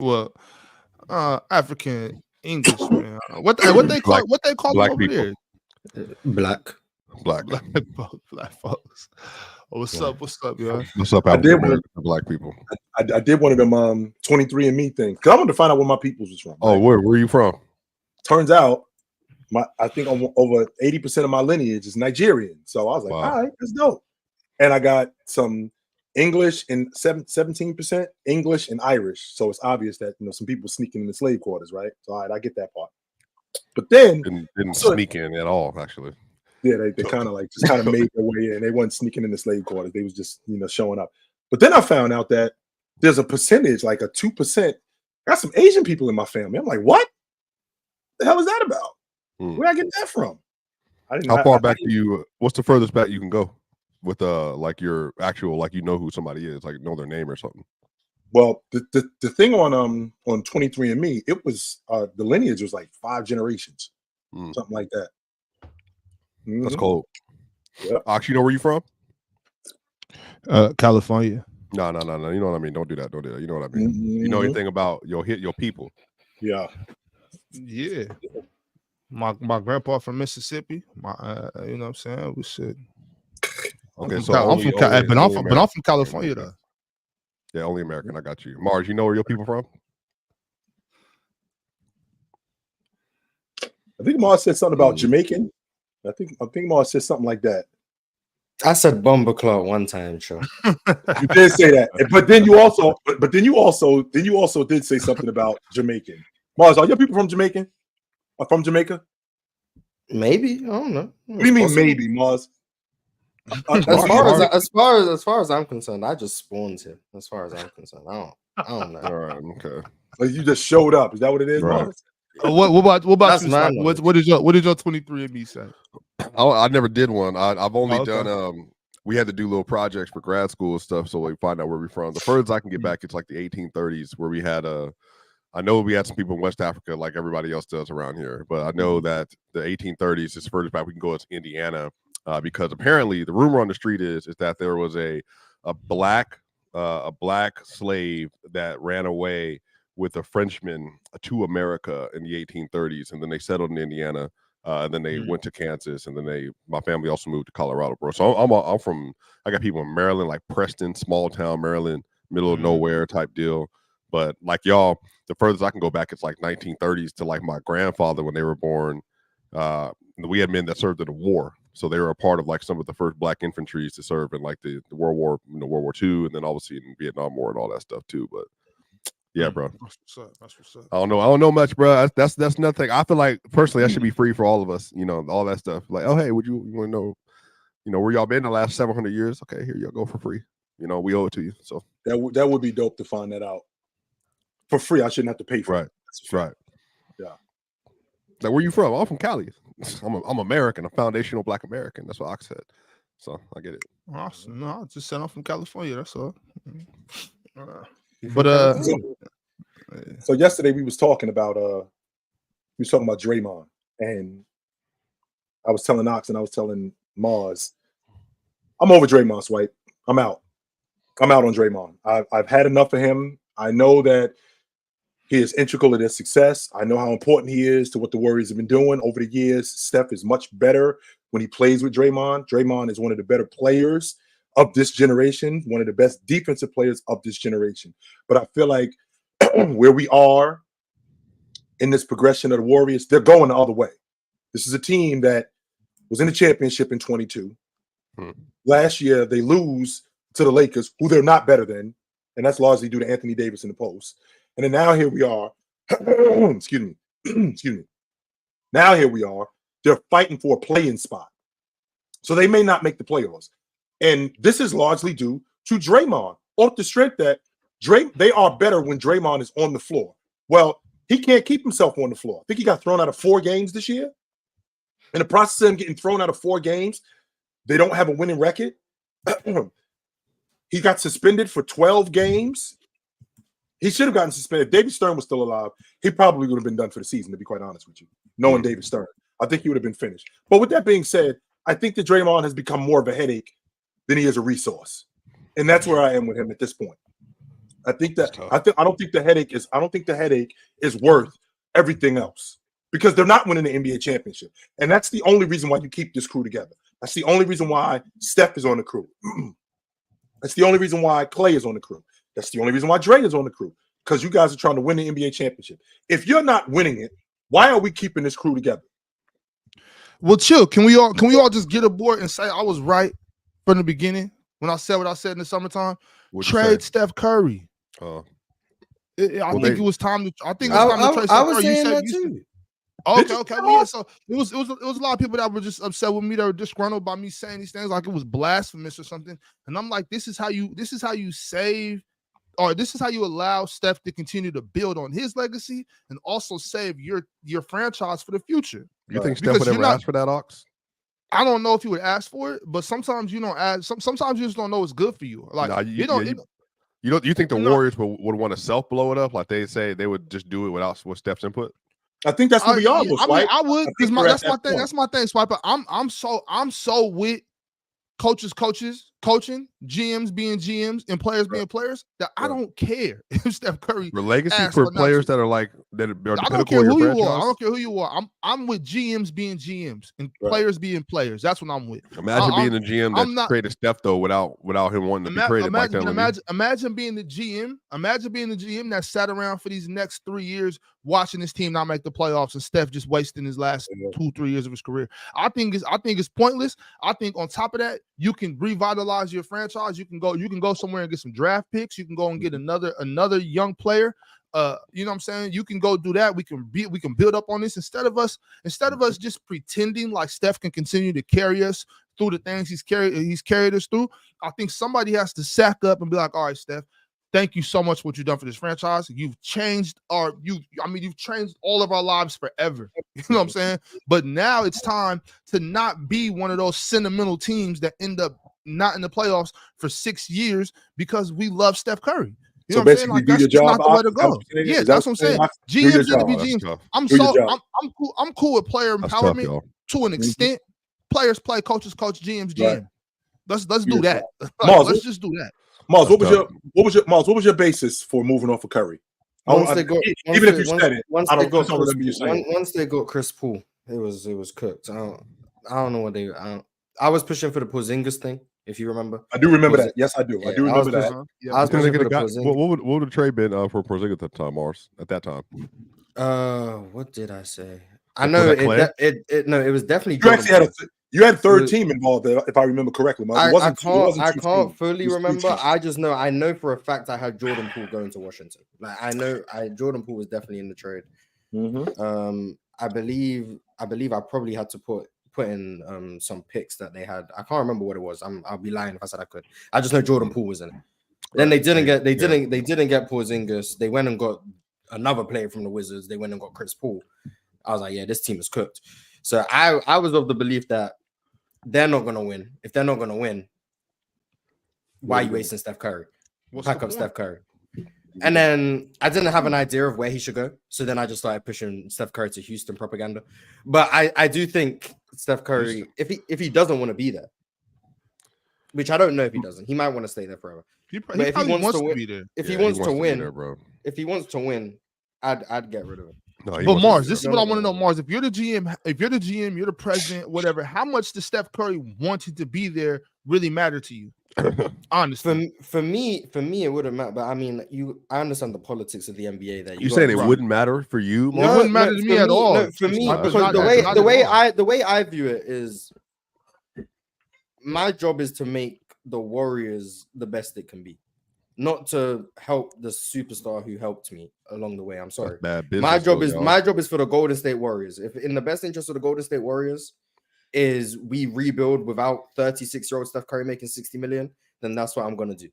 Well, African English, man. What they call them black over people. there? Black. Black folks. Oh, what's up? What's up, y'all? What's up, African American black people? I did one of them 23andMe things because I wanted to find out where my peoples was from. Oh, right? where are you from? Turns out, I think over 80% of my lineage is Nigerian. So I was like, all right, that's dope. And I got some English and 17% English and Irish. So it's obvious that some people sneaking in the slave quarters, right? So all right, I get that part. But then didn't sneak in at all, actually. Yeah, they kind of made their way in. They weren't sneaking in the slave quarters. They was just showing up. But then I found out that there's a percentage, like a 2%. I got some Asian people in my family. I'm like, what? The hell is that about? Where I get that from? How far back do you? What's the furthest back you can go with like your actual, like who somebody is, like know their name or something? Well, the thing on 23andMe, it was the lineage was like 5 generations, something like that. That's cold. Yep. Ox, you know where you from? California. No. You know what I mean. Don't do that. You know what I mean. You know anything about your people? Yeah. My grandpa from Mississippi. You know what I'm saying? We should. Okay, I'm from California though. Yeah, only American. I got you. Mars, you know where your people from? I think Mars said something about Jamaican. I think Mars said something like that. I said Bumbleclaw one time, sure. You did say that, but then you also did say something about Jamaican. Mars, are your people from Jamaica? From Jamaica? Maybe, I don't know. What do you mean maybe, Mars? As far as I'm concerned, I just spawned here. As far as I'm concerned, I don't know. All right, okay. Like you just showed up. Is that what it is, right. Mars? What about you? What did your 23andMe say? I never did one. I've only done. We had to do little projects for grad school and stuff, so we find out where we're from. The furthest I can get back, it's like the 1830s, where we had I know we had some people in West Africa, like everybody else does around here, but I know that the 1830s is furthest back we can go. It's Indiana, because apparently the rumor on the street is that there was a black slave that ran away with a Frenchman to America in the 1830s, and then they settled in Indiana, and then they went to Kansas, and then my family also moved to Colorado, bro. So I got people in Maryland, like Preston, small town Maryland, middle of nowhere type deal. But like y'all, the furthest I can go back, it's like 1930s to like my grandfather when they were born. We had men that served in the war, so they were a part of like some of the first black infantries to serve in like the World War II, and then obviously in Vietnam War and all that stuff too. But yeah, bro. That's what's up. I don't know much, bro. That's nothing. I feel like personally that should be free for all of us. All that stuff. Like, oh hey, you want to know, where y'all been the last 700 years? Okay, here y'all go for free. We owe it to you. So that would be dope to find that out for free. I shouldn't have to pay for it. Right. Yeah. Like, where you from? I'm from Cali. I'm American. I'm foundational Black American. That's what Ox said. So I get it. Awesome. No, I just said I'm from California. That's all. So yesterday we was talking about Draymond, and I was telling Ox and I was telling Mars, I'm over Draymond, Swipe. I'm out on Draymond. I've had enough of him. I know that he is integral to their success. I know how important he is to what the Warriors have been doing over the years. Steph is much better when he plays with Draymond. Draymond is one of the better players of this generation, one of the best defensive players of this generation. But I feel like where we are in this progression of the Warriors, they're going the other way. This is a team that was in the championship in 22. Last year, they lose to the Lakers, who they're not better than, and that's largely due to Anthony Davis in the post. And then now here we are. Excuse me. Now here we are. They're fighting for a play-in spot. So they may not make the playoffs. And this is largely due to Draymond, off the strength that they are better when Draymond is on the floor. Well, he can't keep himself on the floor. I think he got thrown out of 4 games this year. In the process of him getting thrown out of 4 games, they don't have a winning record. He got suspended for 12 games. He should have gotten suspended. If David Stern was still alive, he probably would have been done for the season, to be quite honest with you. Knowing David Stern, I think he would have been finished. But with that being said, I think that Draymond has become more of a headache than he is a resource. And that's where I am with him at this point. I don't think the headache is worth everything else because they're not winning the NBA championship. And that's the only reason why you keep this crew together. That's the only reason why Steph is on the crew. That's the only reason why Clay is on the crew. That's the only reason why Dre is on the crew. Because you guys are trying to win the NBA championship. If you're not winning it, why are we keeping this crew together? Well, chill. Can we all just get aboard and say I was right from the beginning when I said what I said in the summertime? Trade Steph Curry. I think it was time to trade Steph Curry. I was saying that too. Okay. Well, yeah, so it was a lot of people that were just upset with me. That were disgruntled by me saying these things like it was blasphemous or something. And I'm like, this is how you save, or this is how you allow Steph to continue to build on his legacy and also save your franchise for the future. You think Steph would ever ask for that, Ox? I don't know if he would ask for it, but sometimes you don't ask. Sometimes you just don't know what's good for you. Like you think the Warriors would want to self blow it up? Like they say they would just do it with Steph's input? I think that's what we are. I would, because that's my thing. That's my thing, Swiper. I'm so with coaching, GMs being GMs, and players being players that I don't care if Steph Curry legacy for players that are like that are I don't care who you are. I don't care who you are. I'm with GMs being GMs and players being players. That's what I'm with. Imagine being the GM that created Steph though without him wanting to be traded. Imagine being the GM. Imagine being the GM that sat around for these next 3 years watching this team not make the playoffs and Steph just wasting his last 2-3 years of his career. I think it's pointless. I think on top of that, you can revitalize your franchise. You can go somewhere and get some draft picks. You can go and get another young player. You know what I'm saying? You can go do that. We can build up on this instead of us just pretending like Steph can continue to carry us through the things he's carried us through. I think somebody has to sack up and be like, all right, Steph, thank you so much for what you've done for this franchise. You've changed you've changed all of our lives forever. You know what I'm saying? But now it's time to not be one of those sentimental teams that end up not in the playoffs for 6 years because we love Steph Curry. You know what I'm saying? Like, that's just not the way to go. Yeah, that's what I'm saying. GMs need to be GMs. I'm cool with player empowerment to an extent. Players play, coaches coach, GMs GM. Let's do that. Let's just do that. Mars, what was your basis for moving off of Curry? Once they got Chris Paul, it was cooked. I don't know what they. I was pushing for the Porzingis thing, if you remember. I do remember that. Yes, I do. I do remember that. I was pushing for the Porzingis. What would the trade been for Porzingis at that time, Mars? At that time, what did I say? I know it was definitely. You had third team involved, if I remember correctly. I can't fully remember. I know for a fact I had Jordan Poole going to Washington. Like Jordan Poole was definitely in the trade. Mm-hmm. I believe I probably had to put in some picks that they had. I can't remember what it was. I'll be lying if I said I could. I just know Jordan Poole was in it. Then they didn't get Porzingis. They went and got another player from the Wizards. They went and got Chris Paul. I was like, yeah, this team is cooked. So I was of the belief that they're not going to win. If they're not going to win, why are you wasting Steph Curry? Pack up Steph Curry. And then I didn't have an idea of where he should go. So then I just started pushing Steph Curry to Houston propaganda. But I do think Steph Curry, if he doesn't want to be there, which I don't know if he doesn't, he might want to stay there forever. But if he wants to be there, if he wants to win, I'd get rid of him. No, but Mars, this is what I want to know, Mars. If you're the GM, you're the president, whatever, how much does Steph Curry wanting to be there really matter to you? Honestly, for me, it wouldn't matter. But I mean, I understand the politics of the NBA. That you saying it wouldn't matter for you? No, it wouldn't matter to me at all. No, for me, because the way I view it is, my job is to make the Warriors the best it can be. Not to help the superstar who helped me along the way. I'm sorry. My job is for the Golden State Warriors. If in the best interest of the Golden State Warriors is we rebuild without 36-year-old Steph Curry making $60 million, then that's what I'm gonna do.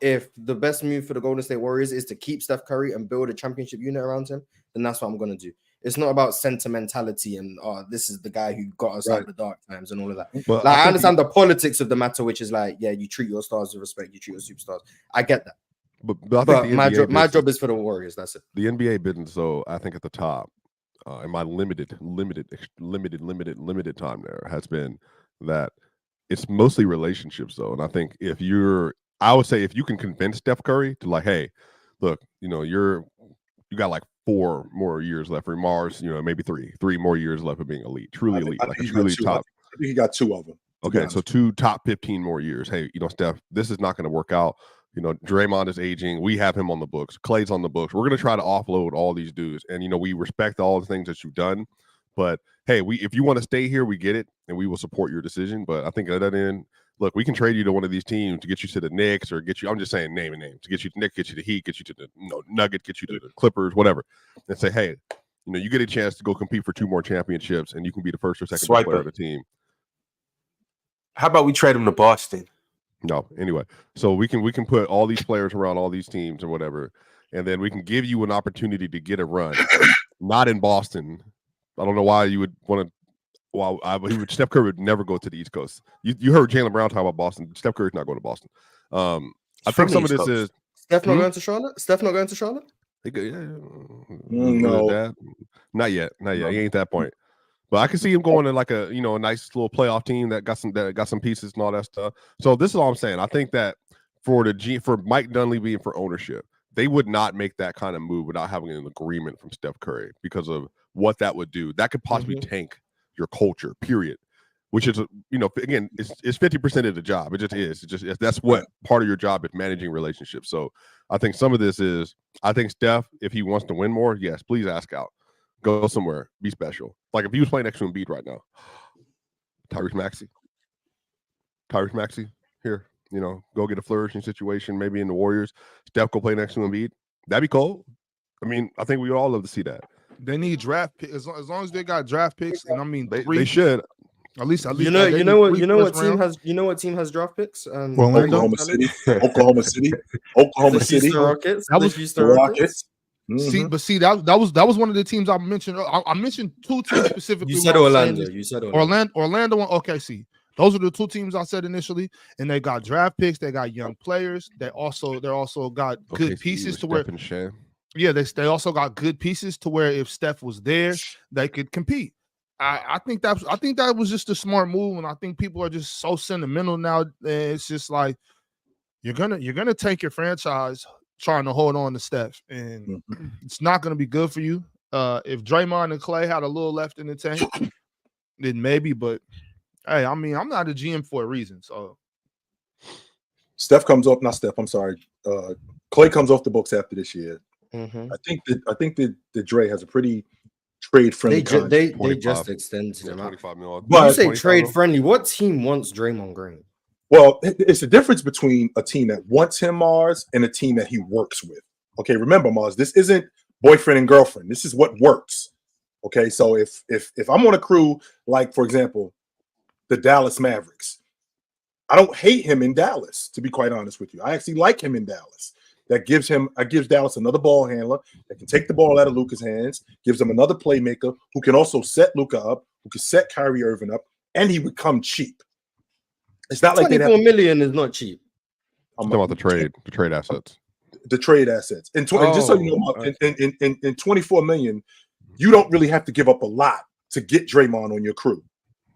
If the best move for the Golden State Warriors is to keep Steph Curry and build a championship unit around him, then that's what I'm gonna do. It's not about sentimentality and this is the guy who got us out of the dark times and all of that. But like, I understand the politics of the matter, which is like, yeah, you treat your stars with respect, you treat your superstars. I get that. But I think my job is for the Warriors. That's it. The NBA business, so I think at the top, in my limited time there, has been that it's mostly relationships though. And I think if you can convince Steph Curry to like, hey, look, you got like 4 more years left for Mars, maybe 3 more years left of being elite, truly elite, like a truly top. I think he got 2 of them. Okay, so 2 top 15 more years. Hey, Steph, this is not going to work out. Draymond is aging. We have him on the books. Clay's on the books. We're going to try to offload all these dudes. And, we respect all the things that you've done. But, hey, if you want to stay here, we get it. And we will support your decision. But I think at that end, look, we can trade you to one of these teams to get you to the Knicks or get you, I'm just saying name and name, to get you to the Knicks, get you to the Heat, get you to the Nuggets, get you to the Clippers, whatever. And say, hey, you get a chance to go compete for 2 more championships and you can be the first or second best player of the team. How about we trade him to Boston? No, anyway. So we can put all these players around all these teams or whatever, and then we can give you an opportunity to get a run. Not in Boston. I don't know why you would want to. Well, Steph Curry would never go to the East Coast. You heard Jaylen Brown talk about Boston. Steph Curry's not going to Boston. I think some of this is Steph not going to Charlotte. Steph not going to Charlotte. No, not yet. No. He ain't that point. But I can see him going to like a a nice little playoff team that got some pieces and all that stuff. So this is all I'm saying. I think that for Mike Dunleavy and for ownership, they would not make that kind of move without having an agreement from Steph Curry because of what that would do. That could possibly tank your culture. Period. Which is again, it's 50% of the job. It just is. That's what part of your job is, managing relationships. So I think some of this is. I think Steph, if he wants to win more, yes, please ask out. Go somewhere, be special. Like if he was playing next to Embiid right now, Tyrese Maxey here, go get a flourishing situation, maybe in the Warriors. Steph go play next to Embiid. That'd be cool. I mean, I think we would all love to see that. They need draft picks as long as they got draft picks, and I mean they should. At least you know what team has draft picks? Oklahoma City. Rockets. That was the Rockets. See, that was one of the teams I mentioned. I mentioned 2 teams specifically. You said Orlando. Orlando and OKC. Those are the 2 teams I said initially, and they got draft picks. They got young players. They're also got good pieces to where. Yeah, they also got good pieces to where if Steph was there, they could compete. I think that was just a smart move, and I think people are just so sentimental now. It's just like you're gonna take your franchise trying to hold on to Steph, and it's not gonna be good for you. If Draymond and Clay had a little left in the tank, then maybe. But hey, I mean, I'm not a GM for a reason. So Steph comes off, not Steph. I'm sorry. Clay comes off the books after this year. I think that Dre has a pretty trade friendly. They just extended him out. $25 million. But you say trade friendly. What team wants Draymond Green? Well, it's a difference between a team that wants him, Mars, and a team that he works with. Okay, remember, Mars, this isn't boyfriend and girlfriend. This is what works. Okay, so if I'm on a crew, like for example, the Dallas Mavericks, I don't hate him in Dallas, to be quite honest with you. I actually like him in Dallas. That gives Dallas another ball handler that can take the ball out of Luka's hands, gives him another playmaker who can also set Luka up, who can set Kyrie Irving up, and he would come cheap. It's not like $24 million is not cheap. I'm talking about the trade assets. The trade assets. And just so you know, in $24 million, you don't really have to give up a lot to get Draymond on your crew.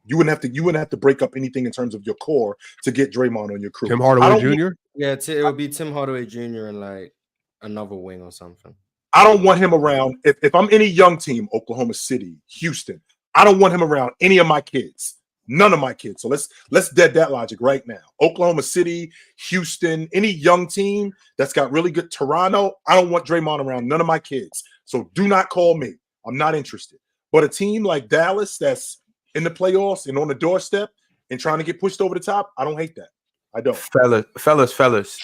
You wouldn't have to break up anything in terms of your core to get Draymond on your crew. Tim Hardaway Jr. Yeah, it would be Tim Hardaway Jr. and like another wing or something. I don't want him around. If I'm any young team, Oklahoma City, Houston, I don't want him around any of my kids. None of my kids. So let's dead that logic right now. Oklahoma City, Houston, any young team that's got really good Toronto, I don't want Draymond around none of my kids. So do not call me. I'm not interested. But a team like Dallas that's in the playoffs and on the doorstep and trying to get pushed over the top, I don't hate that. I don't. Fellas.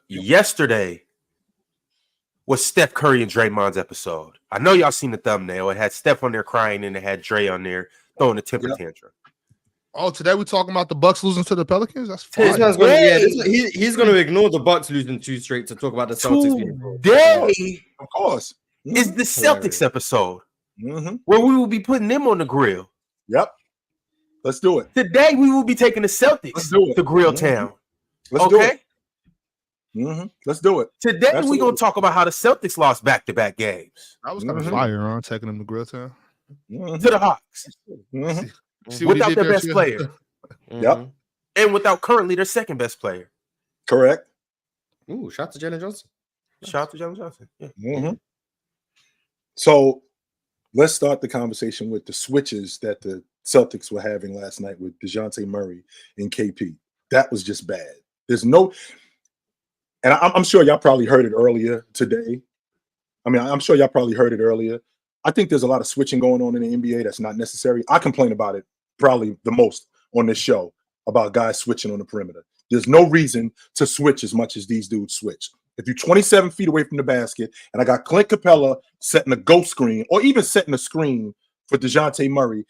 Yesterday was Steph Curry and Draymond's episode. I know y'all seen the thumbnail. It had Steph on there crying and it had Dre on there throwing a temper tantrum. Oh, today we're talking about the Bucks losing to the Pelicans? That's fine. He's going to ignore the Bucks losing 2 straight to talk about the Celtics. Today, of course, is the Celtics episode where we will be putting them on the grill. Yep. Let's do it. Today we will be taking the Celtics to Grill Town. Let's do it. Let's do it. Today we're going to talk about how the Celtics lost back-to-back games. I was kind of fire on taking them to Grill Town. To the Hawks. Without their best player. Yep. And without currently their second best player. Correct. Ooh, shout to Jalen Johnson. Shout out to Jalen Johnson. Yeah. Mm-hmm. So let's start the conversation with the switches that the Celtics were having last night with DeJounte Murray and KP. That was just bad. There's no, and I'm sure y'all probably heard it earlier today. I mean, I'm sure y'all probably heard it earlier. I think there's a lot of switching going on in the NBA that's not necessary. I complain about it probably the most on this show about guys switching on the perimeter. There's no reason to switch as much as these dudes switch. If you're 27 feet away from the basket and I got Clint Capella setting a ghost screen or even setting a screen for DeJounte Murray,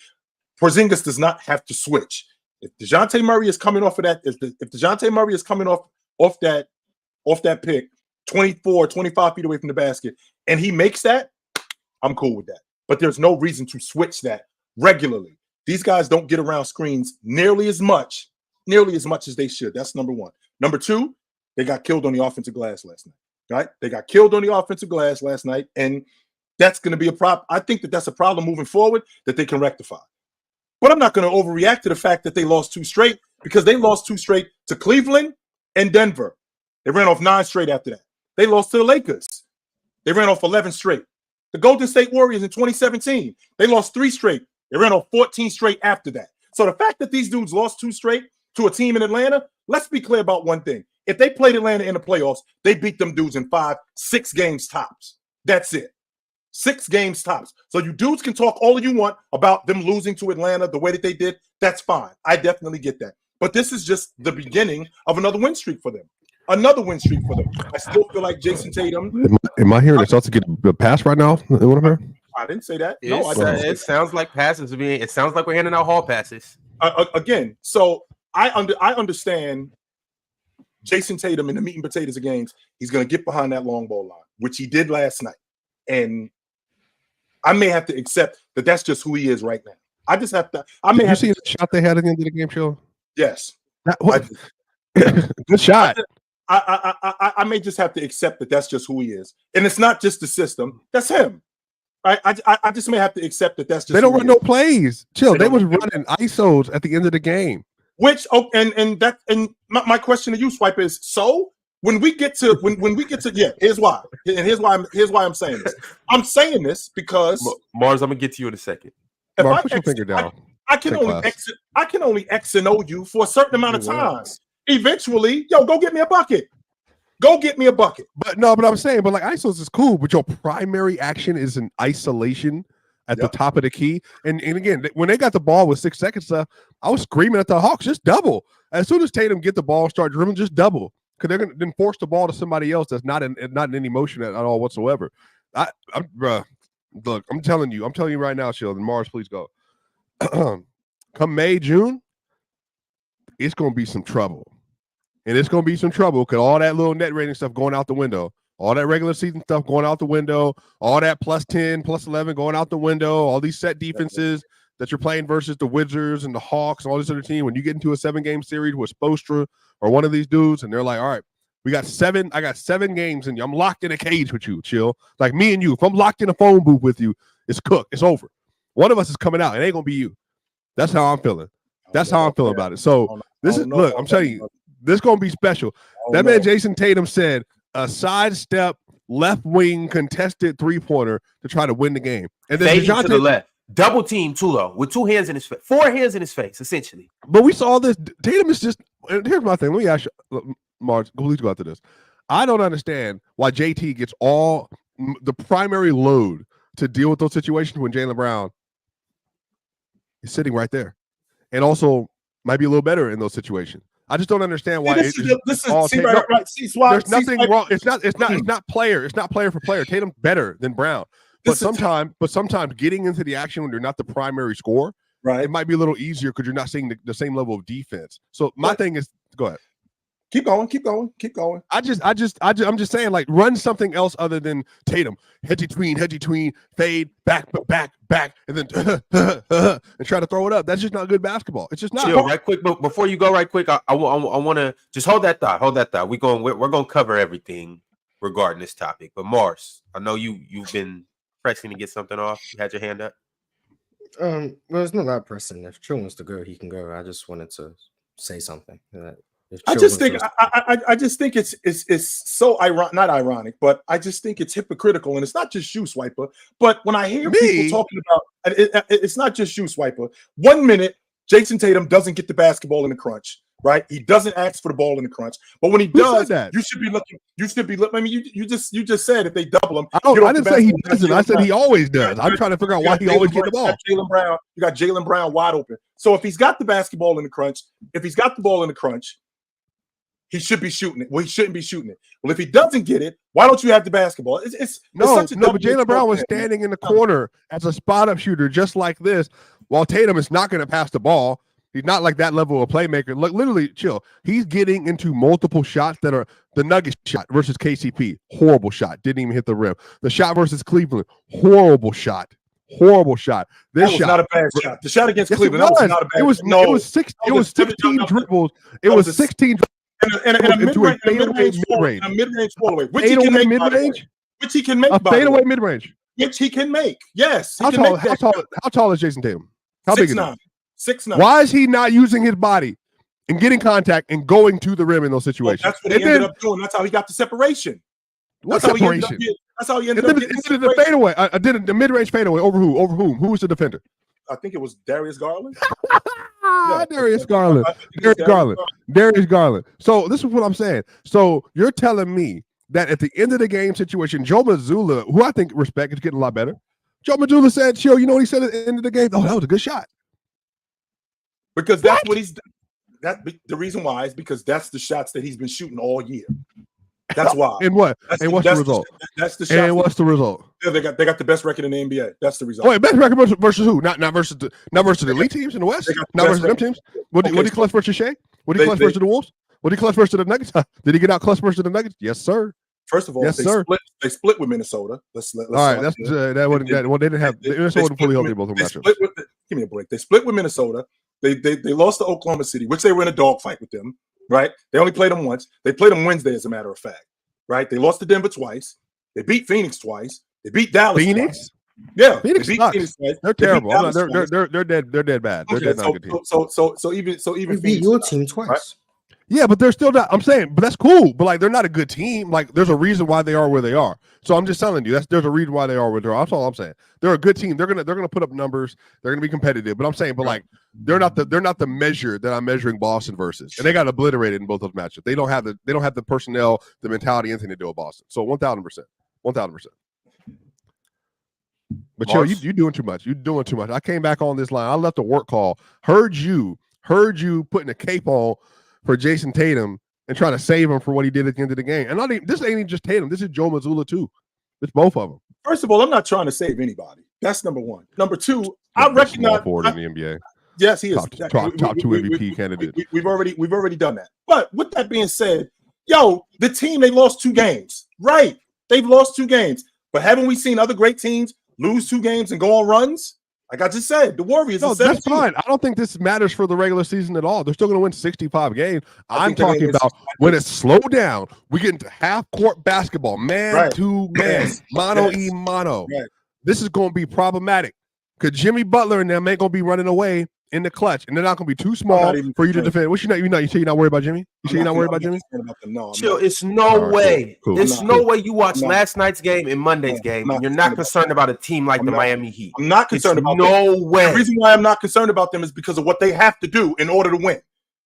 Porzingis does not have to switch. If DeJounte Murray is coming off of that, if DeJounte Murray is coming off that pick, 24, 25 feet away from the basket, and he makes that, I'm cool with that. But there's no reason to switch that regularly. These guys don't get around screens nearly as much as they should. That's number one. Number two, they got killed on the offensive glass last night, right? They got killed on the offensive glass last night, and that's going to be a problem. I think that's a problem moving forward that they can rectify. But I'm not going to overreact to the fact that they lost 2 straight because they lost 2 straight to Cleveland and Denver. They ran off 9 straight after that. They lost to the Lakers. They ran off 11 straight. The Golden State Warriors in 2017, they lost 3 straight. They ran off 14 straight after that. So the fact that these dudes lost 2 straight to a team in Atlanta, let's be clear about one thing. If they played Atlanta in the playoffs, they beat them dudes in 5-6 games tops. That's it. 6 games tops. So you dudes can talk all you want about them losing to Atlanta the way that they did. That's fine. I definitely get that. But this is just the beginning of another win streak for them. Another win streak for them. I still feel like Jason Tatum. Am I hearing the Celtics get a pass right now? What am I hearing? I didn't say that. No, it sounds like passes are being. It sounds like we're handing out hall passes. Again, so I understand Jason Tatum in the meat and potatoes of games. He's going to get behind that long ball line, which he did last night, and I may have to accept that that's just who he is right now. I just have to. Did you see the shot they had at the end of the game, Chill? Yes. Good shot. I may just have to accept that that's just who he is, and it's not just the system. That's him. I just may have to accept that that's just. They don't run no plays. Chill. They was running ISOs at the end of the game. Which my question to you, Swipe, is so when we get to here's why. And here's why I'm saying this. I'm saying this because Mars, I'm gonna get to you in a second. Mars, put your finger down. I can only X and O you for a certain amount of time. Eventually, go get me a bucket. Go get me a bucket. But I'm saying, like ISOs is cool, but your primary action is an isolation at the top of the key. And again, when they got the ball with 6 seconds left, I was screaming at the Hawks, just double. As soon as Tatum get the ball, start dribbling, just double. Because they're gonna then force the ball to somebody else that's not in any motion at all whatsoever. Look, I'm telling you right now, Sheldon, Mars, please go. Come May, June, it's gonna be some trouble. And it's going to be some trouble because all that little net rating stuff going out the window, all that regular season stuff going out the window, all that plus 10, plus 11 going out the window, all these set defenses that you're playing versus the Wizards and the Hawks and all this other team. When you get into a 7-game series with Spoelstra or one of these dudes, and they're like, all right, I got 7 games and I'm locked in a cage with you, Chill. Like me and you, if I'm locked in a phone booth with you, it's cooked. It's over. One of us is coming out. It ain't going to be you. That's how I'm feeling. That's how I'm feeling about it. So look, I'm telling you, this is going to be special. Man, Jason Tatum said a sidestep left wing contested 3-pointer to try to win the game. And then DeJounte to the left. Double team too, though, with 2 hands in his face, 4 hands in his face, essentially. But we saw this. Tatum is just, and here's my thing. Let me ask you, Marge, please go after this. I don't understand why JT gets all the primary load to deal with those situations when Jaylen Brown is sitting right there. And also might be a little better in those situations. I just don't understand why. There's nothing wrong. It's not player. It's not player for player. Tatum's better than Brown. But sometimes getting into the action when you're not the primary scorer, right? It might be a little easier because you're not seeing the same level of defense. So my thing is, go ahead. Keep going. I'm just saying, like, run something else other than Tatum. Hedgy tween, fade, back, and then and try to throw it up. That's just not good basketball. It's just not. Chill, right quick, but before you go right quick, I want to just hold that thought. We're going to cover everything regarding this topic. But Mars, I know you've been pressing to get something off. You had your hand up. Well, it's not that pressing. If Chill wants to go, he can go. I just wanted to say something. I just think it's so ironic, not ironic, but I just think it's hypocritical, and it's not just you, Swiper. But when I hear people talking about it's not just you, Swiper. 1 minute, Jason Tatum doesn't get the basketball in the crunch, right? He doesn't ask for the ball in the crunch, but when he does, you should be looking. You should be looking. I mean, you just said if they double him, I didn't say he doesn't. I said he always does. I'm trying to figure out why he always gets the ball. You got Jaylen Brown wide open. So if he's got the basketball in the crunch, he should be shooting it. Well, he shouldn't be shooting it. Well, if he doesn't get it, why don't you have the basketball? But Jaylen Brown was standing in the corner as a spot-up shooter just like this, while Tatum is not going to pass the ball. He's not like that level of playmaker. Look, literally, chill. He's getting into multiple shots that are the Nuggets shot versus KCP. Horrible shot. Didn't even hit the rim. The shot versus Cleveland. Horrible shot. This shot, not a bad shot. The shot against Cleveland, that was not a bad shot. It was 16 dribbles. It was 16 and a mid-range fadeaway, which he can make, mid-range, which he can make, a fadeaway mid-range, which he can make. Yes. How tall is Jason Tatum? How big is he? 6'9". Why is he not using his body and getting contact and going to the rim in those situations? Well, that's what he ended up doing. That's how he got the separation. What separation? That's how he ended up getting the fadeaway. I did the mid-range fadeaway over who? Over whom? Who was the defender? I think it was Darius Garland. Darius Garland. So this is what I'm saying. So you're telling me that at the end of the game situation, Joe Mazzulla, who I think respect is getting a lot better. Joe Mazzulla said, "Chill." You know what he said at the end of the game? Oh, that was a good shot. Because that's what he's. The reason why is because that's the shots that he's been shooting all year. That's why. And what? And what's the result? That's the shot. And what's the result? Yeah, they got the best record in the NBA. That's the result. Wait, best record versus who? Not versus the elite teams in the West. Not versus them teams. What did he clutch versus Shea? What did he clutch versus the Wolves? What did he clutch versus the Nuggets? Did he get out clutch versus the Nuggets? Yes, sir. First of all, they split with Minnesota. Let's all right, that's that one. Well, they didn't have Minnesota wasn't fully healthy both of them. Give me a break. They split with Minnesota. They lost to Oklahoma City, which they were in a dogfight with them. Right? They only played them once. They played them Wednesday, as a matter of fact. Right? They lost to Denver twice. They beat Phoenix twice. They beat Dallas twice. Yeah, Phoenix sucks. They're terrible. They're dead. They're dead bad. They're dead. So even beat your team twice. Right? Yeah, but they're still not. I'm saying, but that's cool. But like, they're not a good team. Like, there's a reason why they are where they are. So I'm just telling you, there's a reason why they are where they are. That's all I'm saying. They're a good team. They're gonna put up numbers. They're gonna be competitive. But I'm saying, but like, they're not the measure that I'm measuring Boston versus. And they got obliterated in both those matchups. They don't have the personnel, the mentality, anything to do with Boston. So 1,000%. But Chill, you doing too much. You're doing too much. I came back on this line. I left a work call. Heard you putting a cape on for Jason Tatum and trying to save him for what he did at the end of the game. And this ain't even just Tatum. This is Joe Mazzulla too. It's both of them. First of all, I'm not trying to save anybody. That's number one. Number two, I recognize forward in the NBA. Yes, he is top two MVP candidate. We've already done that. But with that being said, the team, they lost 2 games. Right. They've lost 2 games. But haven't we seen other great teams lose 2 games and go on runs? Like I just said, the Warriors. No, that's fine. I don't think this matters for the regular season at all. They're still going to win 65 games. I'm talking about when it's slowed down, we get into half-court basketball, man to man, mono e mono. Right. This is going to be problematic because Jimmy Butler and them ain't going to be running away in the clutch, and they're not going to be too small for you to defend. What you say you're not worried about Jimmy? You say you're not worried about Jimmy? No, Chill. It's no way. Cool. It's no way you watch last night's game and Monday's game, and you're not concerned about a team like the Miami Heat. I'm not concerned about them. No way. The reason why I'm not concerned about them is because of what they have to do in order to win.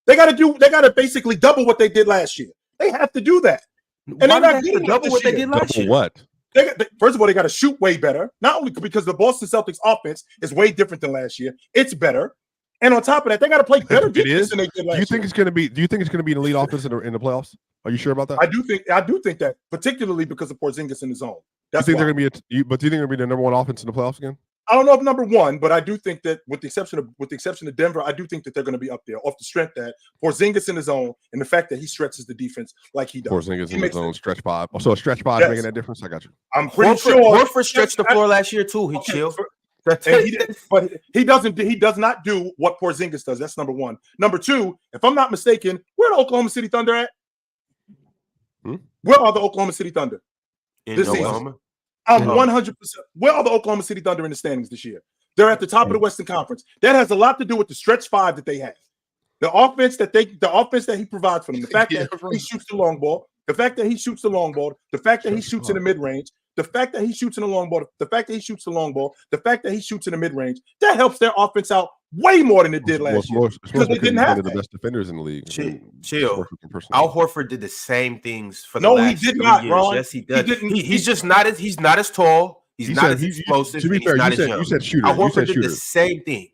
They got to basically double what they did last year. They have to do that. And they're not getting double what they did last year. What? First of all, they got to shoot way better. Not only because the Boston Celtics offense is way different than last year. It's better. And on top of that, they got to play better defense than they did last year. Do you think it's going to be an elite offense in the playoffs? Are you sure about that? I do think that, particularly because of Porzingis in the zone. That's do you think they're going to be but do you think they're going to be the number 1 offense in the playoffs again? I don't know if number 1, but I do think that with the exception of Denver, I do think that they're going to be up there off the strength that Porzingis in the zone and the fact that he stretches the defense like he does. Porzingis in the zone, stretch 5. So a stretch 5 making that difference. I got you. I'm pretty sure. Horford stretched the floor last year too. He chilled. But he does not do what Porzingis does. That's number 1. Number 2, if I'm not mistaken, where the Oklahoma City Thunder at? Where are the Oklahoma City Thunder this season? I'm 100%. Where are the Oklahoma City Thunder in the standings this year? They're at the top of the Western Conference. That has a lot to do with the stretch 5 that they have. The offense that he provides for them, the fact that he shoots the long ball, the fact that he shoots the long ball, the fact that he shoots in the mid range, the fact that he shoots in the long ball, the fact that he shoots the long ball, the fact that he shoots in the mid range, that helps their offense out way more than it did last year. Because they didn't have the best defenders in the league. Chill. Al Horford did the same things for the last he did 3 not, years. Ron. Yes, he does. He's just not as tall. He's not as explosive. To be fair, you said shooter. Al Horford did the same thing.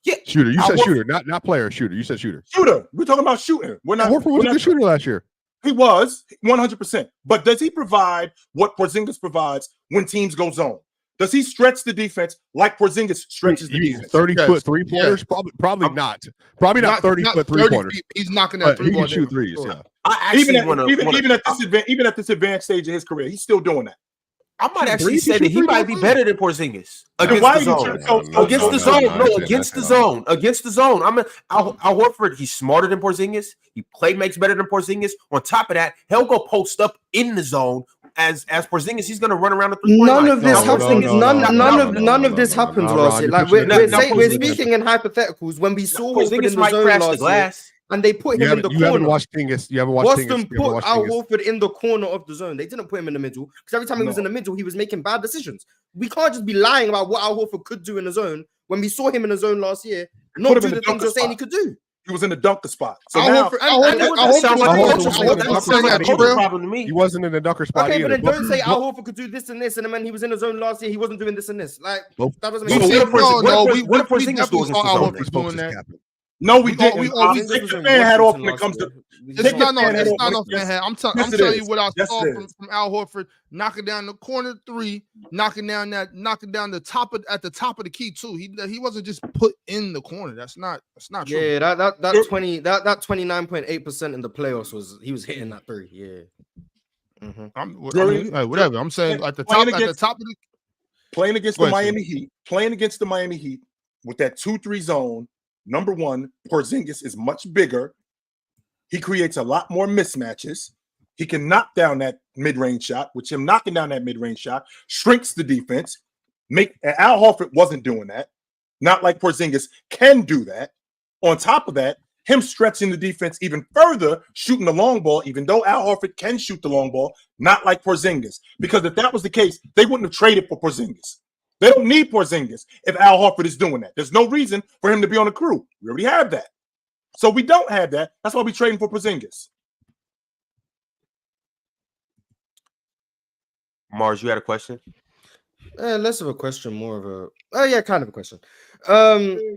Yeah, shooter. You said shooter, not player. Shooter. You said shooter. Shooter. We're talking about shooting. Horford was a good shooter last year. He was 100%. But does he provide what Porzingis provides when teams go zone? Does he stretch the defense like Porzingis stretches the defense? 30-foot three-pointers? Probably not. Probably not 30-foot three-pointers. He's knocking that three. He can shoot threes. Yeah. Even at this advanced stage of his career, he's still doing that. I might actually say that he might be better than Porzingis against the zone. Against the zone. Al Horford, he's smarter than Porzingis. He makes better than Porzingis. On top of that, he'll go post up in the zone. As Porzingis, he's going to run around the three-point line. None of this happens last year. Like we're speaking in hypotheticals. When we saw Horford in the zone last year, and they put him in the corner. You haven't watched Tingus. Boston put Al Horford in the corner of the zone. They didn't put him in the middle because every time he was in the middle, he was making bad decisions. We can't just be lying about what Al Horford could do in the zone when we saw him in the zone last year. Not do the things you're saying he could do. He was in the dunker spot. So he wasn't in the dunker spot. Okay, but then don't say Al Horford could do this and this, and then when he was in the zone last year, he wasn't doing this and this. Like that doesn't make sense. What if Porzingis was doing that? No, we didn't. Take the fan hat off when it comes to. It's not no fan hat. I'm telling you what I saw from Al Horford, knocking down the corner three, knocking down the top of the key too. He wasn't just put in the corner. That's not true. Yeah, that 29.8% in the playoffs he was hitting that three. Yeah. Whatever. I'm saying at the top of the playing against the Miami Heat with that 2-3 zone. Number one, Porzingis is much bigger. He creates a lot more mismatches. He can knock down that mid-range shot, which him knocking down that mid-range shot shrinks the defense. Al Horford wasn't doing that. Not like Porzingis can do that. On top of that, him stretching the defense even further, shooting the long ball, even though Al Horford can shoot the long ball, not like Porzingis. Because if that was the case, they wouldn't have traded for Porzingis. They don't need Porzingis if Al Horford is doing that. There's no reason for him to be on the crew. We already have that. So we don't have that. That's why we're trading for Porzingis. Mars, you had a question? Less of a question, more of a kind of a question. The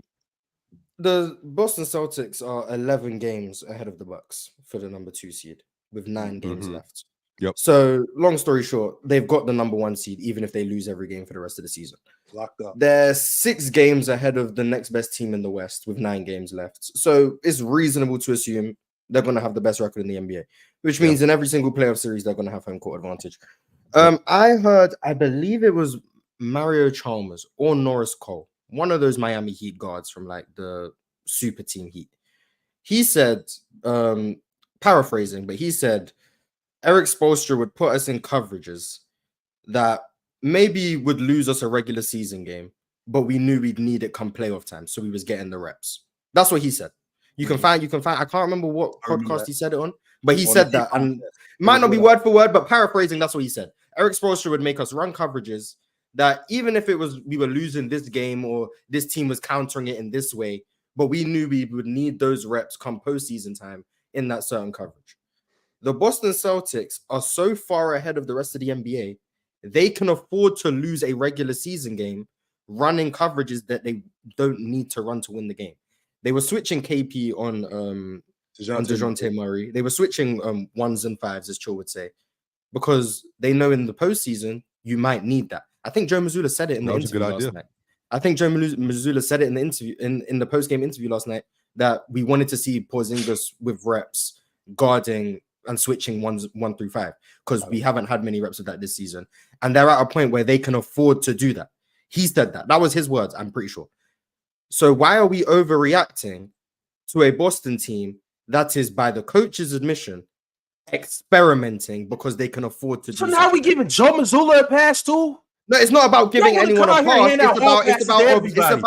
Boston Celtics are 11 games ahead of the Bucks for the number 2 seed with 9 games left. Yep. So, long story short, they've got the number 1 seed, even if they lose every game for the rest of the season. Locked up. They're 6 games ahead of the next best team in the West with 9 games left. So, it's reasonable to assume they're going to have the best record in the NBA, which means in every single playoff series, they're going to have home court advantage. I believe it was Mario Chalmers or Norris Cole, one of those Miami Heat guards from like the super team Heat. He said, paraphrasing, but he said, Eric Spoelstra would put us in coverages that maybe would lose us a regular season game, but we knew we'd need it come playoff time, so we was getting the reps. That's what he said. You can find. I can't remember what podcast he said it on, but he said that, and might not be word for word, but paraphrasing, that's what he said. Eric Spoelstra would make us run coverages that even if it was we were losing this game or this team was countering it in this way, but we knew we would need those reps come postseason time in that certain coverage. The Boston Celtics are so far ahead of the rest of the NBA, they can afford to lose a regular season game running coverages that they don't need to run to win the game. They were switching KP on DeJounte Murray. They were switching 1s and 5s, as Chill would say, because they know in the postseason, you might need that. I think Joe Mazzulla said it in the interview last night. I think Joe Mazzulla said it in the interview, in the post-game interview last night, that we wanted to see Porzingis with reps guarding and switching 1 through 5 because we haven't had many reps of that this season. And they're at a point where they can afford to do that. He said that. That was his words, I'm pretty sure. So why are we overreacting to a Boston team that is, by the coach's admission, experimenting because they can afford to do so now we giving Joe Mazzulla a pass too? No, it's not about giving Y'all wanna anyone come a out here and pass. hand out hall passes to everybody.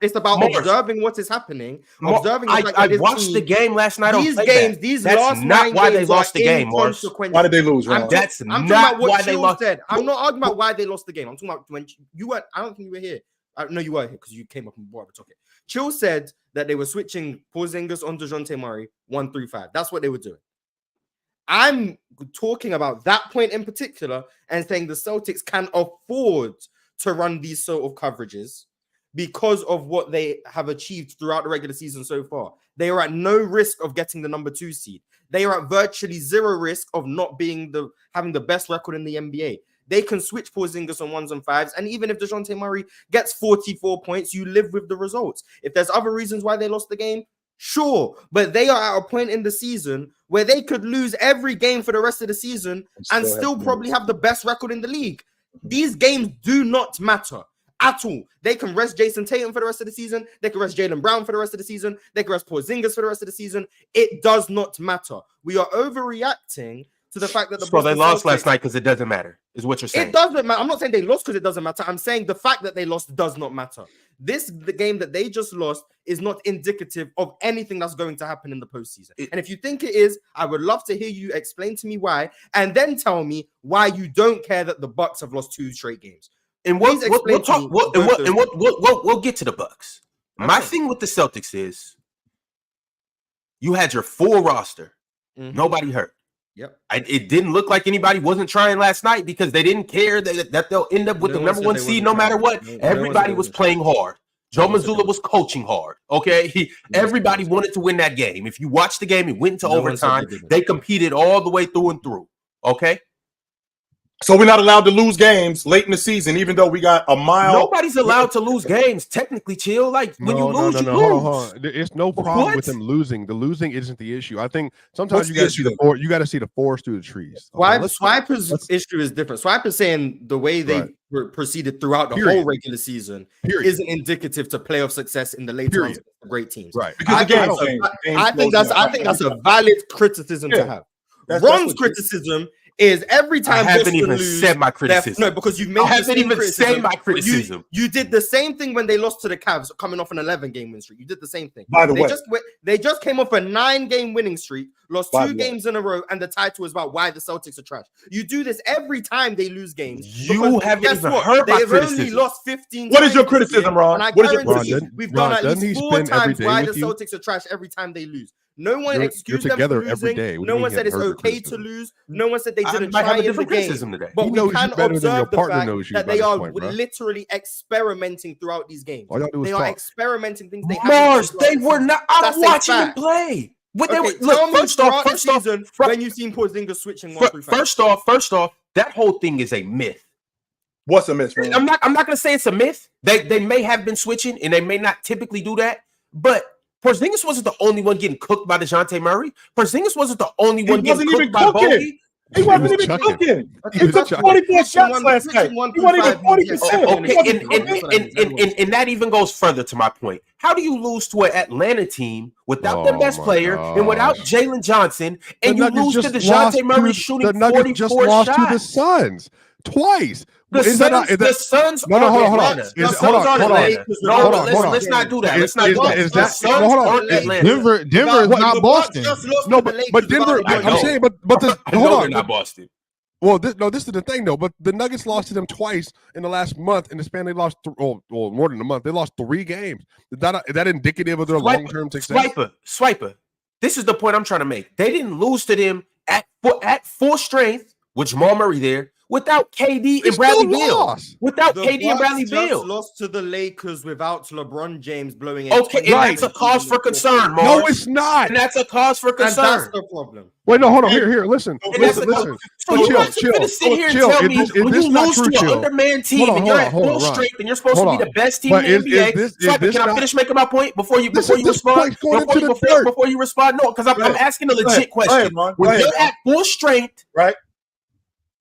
It's about Morris, observing what is happening. Mo- Observing the fact I that this watched the team, game last night on these playback. games, these That's last not 9 why games they lost the game, Morris. inconsequential. Why did they lose, Ron? That's I'm talking not about what why they Chill lost. said. I'm not arguing about why they lost the game. I'm talking about when you were. I don't think you were here. No, you were here because you came up and brought up a topic. Chill said that they were switching Porzingis on DeJounte Murray 1-3-5. That's what they were doing. I'm talking about that point in particular and saying the Celtics can afford to run these sort of coverages because of what they have achieved throughout the regular season so far. They are at no risk of getting the number 2 seed. They are at virtually zero risk of not having the best record in the NBA. They can switch Porzingis on 1s and 5s, and even if DeJounte Murray gets 44 points, you live with the results. If there's other reasons why they lost the game, sure, but they are at a point in the season where they could lose every game for the rest of the season and still probably have the best record in the league. These games do not matter at all. They can rest Jason Tatum for the rest of the season. They can rest Jaylen Brown for the rest of the season. They can rest Porzingis for the rest of the season. It does not matter. We are overreacting to the fact that they lost last night because it doesn't matter, is what you're saying. It doesn't matter. I'm not saying they lost because it doesn't matter. I'm saying the fact that they lost does not matter. The game that they just lost is not indicative of anything that's going to happen in the postseason. And if you think it is, I would love to hear you explain to me why, and then tell me why you don't care that the Bucks have lost 2 straight games. And we'll get to the Bucks. Okay. My thing with the Celtics is you had your full roster. Mm-hmm. Nobody hurt. Yep. It didn't look like anybody wasn't trying last night because they didn't care that they'll end up with the number 1 seed no matter what. Everybody was playing hard. Joe Mazzulla was coaching hard. Okay. Everybody wanted to win that game. If you watch the game, it went into overtime. They competed all the way through and through. Okay. So we're not allowed to lose games late in the season, even though we got a mile. Nobody's allowed to lose games. Technically, Chill. Like when you lose, you lose. Hold on. It's no problem with them losing. The losing isn't the issue. I think sometimes you got to see the forest through the trees. Swiper's issue is different. Swiper's saying the way they proceeded throughout the whole regular season isn't indicative to playoff success in the later rounds of great teams. Right. Because I think that's a valid criticism to have. Ron's criticism is every time I haven't even said my criticism. No, because you made I haven't even said my criticism. You did the same thing when they lost to the Cavs, coming off an 11-game win streak. You did the same thing. By the way, they just came off a 9-game winning streak, lost 2 games in a row, and the title is about why the Celtics are trash. You do this every time they lose games. You haven't even heard my criticism. They've only lost 15. What is your criticism, Ron? And I guarantee we've done at least 4 times why the Celtics are trash every time they lose. No one excused them for losing. No one said it's okay to lose. No one said they didn't try in the game. But we can observe the fact that they are literally experimenting throughout these games. They are experimenting things. Mars, they were not. I'm watching them play. First off, when you seen Porzingis switching 1-3-5. First off, that whole thing is a myth. What's a myth? I'm not going to say it's a myth. They may have been switching, and they may not typically do that, but Porzingis wasn't the only one getting cooked by DeJounte Murray. Porzingis wasn't the only one getting cooked by Bogey. He wasn't even cooking. He took 44 shots last night. He wasn't even 40%. And that even goes further to my point. How do you lose to an Atlanta team without their best player and without Jalen Johnson, and you lose to DeJounte Murray shooting 44 shots? Just lost to the Suns twice. The Suns are Atlanta. Let's not do that. Let's not do that. Denver is not Boston. No, but Denver. I'm saying, but hold on, not Boston. Well, this is the thing though. But the Nuggets lost to them twice in the last month. In the span, they lost more than a month. They lost 3 games. Is that indicative of their long-term success? Swiper. This is the point I'm trying to make. They didn't lose to them at full strength with Jamal Murray there. Without KD and Bradley Beal. Without KD and Bradley Beal. Lost to the Lakers without LeBron James blowing it. Okay, and that's a cause for concern, Mars. No, it's not. And that's a cause for concern. And that's the problem. Wait, no, hold on. Here, listen. Listen. So you want to sit here and tell me when you lose to an undermanned team and you're at full strength and you're supposed to be the best team in the NBA. Can I finish making my point before you respond? Before you respond? No, because I'm asking a legit question. When you're at full strength, right?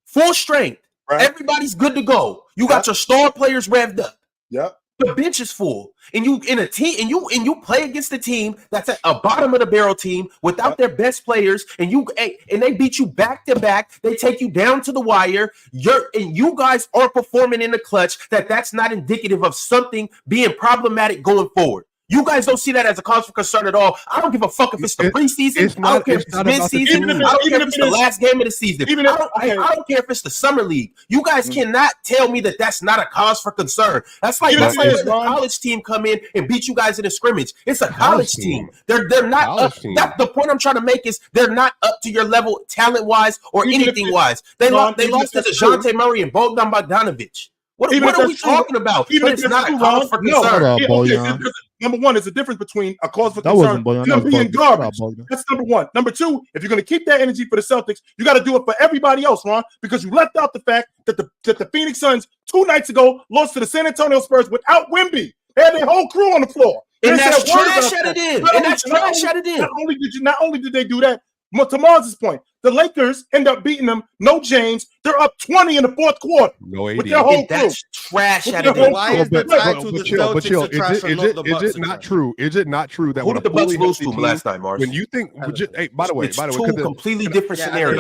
Full strength. Right. Everybody's good to go. You got your star players revved up. Yep. The bench is full, and you in a team, and you play against a team that's at a bottom of the barrel team without their best players, and they beat you back to back. They take you down to the wire. You guys aren't performing in the clutch. That's not indicative of something being problematic going forward. You guys don't see that as a cause for concern at all. I don't give a fuck if it's the preseason. I don't care if it's mid-season. I don't care if it's the last game of the season. I don't care if it's the summer league. You guys cannot tell me that that's not a cause for concern. That's like a college team come in and beat you guys in a scrimmage. It's a college team. They're not up. That's the point I'm trying to make is they're not up to your level talent-wise or anything-wise. They lost to DeJounte Murray and Bogdan Bogdanović. What are we talking about? But it's not a cause for concern. Number one, there's a difference between a cause for concern and them being garbage. That's number one. Number two, if you're going to keep that energy for the Celtics, you got to do it for everybody else, Ron, because you left out the fact that the Phoenix Suns 2 nights ago lost to the San Antonio Spurs without Wemby. They had their whole crew on the floor. And that's trash at it in. Not only did they do that, to Mars's point, the Lakers end up beating them. No James. They're up 20 in the fourth quarter. No AD. With their whole that's trash with at it. Why is the title the Celtics are trash and not the Bucks? Is it not true? Is it not true that who did the Bucks lose to last night, Mars? when you think? Hey, by the way, two completely different scenarios.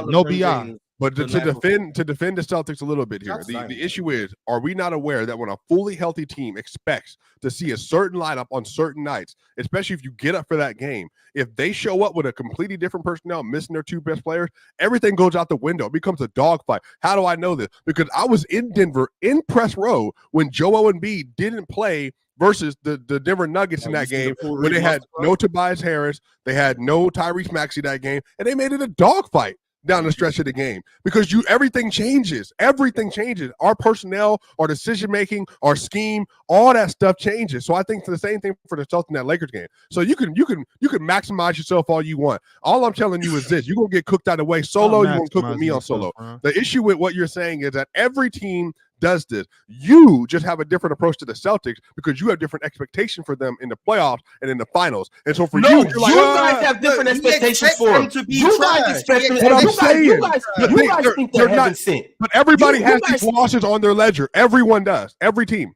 No BI. But to defend the Celtics a little bit here, the issue is, are we not aware that when a fully healthy team expects to see a certain lineup on certain nights, especially if you get up for that game, if they show up with a completely different personnel, missing their 2 best players, everything goes out the window. It becomes a dogfight. How do I know this? Because I was in Denver in press row when Joel Embiid didn't play versus the Denver Nuggets in that game when they had no Tobias Harris, they had no Tyrese Maxey that game, and they made it a dogfight down the stretch of the game because everything changes. Everything changes. Our personnel, our decision making, our scheme, all that stuff changes. So I think the same thing for the Celtics in that Lakers game. So you can maximize yourself all you want. All I'm telling you is this: you're gonna get cooked out of the way solo. You won't cook with me on solo. The issue with what you're saying is that every team does this. You just have a different approach to the Celtics because you have different expectation for them in the playoffs and in the finals. And so for you guys have different expectations for them. You guys expect them. You guys think they're heaven sent. But everybody has these losses on their ledger. Everyone does. Every team.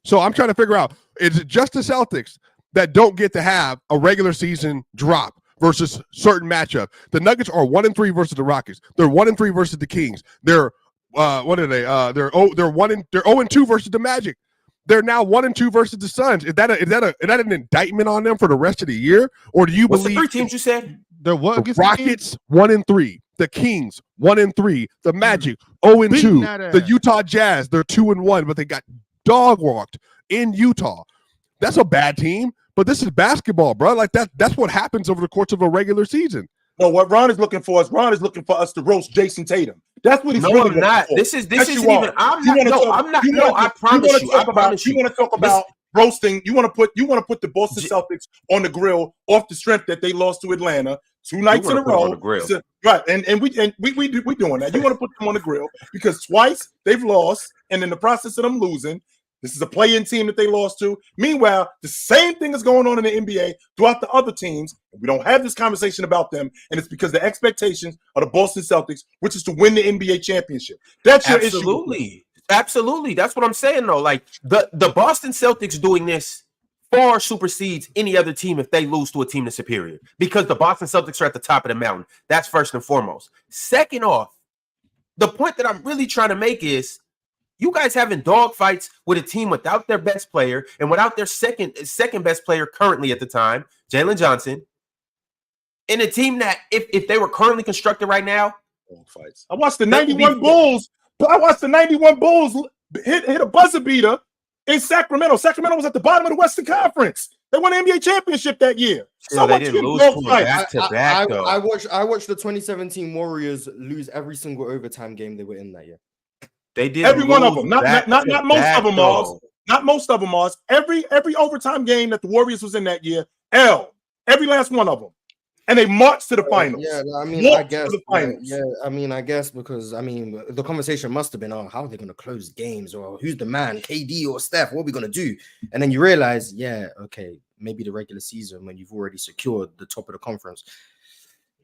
So I'm trying to figure out, is it just the Celtics that don't get to have a regular season drop versus certain matchup? The Nuggets are 1-3 versus the Rockets. They're 1-3 versus the Kings. They're what are they? They're 0-2 versus the Magic. They're now 1-2 versus the Suns. Is that an indictment on them for the rest of the year, or do you believe the 3 teams you said? They're what? The Rockets 1-3, the Kings 1-3, the Magic 0-2, the Utah Jazz they're 2-1, but they got dog walked in Utah. That's a bad team, but this is basketball, bro. Like that's what happens over the course of a regular season. No, what Ron is looking for us to roast Jason Tatum. That's what he's really I'm not. For. This isn't even. I'm not. I promise you. You want to talk about roasting? You want to put the Boston Celtics on the grill off the strength that they lost to Atlanta 2 nights in a row. Right, and we doing that. You want to put them on the grill because twice they've lost, and in the process of them losing, this is a play-in team that they lost to. Meanwhile, the same thing is going on in the NBA throughout the other teams. We don't have this conversation about them, and it's because the expectations of the Boston Celtics, which is to win the NBA championship. That's your issue. Absolutely. That's what I'm saying, though. Like, the Boston Celtics doing this far supersedes any other team if they lose to a team that's superior because the Boston Celtics are at the top of the mountain. That's first and foremost. Second off, the point that I'm really trying to make is you guys having dogfights with a team without their best player and without their second best player currently at the time, Jalen Johnson, in a team that if they were currently constructed right now, fights. I watched the 91 Bulls. Hit a buzzer beater in Sacramento. Sacramento was at the bottom of the Western Conference. They won the NBA championship that year. So they didn't lose back to back. I watched the 2017 Warriors lose every single overtime game they were in that year. They did every one of them, not most of them, Mars. Not most of them, Mars. Every overtime game that the Warriors was in that year, every last one of them, and they marched to the finals. Yeah, I mean, I guess. I guess because the conversation must have been, how are they going to close games, or who's the man, KD or Steph? What are we going to do? And then you realize, maybe the regular season when you've already secured the top of the conference.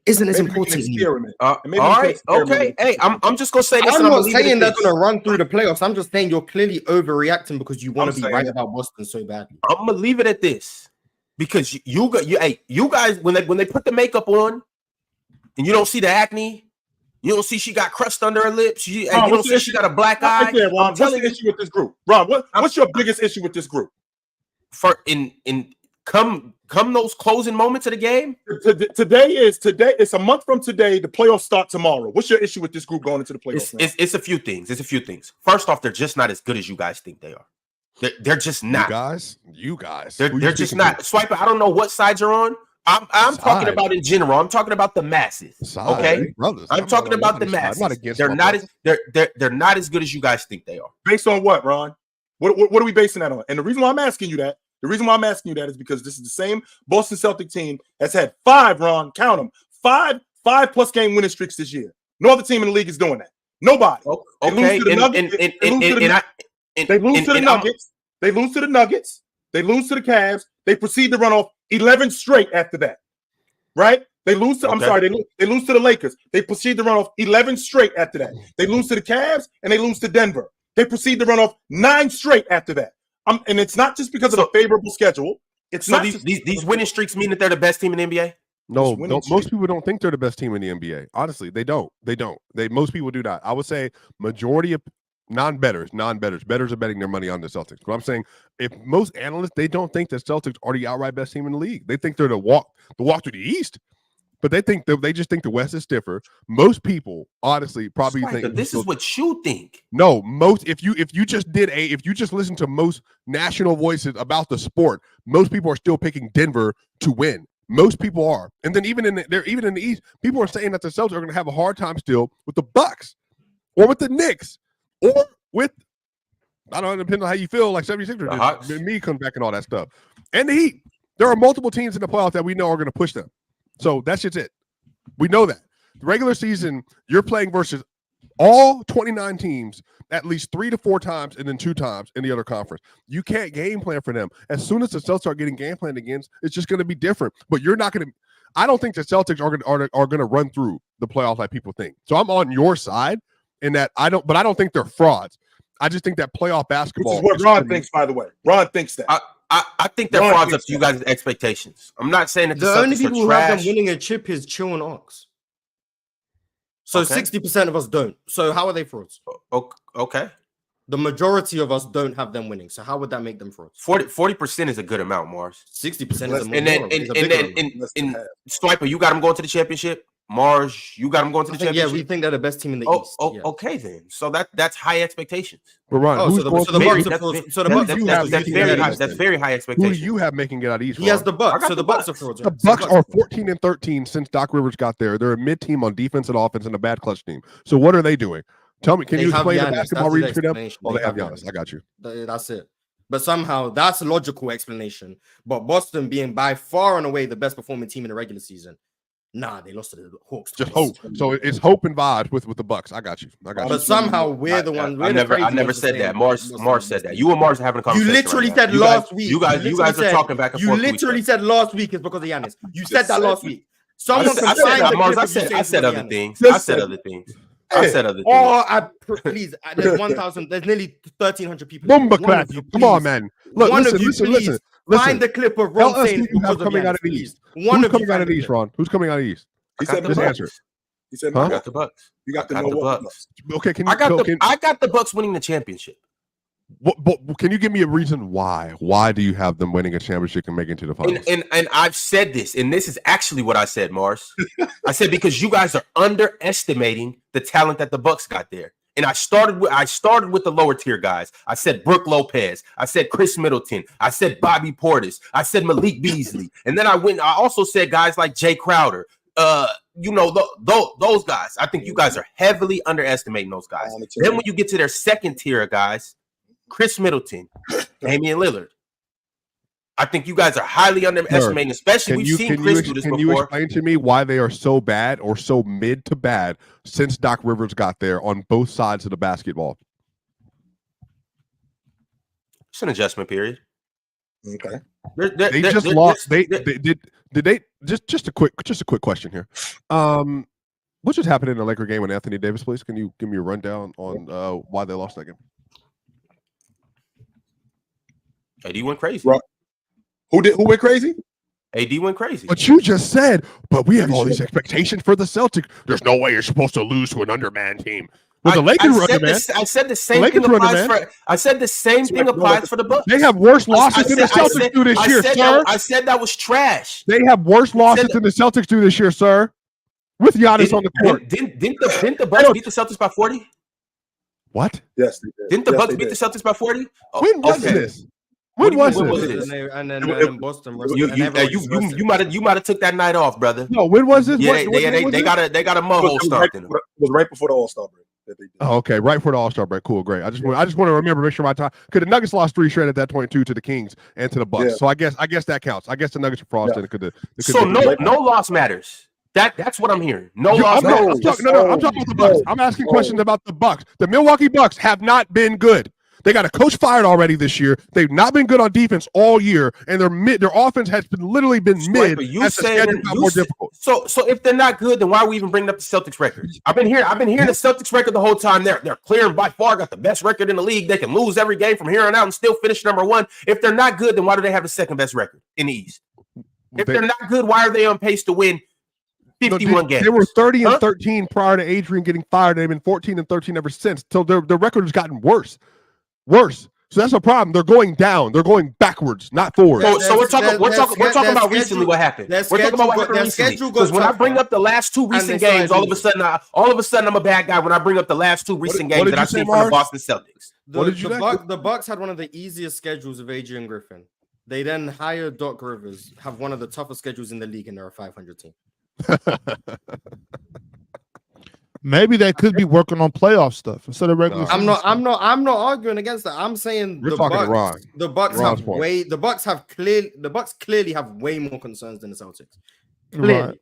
isn't as Maybe we can important. experiment. All And maybe we can right, experiment okay. with Hey, I'm just gonna say this. I'm and not leave it at saying they're this. going to run through the playoffs. I'm just saying you're clearly overreacting because you want I'm to be saying right it. about Boston so badly. I'm gonna leave it at this because you guys when they put the makeup on and you don't see the acne, you don't see she got crust under her lips, you don't see she got a black eye. Right there, Ron. What's the issue with this group, Ron? What's your biggest issue with this group? For come those closing moments of the game. Today. It's a month from today. The playoffs start tomorrow. What's your issue with this group going into the playoffs? It's a few things. First off, they're just not as good as you guys think they are. They're just not. You guys. They're just not. Swiper, I don't know what sides you're on. I'm talking about in general. I'm talking about the masses. Okay, brothers. I'm talking about the masses. They're not as good as you guys think they are. Based on what, Ron? What are we basing that on? And the reason why I'm asking you that is because this is the same Boston Celtic team that's had 5, Ron, count them, 5 plus game winning streaks this year. No other team in the league is doing that. Nobody. Okay, They lose to the Nuggets. They lose to the Nuggets. They lose to the Cavs. They proceed to run off 11 straight after that. Right? They lose to, they lose to the Lakers. They proceed to run off 11 straight after that. They lose to the Cavs and they lose to Denver. They proceed to run off 9 straight after that. And it's not just because of the favorable schedule. It's so not these winning streaks mean that they're the best team in the NBA? No, most people don't think they're the best team in the NBA. Honestly, they don't. Most people do not. I would say majority of non-bettors are betting their money on the Celtics. But I'm saying if most analysts, they don't think the Celtics are the outright best team in the league. They think they're the walk through the East. But they just think the West is stiffer. Most people, honestly, probably think this is what you think. No, if you just listen to most national voices about the sport, most people are still picking Denver to win. Most people are, and then even in the East, people are saying that the Celtics are going to have a hard time still with the Bucks, or with the Knicks, or with I don't know, depending on how you feel, like 76ers did. Me comes back and all that stuff, and the Heat. There are multiple teams in the playoffs that we know are going to push them. So that's just it. We know that. The regular season, you're playing versus all 29 teams at least 3 to 4 times and then 2 times in the other conference. You can't game plan for them. As soon as the Celtics start getting game planned against, it's just going to be different. But you're not going to – I don't think the Celtics are going to run through the playoffs like people think. So I'm on your side in that I don't think they're frauds. I just think that playoff basketball – Which is what Ron thinks, by the way. Ron thinks that. I think they're frauds up to you guys' expectations. I'm not saying that the only people who have them winning a chip is Chill and Ox. So 60% of us don't. So how are they frauds? Okay. The majority of us don't have them winning. So how would that make them frauds? 40% is a good amount, Mars. 60% is a more. And then Swiper, you got them going to the championship. Mars, you got them going to the championship. Yeah, we think they're the best team in the East. Okay then. So that's high expectations. But Ron, that's very high expectations. Who do you have making it out East? He has the Bucks. So the Bucks are frauds. The Bucks are 14-13 since Doc Rivers got there. They're a mid-team on defense and offense and a bad clutch team. So what are they doing? Tell me, can you explain the basketball reading for them? Oh, they have Giannis. I got you. That's it. But somehow that's a logical explanation. But Boston being by far and away the best performing team in the regular season. Nah, they lost to the Hawks. Just hope. So it's hope and vibes with the Bucks. I got you. But somehow we're the ones. I never said that. Mars said that. You and Mars are having a conversation. You literally said last week. You guys are talking back and forth. You literally said last week is because of Giannis. You said that last week. Someone can find the Mars. I said other things. I said other things. Please. There's 1,000. There's nearly 1,300 people. Bomba clap. Come on, man. Look, listen. Find the clip of Ron saying who have coming out of the East. Who's coming out of the East, Ron? Who's coming out of the East? He said the answer. He said, I got the Bucks. You got the Bucks. Okay, I got the Bucks winning the championship. Can you give me a reason why? Why do you have them winning a championship and making it to the finals? And I've said this, and this is actually what I said, Mars. I said because you guys are underestimating the talent that the Bucks got there. And I started with the lower tier guys. I said Brook Lopez. I said Chris Middleton. I said Bobby Portis. I said Malik Beasley. And then I also said guys like Jay Crowder. Those guys. I think you guys are heavily underestimating those guys. Then when you get to their second tier guys, Chris Middleton, Damian Lillard. I think you guys are highly underestimating, especially we've seen Chris do this before. Can you explain to me why they are so bad or so mid to bad since Doc Rivers got there on both sides of the basketball? It's an adjustment period. Okay. They just lost. Did they just a quick question here. What just happened in the Laker game with Anthony Davis, please? Can you give me a rundown on why they lost that game? AD went crazy. Right. Who went crazy? AD went crazy. But you just said, but we have all these expectations for the Celtics. There's no way you're supposed to lose to an underman team. Well, the Lakers were underman. I said the same thing applies for. I said the same thing applies for the Bucks. They have worse losses than the Celtics do this year, sir. I said that was trash. They have worse losses than the Celtics do this year, sir. With Giannis on the court. Didn't the Bucks beat the Celtics by 40? What? Yes, they did. Didn't the Bucks beat the Celtics by 40? When was this? When was this? And then Boston. You might have took that night off, brother. No, when was this? Yeah, they got a mud start. It was right before the All-Star break that they did. Oh, okay, right before the All-Star break. Cool, great. I just want to remember, make sure my time, because the Nuggets lost 3 straight at that point too to the Kings and to the Bucks. Yeah. So I guess that counts. I guess the Nuggets are frosted. Yeah. So no loss matters. That's what I'm hearing. No loss. I'm talking about the Bucks. I'm asking questions about the Bucks. The Milwaukee Bucks have not been good. They got a coach fired already this year. They've not been good on defense all year, and their offense has literally been mid. But you saying more difficult. So if they're not good, then why are we even bringing up the Celtics record? I've been hearing the Celtics record the whole time. They're clear and by far got the best record in the league. They can lose every game from here on out and still finish number 1. If they're not good, then why do they have the second best record in the East? If they're not good, why are they on pace to win 51 games? They were 30-13 prior to Adrian getting fired. They've been 14-13 ever since. So their record has gotten worse. So that's a problem. They're going down. They're going backwards, not forward. So we're talking about recently what happened. We're talking about what happened recently. Because when I bring up the last 2 recent games, all of a sudden I'm a bad guy when I bring up the last 2 recent games that I've seen from the Boston Celtics. The Bucks had one of the easiest schedules of Adrian Griffin. They then hired Doc Rivers, have one of the toughest schedules in the league, and they're a 500 team. Maybe they could be working on playoff stuff instead of regular. I'm not arguing against that. I'm saying the Bucks clearly have way more concerns than the Celtics. Clearly.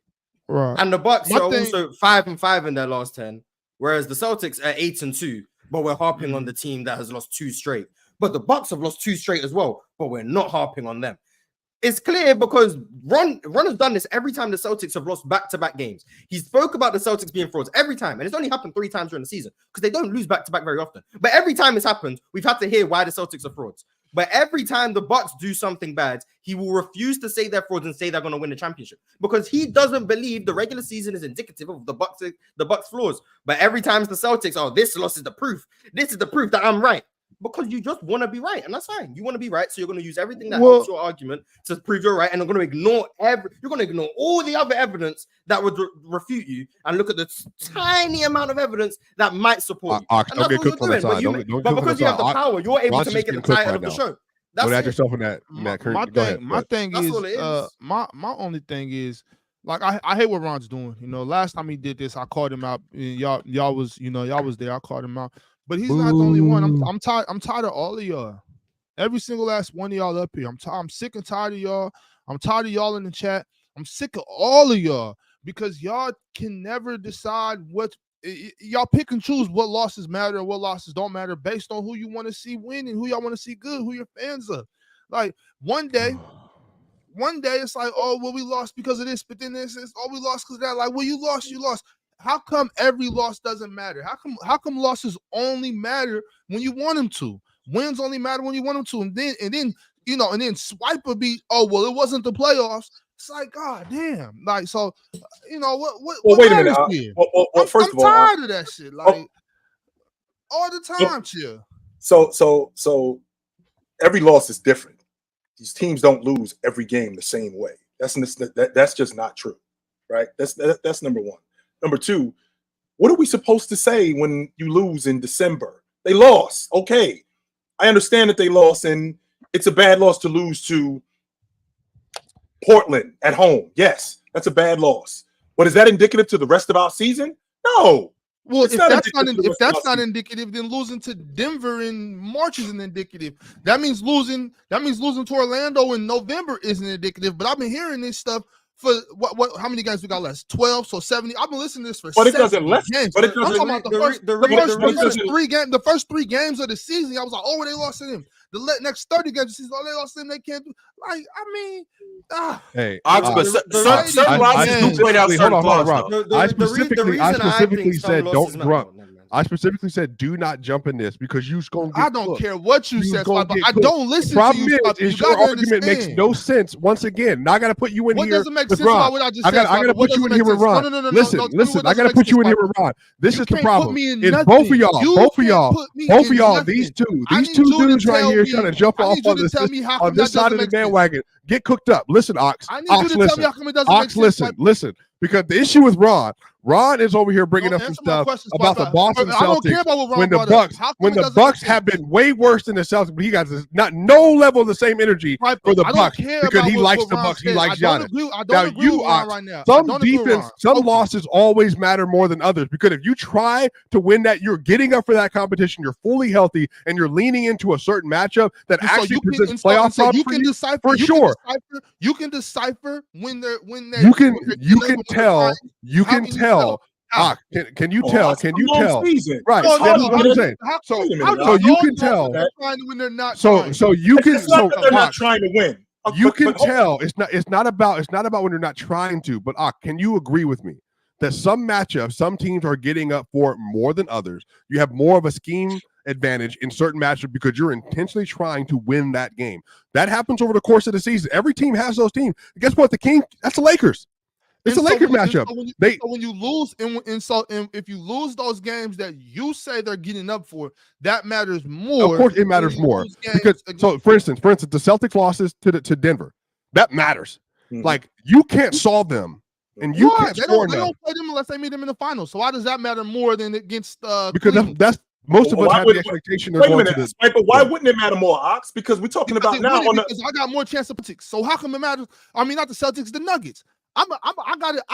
Right. And the Bucks are also 5-5 in their last 10, whereas the Celtics are 8-2. But we're harping on the team that has lost 2 straight. But the Bucks have lost 2 straight as well. But we're not harping on them. It's clear because Ron has done this every time the Celtics have lost back-to-back games. He spoke about the Celtics being frauds every time, and it's only happened 3 times during the season because they don't lose back-to-back very often. But every time it's happened, we've had to hear why the Celtics are frauds. But every time the Bucks do something bad, he will refuse to say they're frauds and say they're going to win the championship because he doesn't believe the regular season is indicative of the Bucks' flaws. But every time it's the Celtics, this loss is the proof. This is the proof that I'm right. Because you just want to be right, and that's fine. You want to be right, so you're going to use everything that helps your argument to prove you're right, and you're going to ignore all the other evidence that would refute you, and look at the tiny amount of evidence that might support you. And that's what you're doing. But because you have the power, you're able to make it the title of the show. Don't add yourself in that. My thing is, my only thing is, like I hate what Ron's doing. You know, last time he did this, I called him out. Y'all was there. I called him out. But he's not the only one. I'm tired. I'm tired of all of y'all. Every single last one of y'all up here. I'm sick and tired of y'all. I'm tired of y'all in the chat. I'm sick of all of y'all because y'all can never decide y'all pick and choose what losses matter and what losses don't matter based on who you want to see win and who y'all want to see good, who you're fans of. Like one day it's like, oh, well, we lost because of this, but then it's we lost because of that. Like, well, you lost. How come every loss doesn't matter? How come losses only matter when you want them to? Wins only matter when you want them to. And then Swiper be, oh, well, it wasn't the playoffs. It's like, God damn. Like, so, what wait a minute. First of all, I'm tired of that shit. Like, all the time, chill. So every loss is different. These teams don't lose every game the same way. That's just not true, right? That's number one. Number two, what are we supposed to say when you lose in December? They lost. Okay. I understand that they lost, and it's a bad loss to lose to Portland at home. Yes, that's a bad loss. But is that indicative to the rest of our season? No. Well, if that's not indicative, then losing to Denver in March isn't indicative. That means losing to Orlando in November isn't indicative. But I've been hearing this stuff for what? How many games we got left? 12, so 70. I've been listening to this for. But it doesn't less. Games. But it doesn't. I'm talking about the first three games of the season. I was like, oh, they lost to them. The next 30 games of the season, oh, they lost to them. They can't do. Like, I mean, hey, I specifically said don't jump. I specifically said do not jump in this because you're going to get I don't care what you said, but I don't listen to you. Is your argument makes no sense. Once again, now I got to put you in here. What doesn't make sense about what I just said? I got to put you in here with Ron. Listen, I got to put you in here with Ron. This is the problem. It's both of y'all. These two dudes right here trying to jump off on this side of the bandwagon. Get cooked up. Listen, Ox. Listen. Because the issue with Ron is over here bringing up some stuff about the Boston Celtics when the Bucks have been way worse than the Celtics, but he got no level of the same energy for the Bucks because he likes the Bucks. He likes Giannis. Now you are some losses always matter more than others because if you try to win that, you're getting up for that competition. You're fully healthy and you're leaning into a certain matchup that actually presents playoff problems for you. For sure, you can decipher when they're you can tell. You can tell. Can you tell? Can you tell? Right. That's what I'm saying. So you can tell. When they're not. So you can. It's not that they're not trying to win. You can tell. It's not about when they're not trying to. But can you agree with me that some matchups, some teams are getting up for it more than others? You have more of a scheme advantage in certain matchups because you're intentionally trying to win that game. That happens over the course of the season. Every team has those teams. And guess what? That's the Lakers. It's a Lakers matchup. When you lose, and if you lose those games that you say they're getting up for, that matters more. Of course, it matters more because. So, for instance, the Celtics losses to Denver, that matters. Mm-hmm. Like you can't solve them, and you can't score them. They don't play them unless they meet them in the finals. So why does that matter more than against? Because that's most of us have the expectation. Wait a minute, but why wouldn't it matter more, Ox? Because we're talking about now. Because I got more chance of Celtics. So how come it matters? I mean, not the Celtics, the Nuggets. I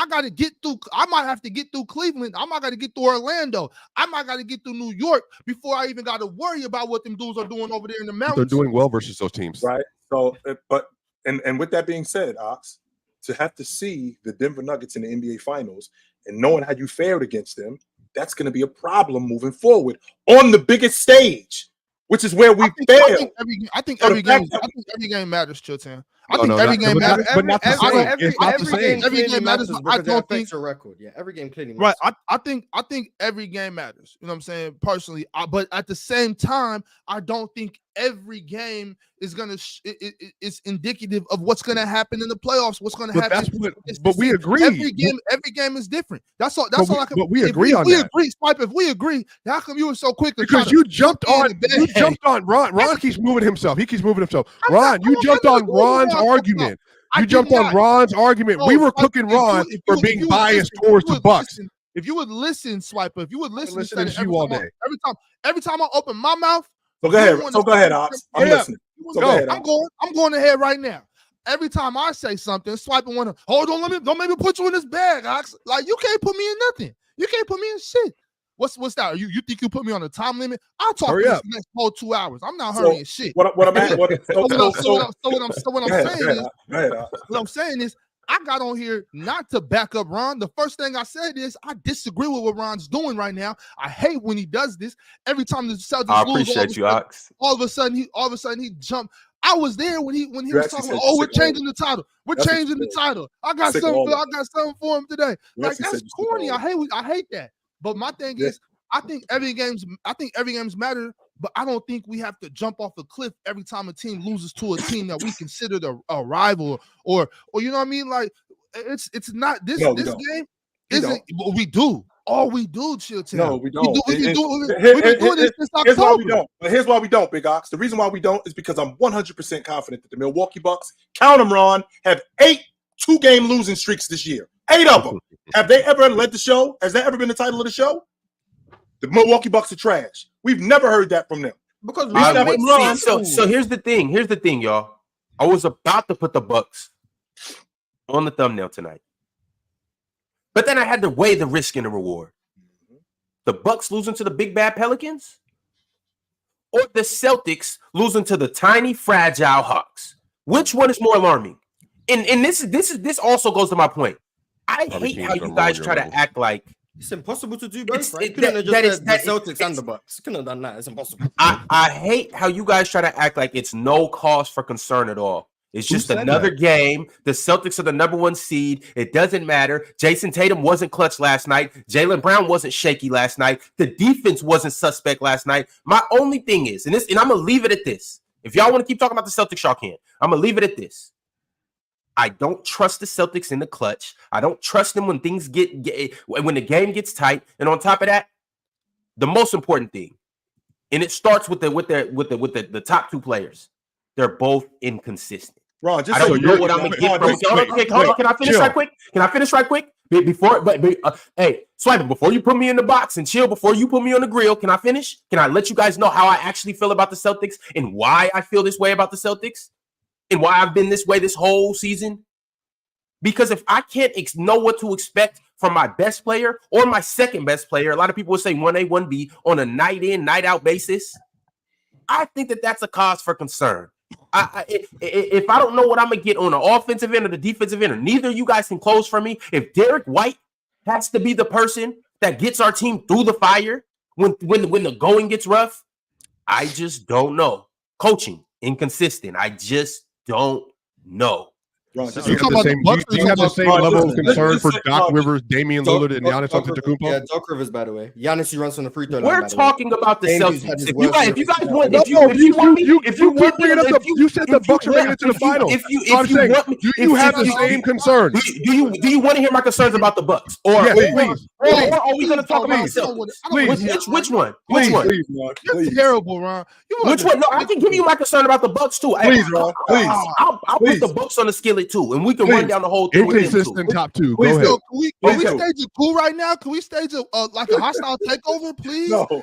gotta get through. I might have to get through Cleveland. I might gotta get through Orlando. I might gotta get through New York before I even gotta worry about what them dudes are doing over there in the mountains. They're doing well versus those teams, right? So, but with that being said, Ox, to have to see the Denver Nuggets in the NBA Finals and knowing how you fared against them, that's going to be a problem moving forward on the biggest stage, which is where we failed. I think every game matters, Chilton. I think every game matters, but not the same. Every game matters. I don't think your record. Yeah, every game clearly matters. Right. I think every game matters. You know what I'm saying? Personally, but at the same time, I don't think every game is gonna is indicative of what's gonna happen in the playoffs. What's gonna happen? But we agree. Every game is different. That's all. That's all I can. But we agree on that. If we agree, how come you were so quick? Because you jumped on. You jumped on Ron. Ron keeps moving himself. He keeps moving himself. Ron, you jumped on Ron's argument. You jumped on Ron's argument. We were cooking Ron for being biased towards the Bucks. If you would listen, Swiper. If you would listen to you all day. Every time I open my mouth. So go ahead, Ox. I'm listening. I'm going ahead right now. Every time I say something, Swiper want to don't make me put you in this bag, Ox. Like you can't put me in nothing. You can't put me in shit. What's that? You think you put me on a time limit? I'll talk for this next whole 2 hours. I'm not hurrying shit. What I'm saying is I got on here not to back up Ron. The first thing I said is I disagree with what Ron's doing right now. I hate when he does this. Every time the Celtics lose, all of a sudden he jumped. I was there when he was talking about, we're changing the title. We're changing the title. I got something for him today. Like that's corny. I hate that. But my thing is, I think every game's matter, but I don't think we have to jump off a cliff every time a team loses to a team that we consider a rival or you know what I mean? Like it's not this game isn't what we do. All we do, Chilton. No, we don't. We've been doing this since October. Here's why we don't. But here's why we don't, Big Ox. The reason why we don't is because I'm 100% confident that the Milwaukee Bucks, count them, Ron, have 8 2-game losing streaks this year. 8 of them. Have they ever led the show? Has that ever been the title of the show? The Milwaukee Bucks are trash. We've never heard that from them. Because so here's the thing. Here's the thing, y'all. I was about to put the Bucks on the thumbnail tonight. But then I had to weigh the risk and the reward. The Bucks losing to the big bad Pelicans, or the Celtics losing to the tiny fragile Hawks. Which one is more alarming? and this also goes to my point. I hate how you guys try to act like it's impossible to do both. Right? The Celtics and the Bucks. Couldn't have done that. It's impossible. I hate how you guys try to act like it's no cause for concern at all. It's just another game. The Celtics are the number 1 seed. It doesn't matter. Jason Tatum wasn't clutch last night. Jaylen Brown wasn't shaky last night. The defense wasn't suspect last night. My only thing is, and I'm gonna leave it at this. If y'all want to keep talking about the Celtics, y'all can. I'm gonna leave it at this. I don't trust the Celtics in the clutch. I don't trust them when things when the game gets tight. And on top of that, the most important thing, and it starts with the top 2 players. They're both inconsistent. Ron, just I don't know what I'm gonna get from. Hold on. Can I finish right quick? Hey, Swiper, before you put me in the box and chill, before you put me on the grill, can I finish? Can I let you guys know how I actually feel about the Celtics and why I feel this way about the Celtics? And why I've been this way this whole season? Because if I can't know what to expect from my best player or my second best player, a lot of people would say 1A, 1B on a night in, night out basis, I think that's a cause for concern. If I don't know what I'm going to get on the offensive end or the defensive end, or neither of you guys can close for me, if Derek White has to be the person that gets our team through the fire when the going gets rough, I just don't know. Coaching, inconsistent. I just don't know. Ron, do you have the same level of concern for Doc Rivers, Damian Lillard, and Giannis Antetokounmpo? Yeah, Doc Rivers, by the way. Giannis, he runs from the free throw line. We're talking about the Celtics. If you guys want, you said the Bucks are making it to the final. Do you have the same concern? Do you want to hear my concerns about the Bucks, or are we going to talk about the Celtics? Which one? You're terrible, Ron. Which one? No, I can give you my concern about the Bucks too. Please, Ron. Please. I'll put the Bucks on the skillet too, and we can run down the whole thing. Inconsistent top 2. Go ahead. Can we stage a coup right now? Can we stage a hostile takeover, please? No. Go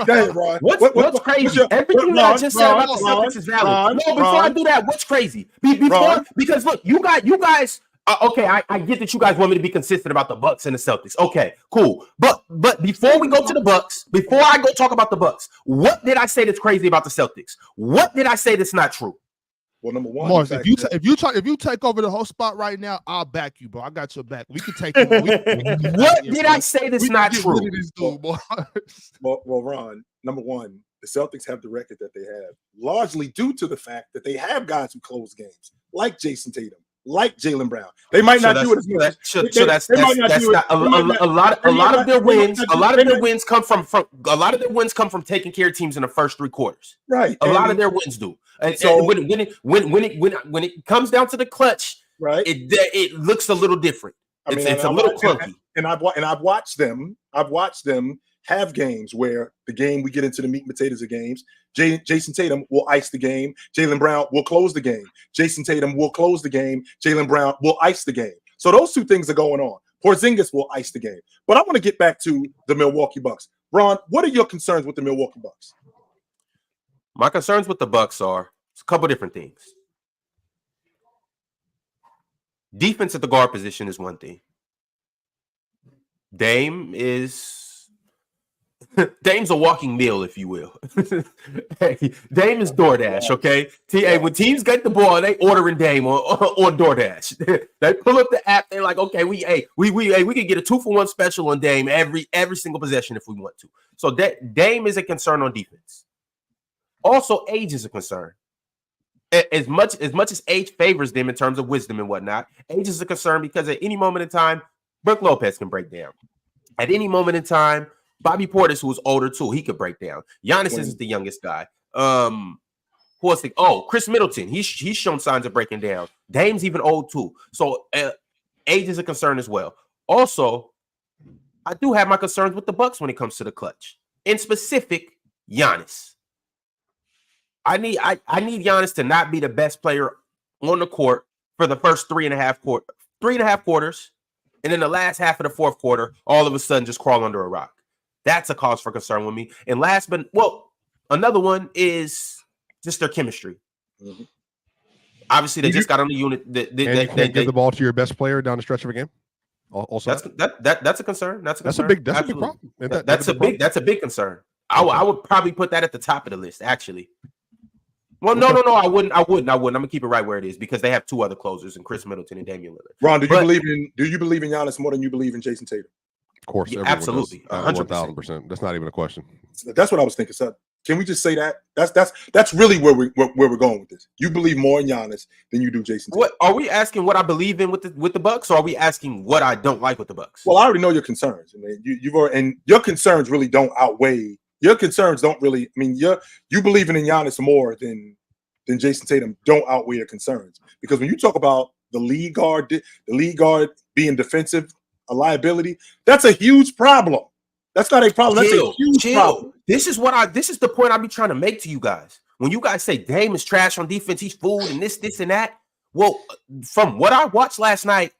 ahead, Ron. What's crazy? Everything that I just said about the Celtics is valid. No, before I do that, what's crazy? Because look, you guys. Okay, I get that you guys want me to be consistent about the Bucks and the Celtics. Okay, cool. But before we go to the Bucks, before I go talk about the Bucks, what did I say that's crazy about the Celtics? What did I say that's not true? Well, number one, Mars, if you take over the whole spot right now, I'll back you, bro. I got your back. We can take you. What did I say that's not true? Well, Ron, number one, the Celtics have the record that they have, largely due to the fact that they have guys who close games, like Jason Tatum, like Jaylen Brown. They might not do it as much. So that's not a lot of their wins. A lot of their wins come from taking care of teams in the first 3 quarters. Right. A lot of their wins do. And so when it comes down to the clutch, right, it looks a little different. It's a little clunky. And I've watched them. Have games where the game we get into the meat and potatoes of games. Jason Tatum will ice the game. Jaylen Brown will close the game. Jason Tatum will close the game. Jaylen Brown will ice the game. So those 2 things are going on. Porzingis will ice the game. But I want to get back to the Milwaukee Bucks. Ron, what are your concerns with the Milwaukee Bucks? My concerns with the Bucks are a couple different things. Defense at the guard position is one thing. Dame's a walking meal, if you will. Hey, Dame is DoorDash, okay? When teams get the ball, they ordering Dame on DoorDash. They pull up the app. They're like, okay, we can get a 2-for-1 special on Dame every single possession if we want to. So Dame is a concern on defense. Also, age is a concern. As much as age favors them in terms of wisdom and whatnot, age is a concern because at any moment in time, Brook Lopez can break down. At any moment in time, Bobby Portis, who was older too, he could break down. Giannis isn't the youngest guy. Who else? Chris Middleton. He's shown signs of breaking down. Dame's even old too. So age is a concern as well. Also, I do have my concerns with the Bucks when it comes to the clutch. In specific, Giannis. I need Giannis to not be the best player on the court for the first 3.5 quarters, and then the last half of the 4th quarter, all of a sudden just crawl under a rock. That's a cause for concern with me. And another one is just their chemistry. Mm-hmm. Obviously, they just got on the unit. They give the ball to your best player down the stretch of a game. Also, that's a concern. That's a big problem. That's a big concern. I would probably put that at the top of the list, actually. Well, no, I wouldn't. I'm gonna keep it right where it is because they have two other closers in Chris Middleton and Damian Lillard. Ron, do you believe in Giannis more than you believe in Jason Tatum? Of course, yeah, absolutely, 1,000%. That's not even a question. That's what I was thinking. So can we just say that? That's really where we're going with this. You believe more in Giannis than you do Jason Tatum. What are we asking? What I believe in with the Bucks, or are we asking what I don't like with the Bucks? Well, I already know your concerns. I mean, and your concerns really don't outweigh. Your concerns don't really. I mean, you believing in Giannis more than Jason Tatum don't outweigh your concerns, because when you talk about the lead guard being defensive, a liability, that's a huge problem. That's not a problem. That's a huge problem. This is the point I be trying to make to you guys. When you guys say Dame is trash on defense, he's food and this and that. Well, from what I watched last night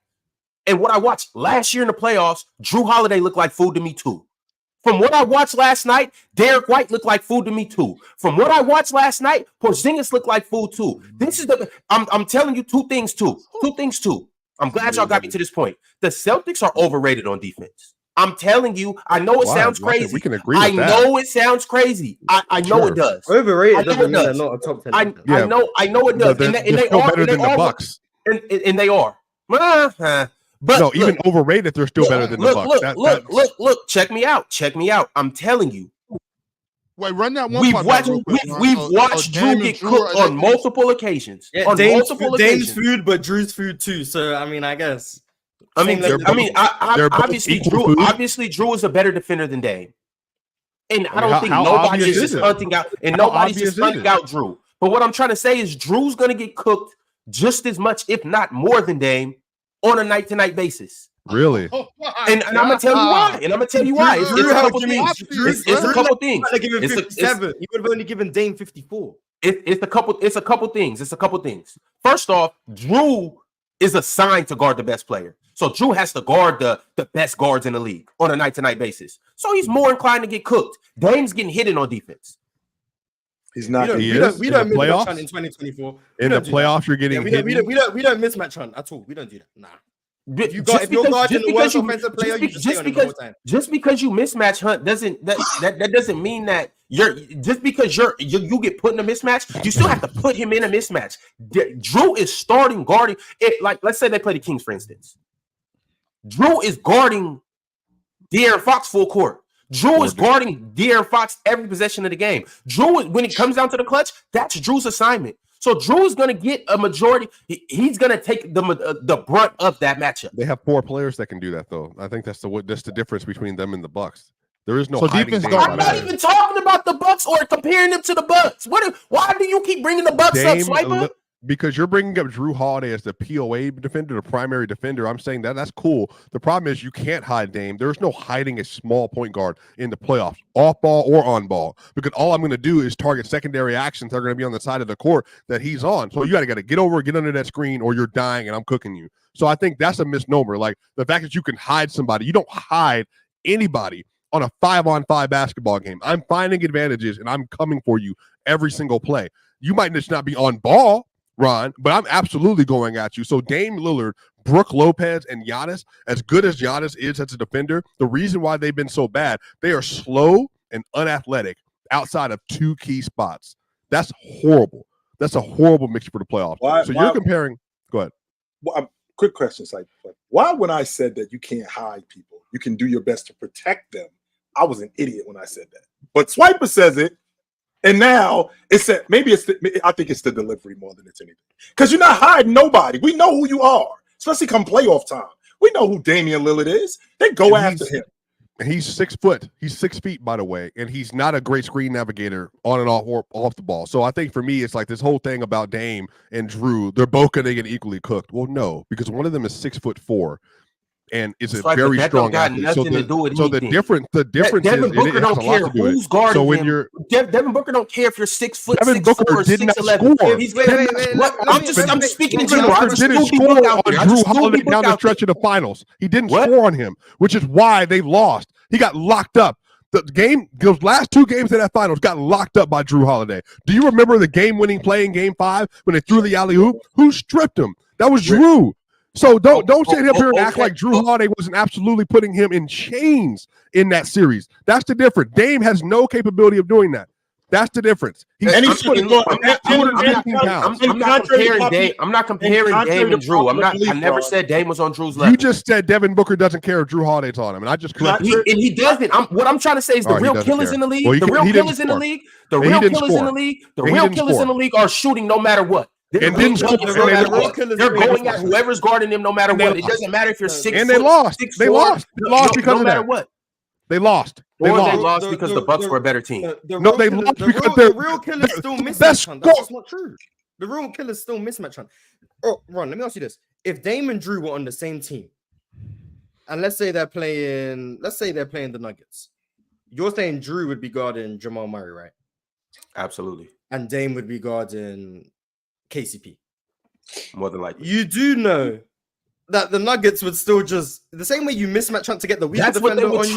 and what I watched last year in the playoffs, Drew Holiday looked like food to me too. From what I watched last night, Derek White looked like food to me too. From what I watched last night, Porzingis looked like food too. I'm telling you two things too. I'm glad y'all got me to this point. The Celtics are overrated on defense. I'm telling you, I know it sounds crazy. We can agree with I know it sounds crazy. I know it does. Overrated doesn't mean they're not a top 10. I know it does. They're still better than the Bucks. And they are. But no, even overrated, they're still better than the Bucks. Look, check me out. I'm telling you. Wait, run that one. We've watched Drew get cooked on multiple occasions. Yeah, Dame's food, but Drew's food too. So I mean, I guess. Obviously, Drew is a better defender than Dame, and I don't think nobody is just hunting out. And nobody's just hunting out Drew. But what I'm trying to say is, Drew's going to get cooked just as much, if not more, than Dame on a night-to-night basis. Really? And I'm gonna tell you why. It's a couple things. You would have only given Dame 54. It's a couple things. First off, Drew is assigned to guard the best player. So Drew has to guard the best guards in the league on a night-to-night basis. So he's more inclined to get cooked. Dame's getting hit on defense. He's not. We don't mismatch hunt in 2024. In the playoffs, you're getting hit. We don't mismatch hunt at all. We don't do that. Nah. If you're guarding the worst offensive player, you just stay on him the whole time. Just because you mismatch hunt doesn't mean that you get put in a mismatch. You still have to put him in a mismatch. Drew is starting guarding it. Like, let's say they play the Kings, for instance. Drew is guarding De'Aaron Fox full court. Drew is guarding De'Aaron Fox every possession of the game. Drew, when it comes down to the clutch, that's Drew's assignment. So Drew is going to get a majority. He's going to take the brunt of that matchup. They have 4 players that can do that, though. I think that's the difference between them and the Bucks. There is no hiding. I'm not even talking about the Bucks or comparing them to the Bucks. Why do you keep bringing the Bucks up, Swiper? Because you're bringing up Drew Holiday as the POA defender, the primary defender. I'm saying that's cool. The problem is you can't hide Dame. There's no hiding a small point guard in the playoffs, off ball or on ball, because all I'm going to do is target secondary actions that are going to be on the side of the court that he's on. So you got to get under that screen, or you're dying and I'm cooking you. So I think that's a misnomer. Like, the fact that you can hide somebody, you don't hide anybody on a 5-on-5 basketball game. I'm finding advantages and I'm coming for you every single play. You might just not be on ball, Ron, but I'm absolutely going at you. So Dame Lillard, Brook Lopez, and Giannis, as good as Giannis is as a defender, the reason why they've been so bad, they are slow and unathletic outside of 2 key spots. That's horrible. That's a horrible mixture for the playoffs. You're comparing. Go ahead. Well, quick question. It's like, why when I said that you can't hide people, you can do your best to protect them, I was an idiot when I said that. But Swiper says it. And now it's I think it's the delivery more than it's anything. Because you're not hiding nobody. We know who you are, especially come playoff time. We know who Damian Lillard is. They go after him. He's 6 foot. He's 6 feet, by the way, and he's not a great screen navigator on and off the ball. So I think for me, it's like this whole thing about Dame and Drew. They're both going to get equally cooked. Well, no, because one of them is 6'4". And it's a very strong athlete. So the difference Devin is Booker don't care who's guarding so when him. You're Devin Booker don't care if you're 6 foot, Devin 6'4", Booker did not 6'11". score. I'm speaking in Devin general. Booker didn't score on Drew Holiday down the stretch of the finals. He didn't score on him, which is why they lost. He got locked up. Those last 2 games of that finals got locked up by Drew Holiday. Do you remember the game-winning play in Game 5 when they threw the alley-oop? Who stripped him? That was Drew. So don't sit up here and act like Drew Holiday wasn't absolutely putting him in chains in that series. That's the difference. Dame has no capability of doing that. That's the difference. I'm not comparing Dame and Drew. I never said Dame was on Drew's level. You just said Devin Booker doesn't care if Drew Holiday's on him, and I just corrected you. And he doesn't. What I'm trying to say is the real killers in the league. The real killers in the league. The real killers in the league. The real killers in the league are shooting no matter what. They're going at whoever's guarding them no matter what. It doesn't matter if you're 6 and they lost. They lost because no matter what. They lost. They lost because the Bucks were a better team. No, they lost because the real killers still mismatch hunt. That's not true. The real killers still mismatch hunt. Oh, Ron, let me ask you this: if Dame and Drew were on the same team, and let's say they're playing the Nuggets, you're saying Drew would be guarding Jamal Murray, right? Absolutely. And Dame would be guarding KCP. More than likely. You do know that the Nuggets would still just the same way you mismatch hunt to get the weaker defender on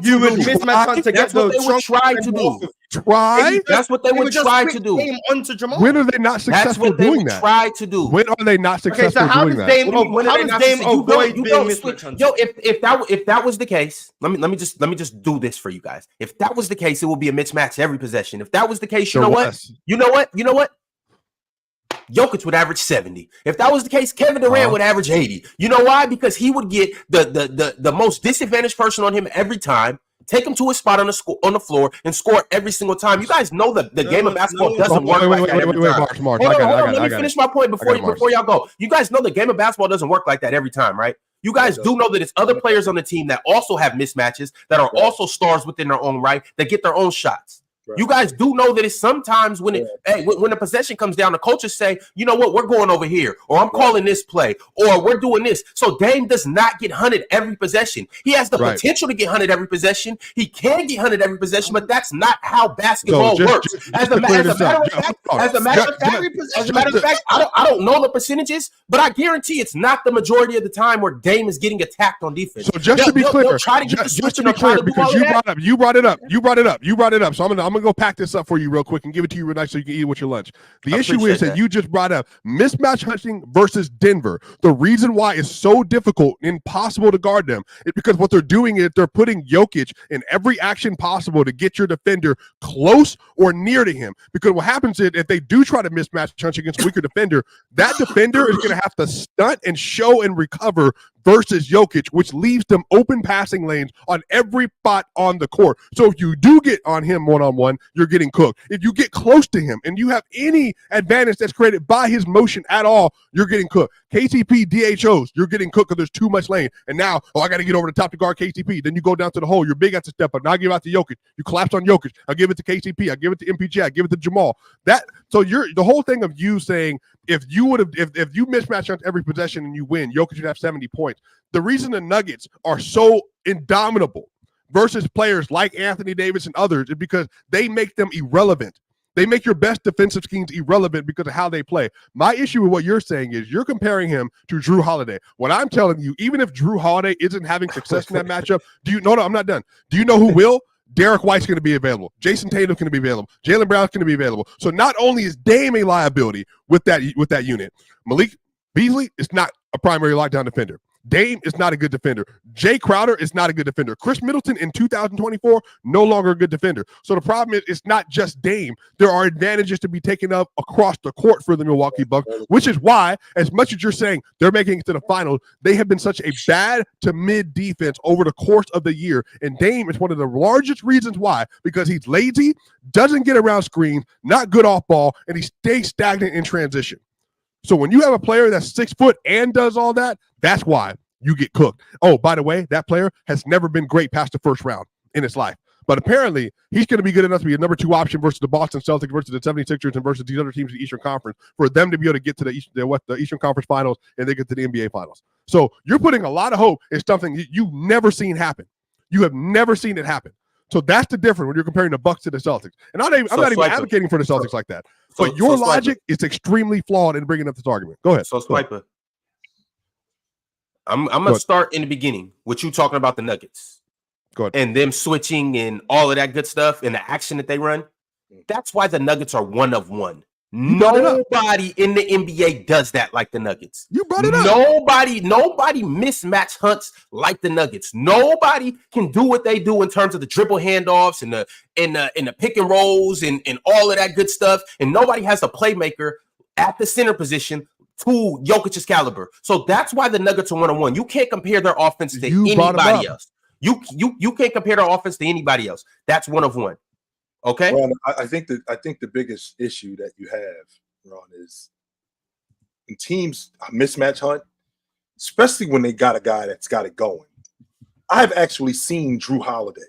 you would mismatch hunt to get the try to do. Try? That's what they would try to do. When are they not successful doing that? Try to do. When are they not successful doing that? How does Dame avoid being mismatch hunted? Yo, if that was the case, let me just do this for you guys. If that was the case, it would be a mismatch every possession. If that was the case, you know what? Jokic would average 70. If that was the case, Kevin Durant would average 80. You know why? Because he would get the most disadvantaged person on him every time, take him to a spot on the floor, and score every single time. You guys know the game of basketball doesn't work like that every time. Hold on, let me finish my point before y'all go. You guys know the game of basketball doesn't work like that every time, right? You guys do know that it's other players on the team that also have mismatches, that are also stars within their own right, that get their own shots. You guys do know that it's sometimes when when the possession comes down, the coaches say, you know what, we're going over here, or I'm calling this play, or we're doing this. So Dame does not get hunted every possession. He has the potential to get hunted every possession. He can get hunted every possession, but that's not how basketball works. As a matter of fact, I don't know the percentages, but I guarantee it's not the majority of the time where Dame is getting attacked on defense. So just to be clear, because you brought it up. So I'm gonna go pack this up for you real quick and give it to you real nice so you can eat it with your lunch. The issue is that you just brought up mismatch hunting versus Denver. The reason why it's so difficult and impossible to guard them is because what they're doing is they're putting Jokic in every action possible to get your defender close or near to him. Because what happens is if they do try to mismatch hunt against a weaker defender, that defender is going to have to stunt and show and recover versus Jokic, which leaves them open passing lanes on every spot on the court. So if you do get on him one-on-one, you're getting cooked. If you get close to him and you have any advantage that's created by his motion at all, you're getting cooked. KCP, DHOs, you're getting cooked because there's too much lane. And now, I got to get over the top to guard KCP. Then you go down to the hole. Your big has to step up. Now I give out to Jokic. You collapse on Jokic. I give it to KCP. I give it to MPJ. I give it to Jamal. So the whole thing of you saying if you mismatch on every possession and you win, Jokic should have 70 points. The reason the Nuggets are so indomitable versus players like Anthony Davis and others is because they make them irrelevant. They make your best defensive schemes irrelevant because of how they play. My issue with what you're saying is you're comparing him to Drew Holiday. What I'm telling you, even if Drew Holiday isn't having success in that matchup, no, I'm not done. Do you know who will? Derek White's going to be available. Jason Tatum's going to be available. Jaylen Brown's going to be available. So not only is Dame a liability with that unit, Malik Beasley is not a primary lockdown defender. Dame is not a good defender. Jay Crowder is not a good defender. Chris Middleton in 2024, no longer a good defender. So the problem is it's not just Dame. There are advantages to be taken up across the court for the Milwaukee Bucks, which is why, as much as you're saying they're making it to the finals, they have been such a bad to mid defense over the course of the year. And Dame is one of the largest reasons why, because he's lazy, doesn't get around screens, not good off ball, and he stays stagnant in transition. So when you have a player that's 6 foot and does all that, that's why you get cooked. Oh, by the way, that player has never been great past the first round in his life. But apparently, he's going to be good enough to be a number 2 option versus the Boston Celtics, versus the 76ers, and versus these other teams in the Eastern Conference for them to be able to get to the Eastern Conference Finals and they get to the NBA Finals. So you're putting a lot of hope in something you've never seen happen. You have never seen it happen. So that's the difference when you're comparing the Bucks to the Celtics. And I'm not even advocating for the Celtics like that. But your logic is extremely flawed in bringing up this argument. Go ahead. So Swiper, I'm going to start in the beginning with you talking about the Nuggets. Go ahead. And them switching and all of that good stuff and the action that they run. That's why the Nuggets are 1 of 1. Nobody in the NBA does that like the Nuggets. You brought it up. Nobody mismatch hunts like the Nuggets. Nobody can do what they do in terms of the dribble handoffs and the pick and rolls and all of that good stuff. And nobody has a playmaker at the center position to Jokic's caliber. So that's why the Nuggets are 1-1. You can't compare their offense to anybody else. You can't compare their offense to anybody else. That's 1 of 1. Okay. Ron, I think the biggest issue that you have, Ron, is in teams mismatch hunt, especially when they got a guy that's got it going. I've actually seen Drew Holiday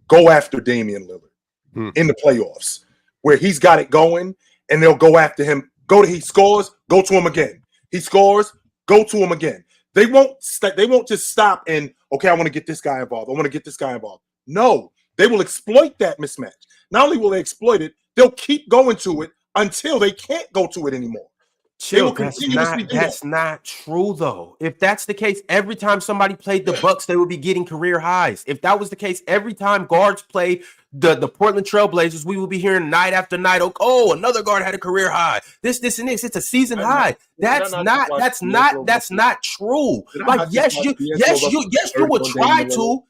go after Damian Lillard in the playoffs, where he's got it going, and they'll go after him. He scores, go to him again. He scores, go to him again. They won't just stop and okay, I want to get this guy involved. I want to get this guy involved. No, they will exploit that mismatch. Not only will they exploit it, they'll keep going to it until they can't go to it anymore. Chill, that's not true, though. If that's the case, every time somebody played the Bucks, they would be getting career highs. If that was the case, every time guards played the Portland Trailblazers, we would be hearing night after night, oh, another guard had a career high. This, and this. It's a season high. That's not true. Like, yes, you would try to.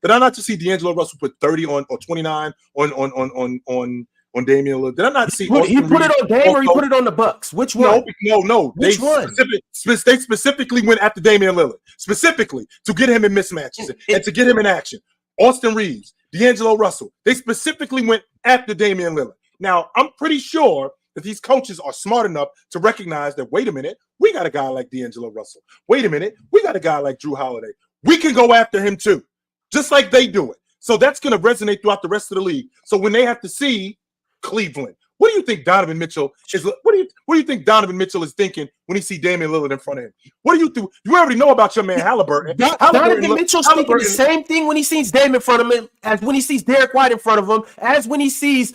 Did I not just see D'Angelo Russell put 30 on or 29 on Damian Lillard? Did I not see? He put it on Dame or he put it on the Bucks? Which one? No. They specifically went after Damian Lillard, specifically to get him in mismatches and to get him in action. Austin Reeves, D'Angelo Russell, they specifically went after Damian Lillard. Now, I'm pretty sure that these coaches are smart enough to recognize that, wait a minute, we got a guy like D'Angelo Russell. Wait a minute, we got a guy like Drew Holiday. We can go after him too, just like they do it. So that's going to resonate throughout the rest of the league. So when they have to see Cleveland, what do you think Donovan Mitchell is? What do you think Donovan Mitchell is thinking when he see Damian Lillard in front of him? What do you do? You already know about your man Halliburton. Donovan Mitchell's thinking the same thing when he sees Dame in front of him, as when he sees Derek White in front of him, as when he sees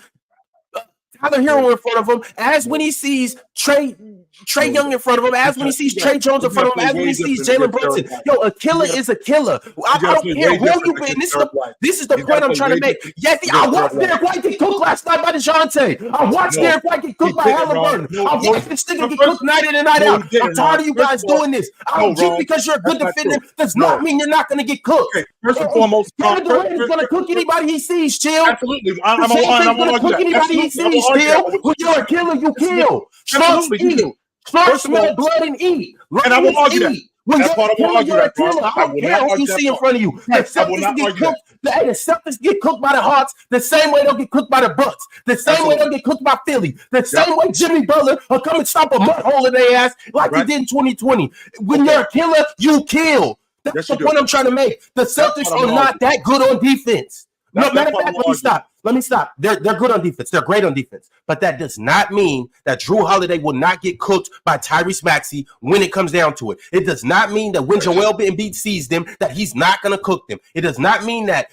Tyler Hero in front of him, as when he sees Trey Young in front of him, as when he sees Trey Jones in front of him, as when he sees Jalen Brunson. Yo, a killer is a killer. I don't care who you been. This is the point I'm trying to make. Yes, I watched Derek White get cooked last night by DeJounte. I watched Derek White get cooked by Halliburton. I watched this nigga get cooked night in and night out. I'm tired of you guys doing this. Just because you're a good defender does not mean you're not going to get cooked. First and foremost, Kevin Durant is going to cook anybody he sees, chill. Absolutely. I'm going to cook anybody he sees, chill. When you're a killer, you kill. Sharks eat. Sharks smell blood and eat. And I will argue that. When you're a killer, you're a killer. I don't care who you see in front of you. The Celtics get cooked by the Hawks the same way they'll get cooked by the Bucks. The same way they'll get cooked by Philly. The same way Jimmy Butler will come and stomp a mud hole in their ass like he did in 2020. When you're a killer, you kill. That's the point I'm trying to make. The Celtics are not that good on defense. No, matter of fact, let me stop. They're good on defense. They're great on defense. But that does not mean that Drew Holiday will not get cooked by Tyrese Maxey when it comes down to it. It does not mean that when Joel Embiid sees them, that he's not going to cook them. It does not mean that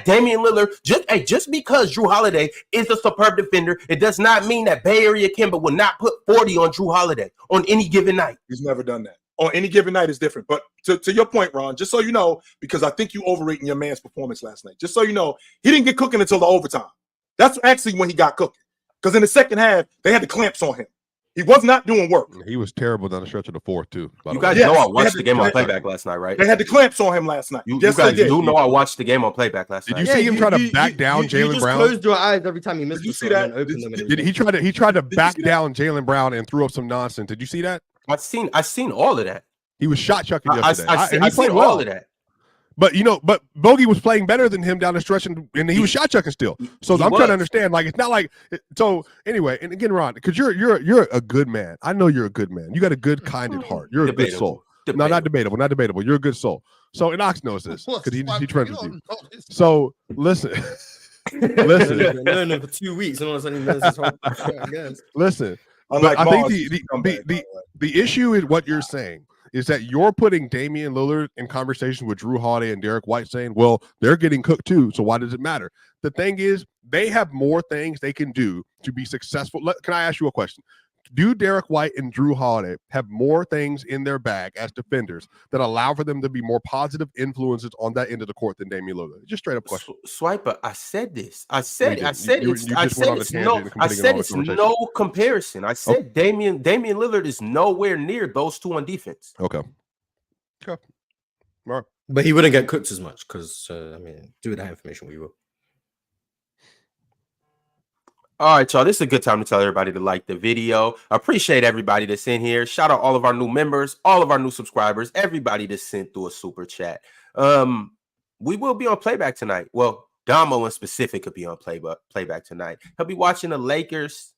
Damian Lillard, just because Drew Holiday is a superb defender, it does not mean that Bay Area Kemba will not put 40 on Drew Holiday on any given night. He's never done that. On any given night is different. But to your point, Ron, just so you know, because I think you overrating your man's performance last night. Just so you know, he didn't get cooking until the overtime. That's actually when he got cooking. Because in the second half, they had the clamps on him. He was not doing work. He was terrible down the stretch of the fourth, too. You guys know I watched the game on playback last night, right? They had the clamps on him last night. You guys do know I watched the game on playback last night. Did you see him try to back down Jaylen Brown? Closed your eyes every time you missed. Did you see that? He tried to back down Jaylen Brown and threw up some nonsense. Did you see that? I've seen all of that. He was shot chucking yesterday. I played well. All of that. But Bogey was playing better than him down the stretch, and he was shot chucking still. So I'm trying to understand. Like, it's not like so. Anyway, and again, Ron, because you're a good man. I know you're a good man. You got a good, kinded heart. You're a good soul. No, not debatable. Not debatable. You're a good soul. So, and Ox knows this because he trends with you. So listen. Listen. I've been learning for 2 weeks, and all of a sudden he knows his whole. I guess. Listen. But I think the issue is what you're saying is that you're putting Damian Lillard in conversation with Drew Holiday and Derek White, saying, well, they're getting cooked too, so why does it matter? The thing is, they have more things they can do to be successful. Can I ask you a question? Do Derek White and Drew Holiday have more things in their bag as defenders that allow for them to be more positive influences on that end of the court than Damian Lillard? Just straight up question. Swiper, I said this. I No, said you I didn't. said You it's just I went said on a it's tangent no and I completing said all it's the conversation. no comparison. I said Damian Lillard is nowhere near those two on defense. Okay. All right. But he wouldn't get cooked as much because, I mean, due to that information, we will. All right, y'all. This is a good time to tell everybody to like the video. I appreciate everybody that's in here. Shout out all of our new members, all of our new subscribers, everybody that's sent through a super chat. We will be on playback tonight. Well, Damo in specific could be on playback tonight. He'll be watching the Lakers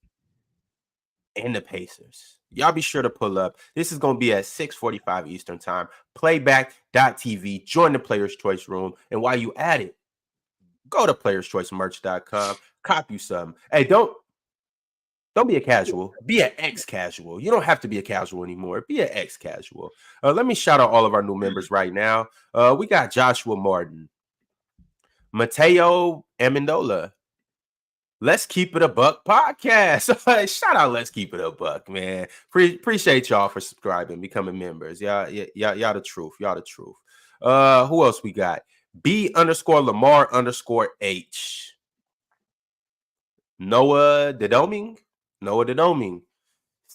and the Pacers. Y'all be sure to pull up. This is going to be at 6:45 Eastern time. Playback.tv. Join the Players Choice Room. And while you at it, go to playerschoicemerch.com. Cop you some. Hey, don't be a casual. Be an ex-casual. You don't have to be a casual anymore. Be an ex-casual. Let me shout out all of our new members right now. We got Joshua Martin, Mateo Amendola, Let's Keep It a Buck podcast. Shout out Let's Keep It a Buck, man. Appreciate y'all for subscribing, becoming members. Y'all the truth. Y'all the truth. Who else we got? B_Lamar_H. Noah Dedoming.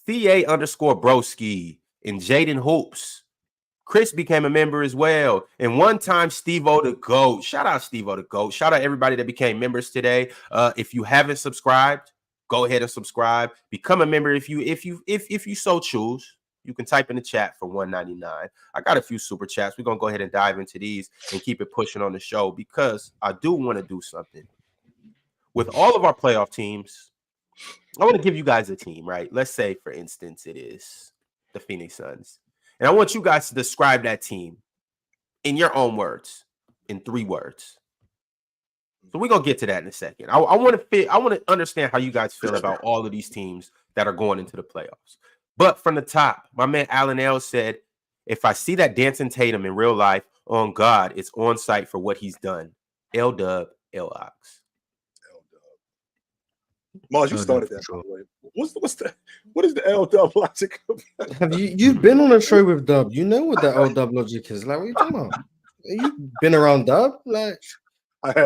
CA_Broski and Jaden Hoops. Chris became a member as well. And one time, Steve-O the GOAT. Shout out Steve-O the GOAT. Shout out everybody that became members today. If you haven't subscribed, go ahead and subscribe. Become a member if you so choose. You can type in the chat for $1.99. I got a few super chats. We're gonna go ahead and dive into these and keep it pushing on the show because I do want to do something. With all of our playoff teams, I want to give you guys a team, right? Let's say, for instance, it is the Phoenix Suns. And I want you guys to describe that team in your own words, in 3 words. So we're going to get to that in a second. I want to understand how you guys feel about all of these teams that are going into the playoffs. But from the top, my man Alan L said, if I see that dancing Tatum in real life, on God, it's on site for what he's done. L-Dub, L-Ox. Mars, you started that. Sure. What is the L-Dub logic? You've been on a show with Dub? You know what the L-Dub logic is. Like, what are you talking about? You've been around Dub? Like,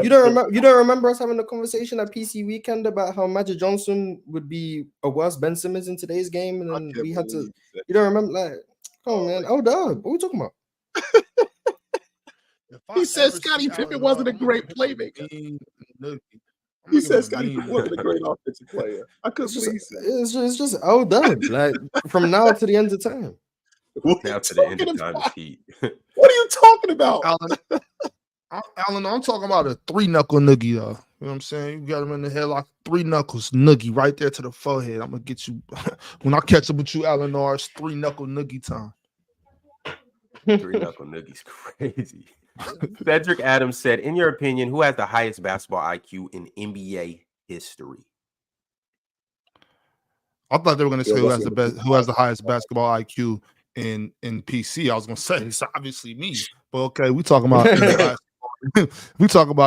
you don't remember us having a conversation at PC Weekend about how Magic Johnson would be a worse Ben Simmons in today's game, and then we had to. You don't remember? Like, come on, man. L-Dub, what are we talking about? He said Scottie Pippen wasn't a great playmaker. He said Scottie wasn't a great offensive player. I couldn't believe it. It's just L-Dub, like from now to the end of time. Now to the end of time, Pete. What are you talking about, Alan? I'm talking about a 3-knuckle noogie, though. You know what I'm saying? You got him in the headlock, 3 knuckles noogie right there to the forehead. I'm gonna get you when I catch up with you, Alan. It's 3-knuckle noogie time. 3-knuckle noogie's crazy. Cedric Adams said, in your opinion, who has the highest basketball IQ in NBA history? I thought they were going to say who has the highest basketball IQ in PC. I was going to say it's obviously me, but okay, we talking about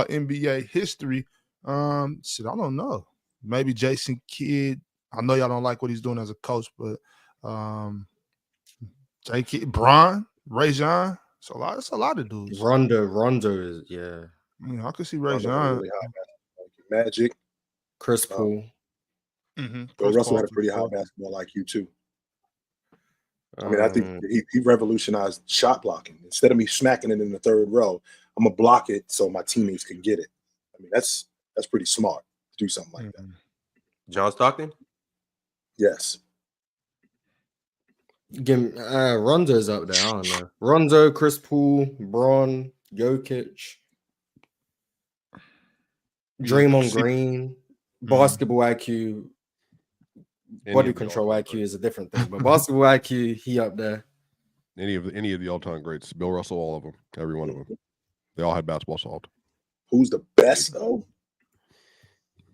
NBA history. Shit, I don't know. Maybe Jason Kidd. I know y'all don't like what he's doing as a coach, but J. Kidd, Bron, Ray John. It's a lot of dudes. Rondo is yeah. I could see Ray John. Really Magic, Chris Paul. Bill Russell had a pretty high basketball IQ too. I mean, I think he revolutionized shot blocking. Instead of me smacking it in the third row, I'm gonna block it so my teammates can get it. I mean, that's pretty smart to do something like that. John Stockton? Yes. Rondo's up there. I don't know. Rondo, Chris Paul, Bron, Jokic, Draymond Green, basketball IQ, body control IQ is a different thing, but basketball IQ, he up there. Any of the all-time greats, Bill Russell, all of them, every one of them, they all had basketball solved. Who's the best though?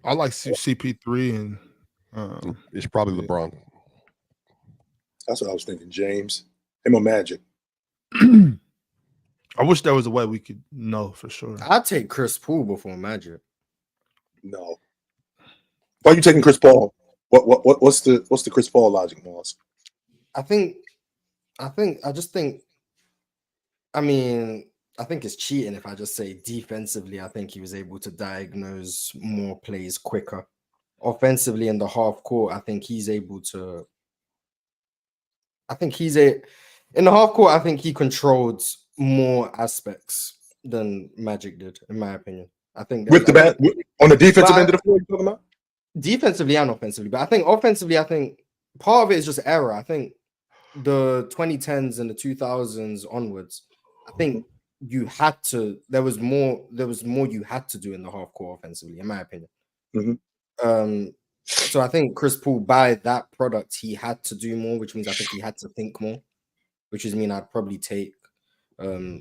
I like CP3 and it's probably LeBron. That's what I was thinking. James, him or Magic. I wish there was a way we could know for sure. I'd take Chris Paul before Magic. No. Why are you taking Chris Paul What's the Chris Paul logic, Moss? I think it's cheating if I just say defensively. I think he was able to diagnose more plays quicker. Offensively in the half court, I think he's able to. In the half court, I think he controlled more aspects than Magic did, in my opinion. I think with the bat on the defensive end of the floor, you're talking about? Defensively and offensively, but I think offensively, I think part of it is just error. I think the 2010s and the 2000s onwards, I think there was more you had to do in the half court offensively, in my opinion. Mm-hmm. So I think Chris Paul, by that product, he had to do more, which means I think he had to think more, which is mean I'd probably take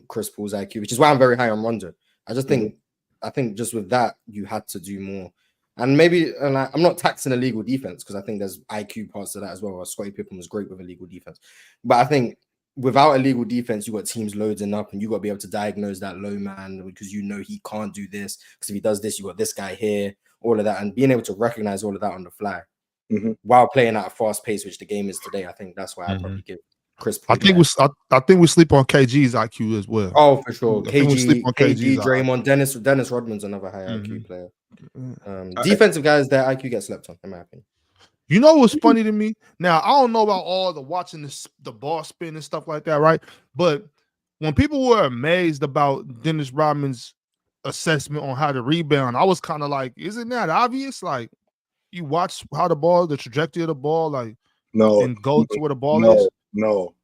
Chris Paul's IQ, which is why I'm very high on Rondo. I just think I think just with that you had to do more. And I'm not taxing illegal defense because I think there's IQ parts to that as well. Scottie Pippen was great with illegal defense. But I think without illegal defense, you got teams loading up and you got to be able to diagnose that low man because you know he can't do this. Because if he does this, you got this guy here, all of that. And being able to recognize all of that on the fly while playing at a fast pace, which the game is today, I think that's why I'd probably give Chris Paul. I think we sleep on KG's IQ as well. Oh, for sure. KG, KG's Draymond, Dennis Rodman's another high IQ player. Defensive guys, their IQ gets slept on, in my opinion. You know what's funny to me? Now, I don't know about all the watching the ball spin and stuff like that, right? But when people were amazed about Dennis Rodman's assessment on how to rebound, I was kind of like, isn't that obvious? Like, you watch how the trajectory of the ball, like, and go to where the ball is? No.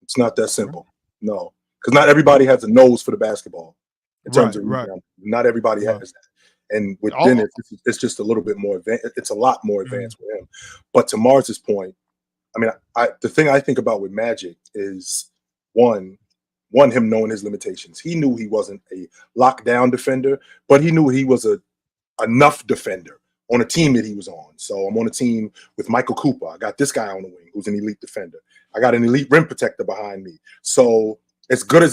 It's not that simple. No. Because not everybody has a nose for the basketball in terms of rebound. Not everybody has that. And with Dennis, it's just a little bit more advanced. It's a lot more advanced with him. But to Mars's point, I mean, the thing I think about with Magic is one, him knowing his limitations. He knew he wasn't a lockdown defender, but he knew he was a enough defender on a team that he was on. So I'm on a team with Michael Cooper. I got this guy on the wing who's an elite defender. I got an elite rim protector behind me. So as good as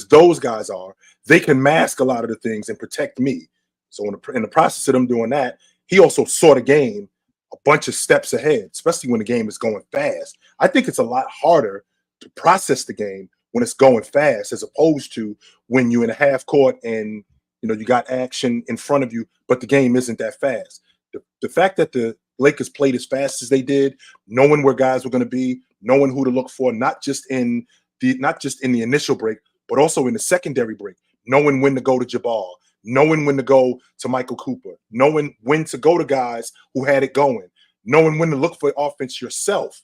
those guys are, they can mask a lot of the things and protect me. So in the process of them doing that, he also saw the game a bunch of steps ahead, especially when the game is going fast. I think it's a lot harder to process the game when it's going fast as opposed to when you're in a half court and you got action in front of you, but the game isn't that fast. The fact that the Lakers played as fast as they did, knowing where guys were going to be, knowing who to look for, not just in the initial break, but also in the secondary break, knowing when to go to Jabal, knowing when to go to Michael Cooper, knowing when to go to guys who had it going, knowing when to look for offense yourself.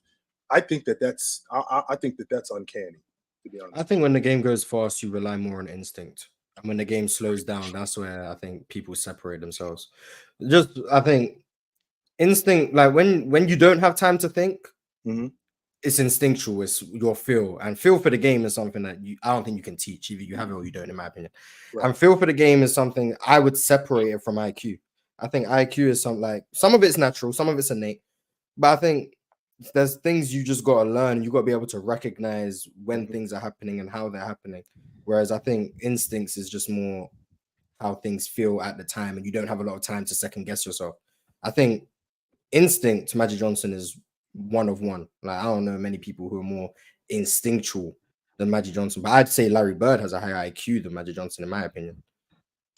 I think that's uncanny, to be honest. I think when the game goes fast, you rely more on instinct. And when the game slows down, that's where I think people separate themselves. I think instinct, like when you don't have time to think, it's instinctual. It's your feel, and feel for the game is something that I don't think you can teach. Either you have it or you don't, in my opinion. Right. And feel for the game is something I would separate it from IQ. I think IQ is something like some of it's natural, some of it's innate, but I think there's things you just got to learn. You got to be able to recognize when things are happening and how they're happening. Whereas I think instincts is just more how things feel at the time, and you don't have a lot of time to second guess yourself. I think instinct, Magic Johnson is one of one. Like I don't know many people who are more instinctual than Magic Johnson, but I'd say Larry Bird has a higher IQ than Magic Johnson, in my opinion.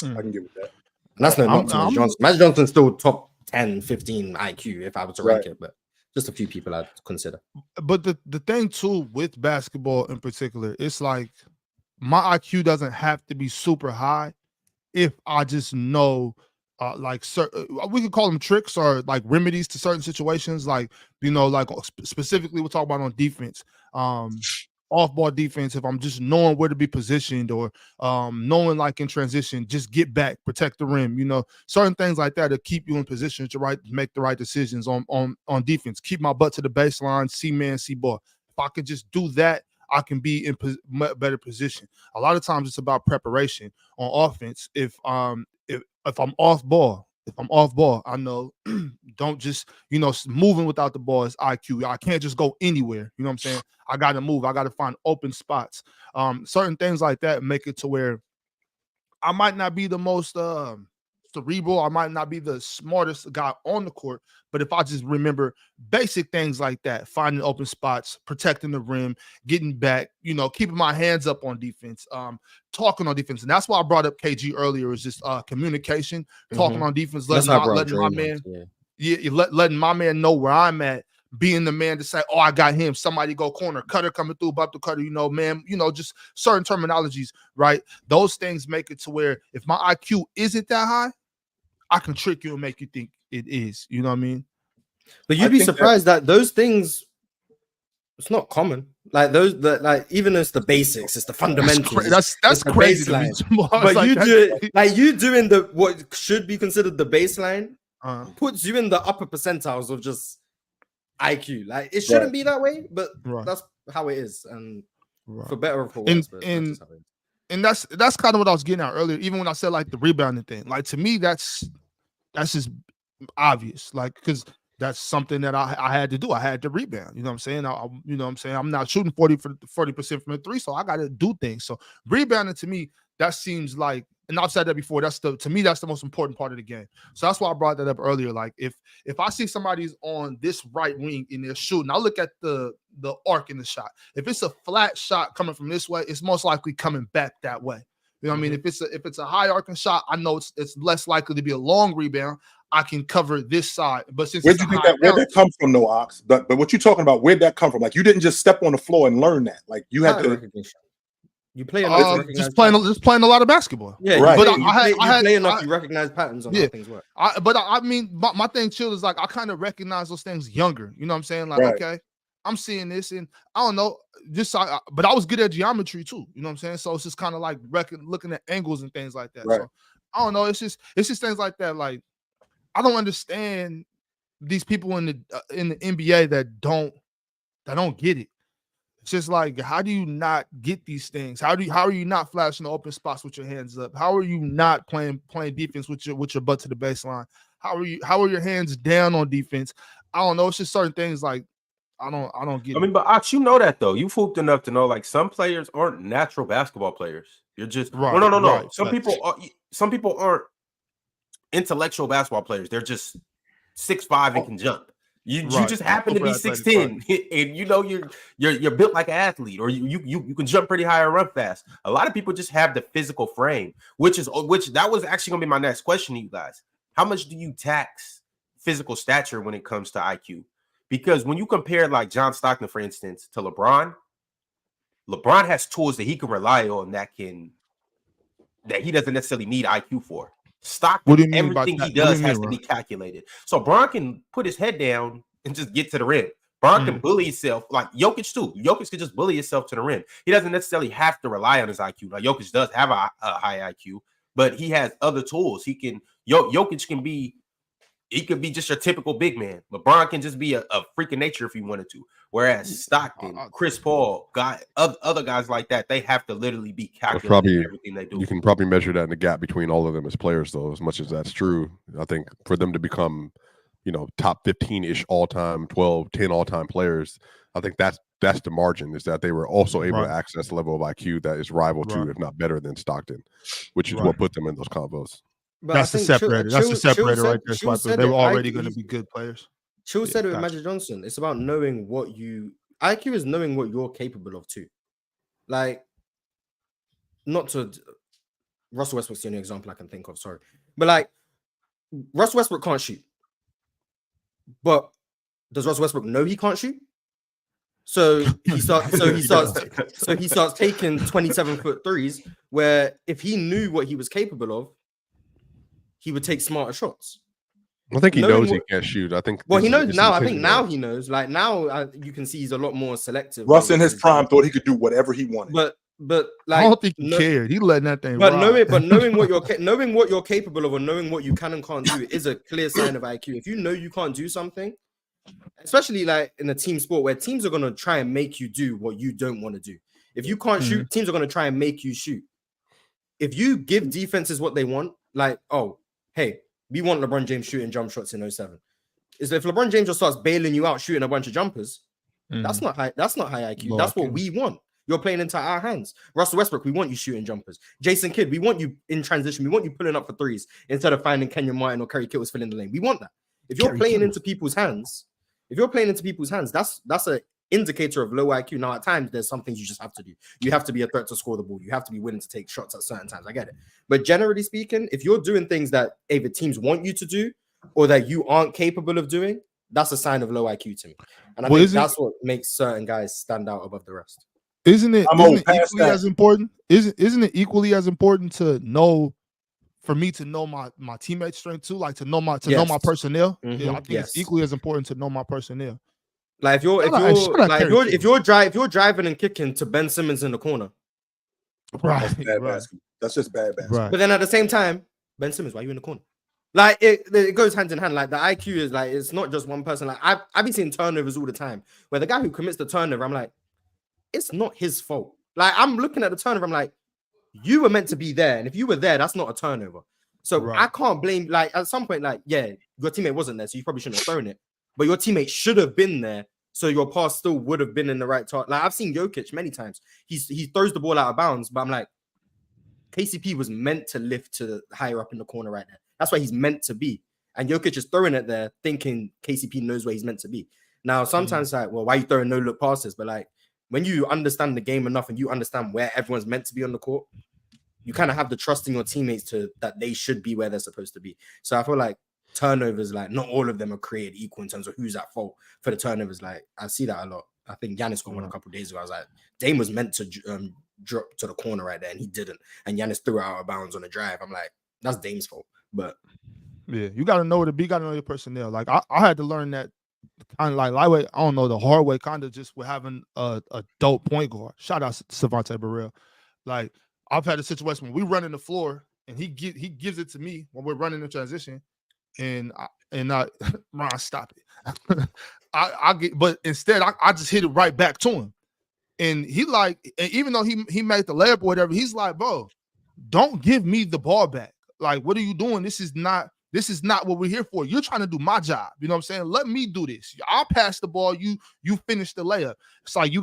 I can get with that. And that's not to Magic Johnson. Magic Johnson's still top 10, 15 IQ if I were to rank it, but just a few people I'd consider. But the thing too with basketball in particular, it's like my IQ doesn't have to be super high if I just know we could call them tricks or like remedies to certain situations, like specifically we're talking about on defense, off-ball defense. If I'm just knowing where to be positioned or knowing like in transition, just get back, protect the rim, certain things like that to keep you in position to make the right decisions on defense. Keep my butt to the baseline, see man, see ball. If I could just do that, I can be in better position. A lot of times it's about preparation on offense. If I'm off ball, I know don't just, moving without the ball is IQ. I can't just go anywhere. You know what I'm saying? I got to move. I got to find open spots. Certain things like that make it to where I might not be the most cerebral. I might not be the smartest guy on the court, but if I just remember basic things like that, finding open spots, protecting the rim, getting back, keeping my hands up on defense, talking on defense. And that's why I brought up KG earlier, is just communication, talking on defense, letting my man know where I'm at, being the man to say, oh, I got him. Somebody go corner, cutter coming through, about the cutter, man, just certain terminologies, right? Those things make it to where if my IQ isn't that high, I can trick you and make you think it is. You know what I mean? But you'd be surprised that those things, it's not common. Like those, even as the basics, it's the fundamentals. That's crazy. But you doing what should be considered the baseline puts you in the upper percentiles of just IQ. Like it shouldn't be that way, but that's how it is, and for better or for worse. And that's kind of what I was getting at earlier. Even when I said like the rebounding thing, like to me, that's just obvious. Like because that's something that I had to do. I had to rebound. You know what I'm saying? I'm not shooting 40% from the three, so I got to do things. So rebounding to me, that seems like, and I've said that before, to me that's the most important part of the game. So that's why I brought that up earlier. Like if I see somebody's on this right wing and they're shooting, I look at the arc in the shot. If it's a flat shot coming from this way, it's most likely coming back that way. You know what I mean? If it's a high arcing shot, I know it's less likely to be a long rebound. I can cover this side. But since where'd that come from, though, Ox? But what you're talking about, where'd that come from? Like you didn't just step on the floor and learn that. Like you had to. You play just playing a lot of basketball. Yeah, right. But you play enough. You recognize patterns on how things work. I mean, my thing, Chill, is like I kind of recognize those things younger. You know what I'm saying? Like, okay, I'm seeing this, and I don't know, but I was good at geometry too. You know what I'm saying? So it's just kind of like looking at angles and things like that. Right. So I don't know. It's just things like that. Like I don't understand these people in the NBA that don't get it. It's just like, how do you not get these things? How are you not flashing the open spots with your hands up? How are you not playing defense with your butt to the baseline? How are your hands down on defense? I don't know. It's just certain things like I don't get it. I mean, but Ox, you know that though. You fooled enough to know like some players aren't natural basketball players. You're just no. Right. Some people aren't intellectual basketball players. They're just 6'5" and can jump. You just happen to be 6'10", and you're built like an athlete, or you can jump pretty high or run fast. A lot of people just have the physical frame, which that was actually gonna be my next question to you guys. How much do you tax physical stature when it comes to IQ? Because when you compare like John Stockton, for instance, to LeBron has tools that he can rely on that he doesn't necessarily need IQ for. Stockton, everything he does has to be calculated. So Bron can put his head down and just get to the rim. Bron can bully himself, like Jokic too. Jokic can just bully himself to the rim. He doesn't necessarily have to rely on his IQ. Now Jokic does have a high IQ, but he has other tools. Jokic can be just your typical big man. LeBron can just be a freak of nature if he wanted to. Whereas Stockton, Chris Paul, other guys like that, they have to literally be calculating everything they do. You can probably measure that in the gap between all of them as players, though. As much as that's true, I think for them to become, top 15-ish all-time, 12, 10 all-time players, I think that's the margin, is that they were also able to access a level of IQ that is rival to, if not better than Stockton, which is what put them in those combos. But that's the separator. That's the separator right there. They were already going to be good players. Chill said it with Magic Johnson. It's about knowing IQ is knowing what you're capable of too. Like, Russell Westbrook's the only example I can think of. Sorry, but like Russell Westbrook can't shoot. But does Russell Westbrook know he can't shoot? So he starts taking 27-foot threes, where if he knew what he was capable of, he would take smarter shots. I think he knows he can't shoot. I think. Well, he knows now. I think now he knows. Like now, you can see he's a lot more selective. Russ in his prime thought he could do whatever he wanted. But like, I don't think he cared. He letting that thing. But knowing what you're capable of, or knowing what you can and can't do, is a clear sign of IQ. If you know you can't do something, especially like in a team sport where teams are gonna try and make you do what you don't want to do. If you can't shoot, teams are gonna try and make you shoot. If you give defenses what they want, like, oh, hey, we want LeBron James shooting jump shots in 07. Is if LeBron James just starts bailing you out shooting a bunch of jumpers, that's not high IQ. That's what we want. You're playing into our hands. Russell Westbrook, we want you shooting jumpers. Jason Kidd, we want you in transition. We want you pulling up for threes instead of finding Kenyon Martin or Kerry Kittles filling the lane. We want that. If you're playing into people's hands, that's an indicator of low IQ. Now, at times, there's some things you just have to do. You have to be a threat to score the ball. You have to be willing to take shots at certain times. I get it. But generally speaking, if you're doing things that either teams want you to do or that you aren't capable of doing, that's a sign of low IQ to me. And I think that's what makes certain guys stand out above the rest. Isn't it equally as important? Isn't it equally as important to know, for me to know my teammates' strength too, like to know my personnel? Mm-hmm. Yeah, I think it's equally as important to know my personnel. Like if you're driving and kicking to Ben Simmons in the corner, right? That's just bad basketball. Right. But then at the same time, Ben Simmons, why are you in the corner? Like it goes hand in hand. Like the IQ is like, it's not just one person. Like I've been seeing turnovers all the time where the guy who commits the turnover, I'm like, it's not his fault. Like I'm looking at the turnover, I'm like, you were meant to be there, and if you were there, that's not a turnover. So I can't blame. Like at some point, like your teammate wasn't there, so you probably shouldn't have thrown it. But your teammate should have been there, so your pass still would have been in the right target. Like I've seen Jokic many times. He throws the ball out of bounds, but I'm like, KCP was meant to lift to higher up in the corner right there. That's why he's meant to be. And Jokic is throwing it there, thinking KCP knows where he's meant to be. Now, sometimes like, well, why are you throwing no-look passes? But like, when you understand the game enough and you understand where everyone's meant to be on the court, you kind of have the trust in your teammates that they should be where they're supposed to be. So I feel like turnovers, like not all of them are created equal in terms of who's at fault for the turnovers. Like I see that a lot. I think Giannis got one a couple of days ago. I was like, Dame was meant to drop to the corner right there, and he didn't. And Giannis threw it out of bounds on a drive. I'm like, that's Dame's fault. But yeah, you got to know you got to know your personnel. Like I had to learn that kind of like lightweight. I don't know, the hard way, kind of just with having a dope point guard. Shout out to Savante Burrell. Like I've had a situation when we run in the floor and he gives it to me when we're running in transition, and Ron, stop it. I get, but instead I just hit it right back to him, and he like, and even though he made the layup or whatever, he's like, bro, don't give me the ball back. Like, what are you doing? This is not what we're here for. You're trying to do my job. You know what I'm saying? Let me do this. I'll pass the ball. You finish the layup. It's like,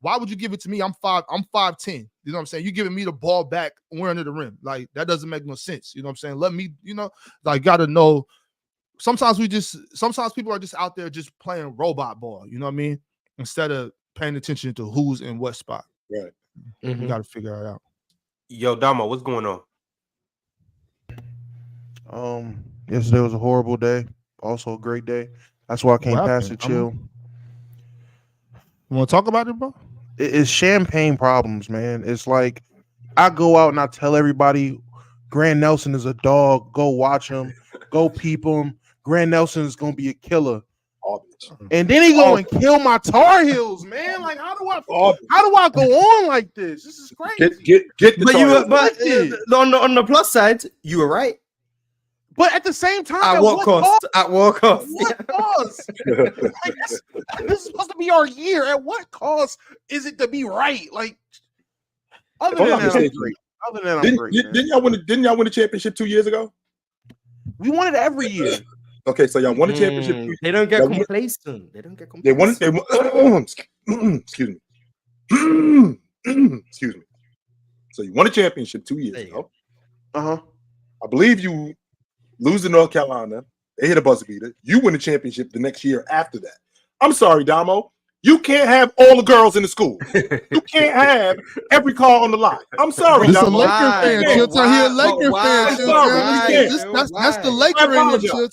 why would you give it to me? I'm 5'10". You know what I'm saying? You giving me the ball back when we're under the rim. Like, that doesn't make no sense. You know what I'm saying? Let me, like, gotta know. Sometimes people are just out there just playing robot ball. You know what I mean? Instead of paying attention to who's in what spot. Right. You got to figure it out. Yo, Damo, what's going on? Yesterday was a horrible day. Also a great day. That's why I came past to chill. You want to talk about it, bro? It's champagne problems, man. It's like I go out and I tell everybody Grant Nelson is a dog. Go watch him. Go peep him. Grant Nelson is gonna be a killer. And then he go and kill my Tar Heels, man. Like, how do I go on like this? This is crazy. Get the but on the plus side, you were right. But at the same time, at what cost? At what cost? What cost? Like, this is supposed to be our year. At what cost is it to be right? Like, other than that, I'm great. Didn't y'all win the championship 2 years ago? We won it every year. Okay, so y'all won the championship. They don't get complacent. They won it. Excuse me. Excuse me. So you won a championship 2 years ago. I believe you lose to North Carolina. They hit a buzzer beater. You win the championship the next year after that. I'm sorry, Damo. You can't have all the girls in the school. You can't have every car on the lot. I'm sorry, This a Damo. Laker fan. He a Laker fan. That's the Laker in you.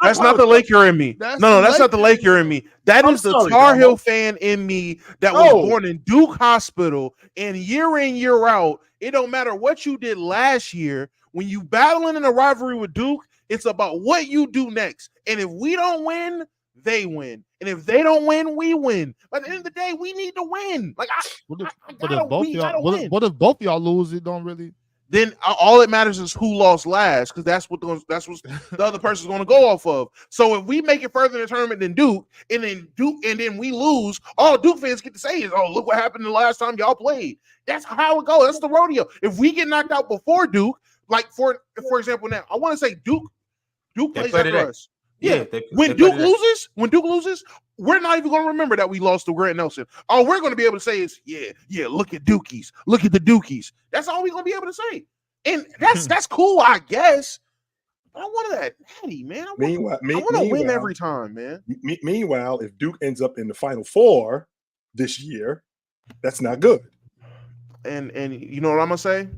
That's not the Laker in me. That's not the Laker in me. That is the Tar Heel fan in me that was born in Duke Hospital, and year in, year out, it don't matter what you did last year. When you battling in a rivalry with Duke, it's about what you do next. And if we don't win, they win. And if they don't win, we win. But at the end of the day, we need to win. Like, what if both of y'all lose? It don't really. Then all it matters is who lost last, because that's what the other person's going to go off of. So if we make it further in the tournament than Duke, and then we lose, all Duke fans get to say is, "Oh, look what happened the last time y'all played." That's how it goes. That's the rodeo. If we get knocked out before Duke, like for example, now I want to say Duke plays after us. Yeah. When Duke loses, we're not even going to remember that we lost to Grant Nelson. All we're going to be able to say is, yeah, look at Dukies. Look at the Dukies. That's all we're going to be able to say. And that's cool, I guess. But I wanted that natty, man. I want to win every time, man. Meanwhile, if Duke ends up in the Final Four this year, that's not good. And you know what I'm going to say?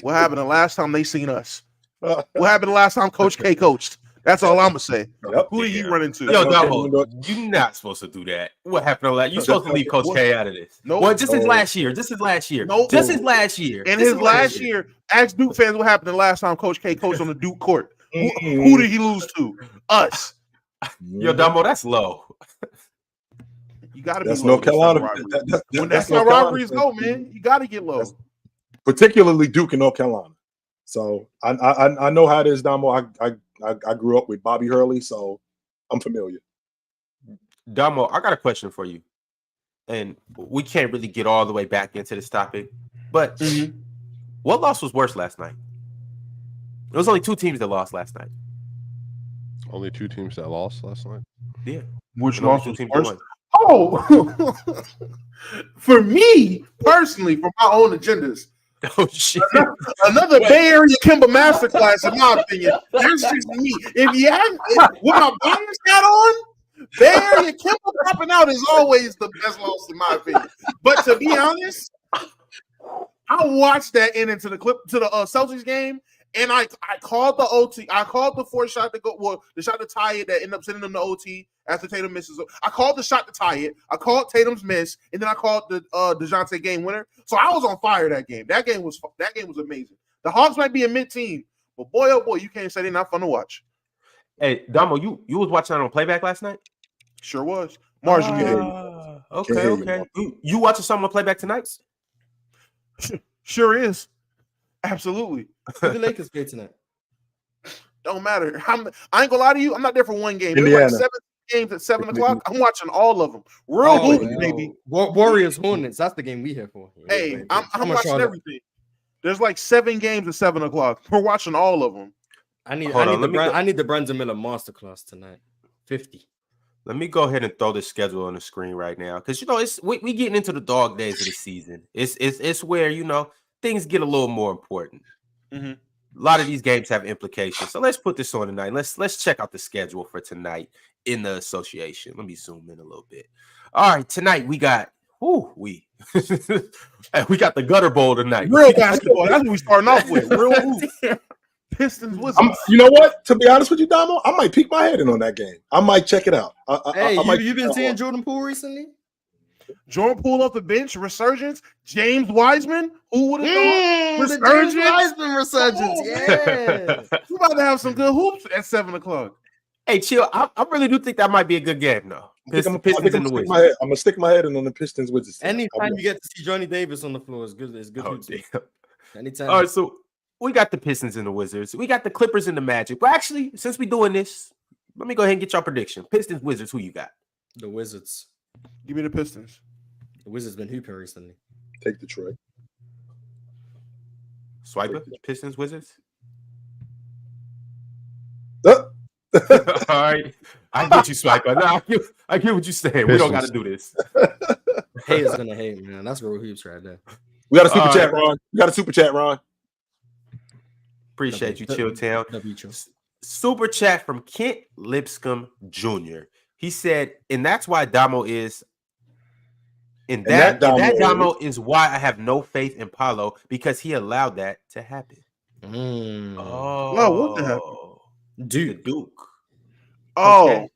What happened the last time they seen us? What happened the last time Coach K coached? That's all I'm gonna say. Yep. Who did he run into? Yo, Damo, you're not supposed to do that. What happened on that? You're supposed to leave Coach K out of this. No, well, just his last year. Just his last year. No, just his last year. And his last year, ask Duke fans what happened the last time Coach K coached on the Duke court. Who did he lose to? Us. Yo, Damo, that's low. You got to be that's low. North Carolina. When that's how rivalries go, man, you got to get low. Particularly Duke and North Carolina. So I know how it is, Damo. I grew up with Bobby Hurley, so I'm familiar. Damo, I got a question for you. And we can't really get all the way back into this topic, but what loss was worse last night? There was only 2 teams that lost last night. Only 2 teams that lost last night? Yeah. Which loss was worse? Oh, for me, personally, for my own agendas. Oh shit! Another Bay Area Kimba masterclass, in my opinion. That's just me. If you haven't, with my bias hat on, Bay Area Kimba popping out is always the best loss, in my opinion. But to be honest, I watched that into the Celtics game, and I called the OT. I called the 4 shot to go. Well, the shot to tie it that ended up sending them to OT after Tatum misses. I called the shot to tie it. I called Tatum's miss, and then I called the DeJounte game winner. So I was on fire that game. That game was amazing. The Hawks might be a mid team, but boy, oh boy, you can't say they're not fun to watch. Hey, Damo, you was watching that on playback last night? Sure was. Marginally. Okay. You watching something on playback tonight? Sure is. Absolutely. Who the Lakers play tonight? Don't matter. I ain't gonna lie to you. I'm not there for one game. Indiana. There's like 7 games at 7 o'clock. I'm watching all of them. Real hooping, baby. Warriors Hornets. That's the game we here for. Hey, I'm watching everything. There's like 7 games at 7 o'clock. We're watching all of them. I need the Brandon Miller masterclass tonight. 50. Let me go ahead and throw the schedule on the screen right now, because we getting into the dog days of the season. It's where things get a little more important. Mm-hmm. A lot of these games have implications, so let's put this on tonight. Let's check out the schedule for tonight in the association. Let me zoom in a little bit. All right, tonight we got we got the Gutter Bowl tonight. Real basketball. That's what we starting off with. Real hoop. Pistons Wizards. You know what? To be honest with you, Damo, I might peek my head in on that game. I might check it out. You been seeing Jordan Poole recently? Jordan Poole off the bench, resurgence. James Wiseman, who would have thought? Resurgence. James Wiseman resurgence. Yeah, we're about to have some good hoops at 7 o'clock. Hey, chill. I really do think that might be a good game, though. Pistons in the Wizards. I'm gonna stick my head in on the Pistons Wizards. Anytime you get to see Johnny Davis on the floor is good. It's good. Anytime. All right, so we got the Pistons and the Wizards. We got the Clippers and the Magic. But actually, since we're doing this, let me go ahead and get your prediction. Pistons, Wizards, who you got? The Wizards. Give me the Pistons. The Wizards been hooping recently. Take Detroit. Swiper, Pistons, Wizards. Oh. All right, I get you, Swiper. No, I get what you're saying. Pistons. We don't got to do this. Haters gonna hate, man. That's real hoops right there. We got a super chat, Ron. We got a super chat, Ron. Appreciate you, Chill Town. Super chat from Kent Lipscomb Jr. He said, and that's why Damo is. And that Damo is why I have no faith in Paulo, because he allowed that to happen. Oh, what the hell? Duke. Oh. Okay.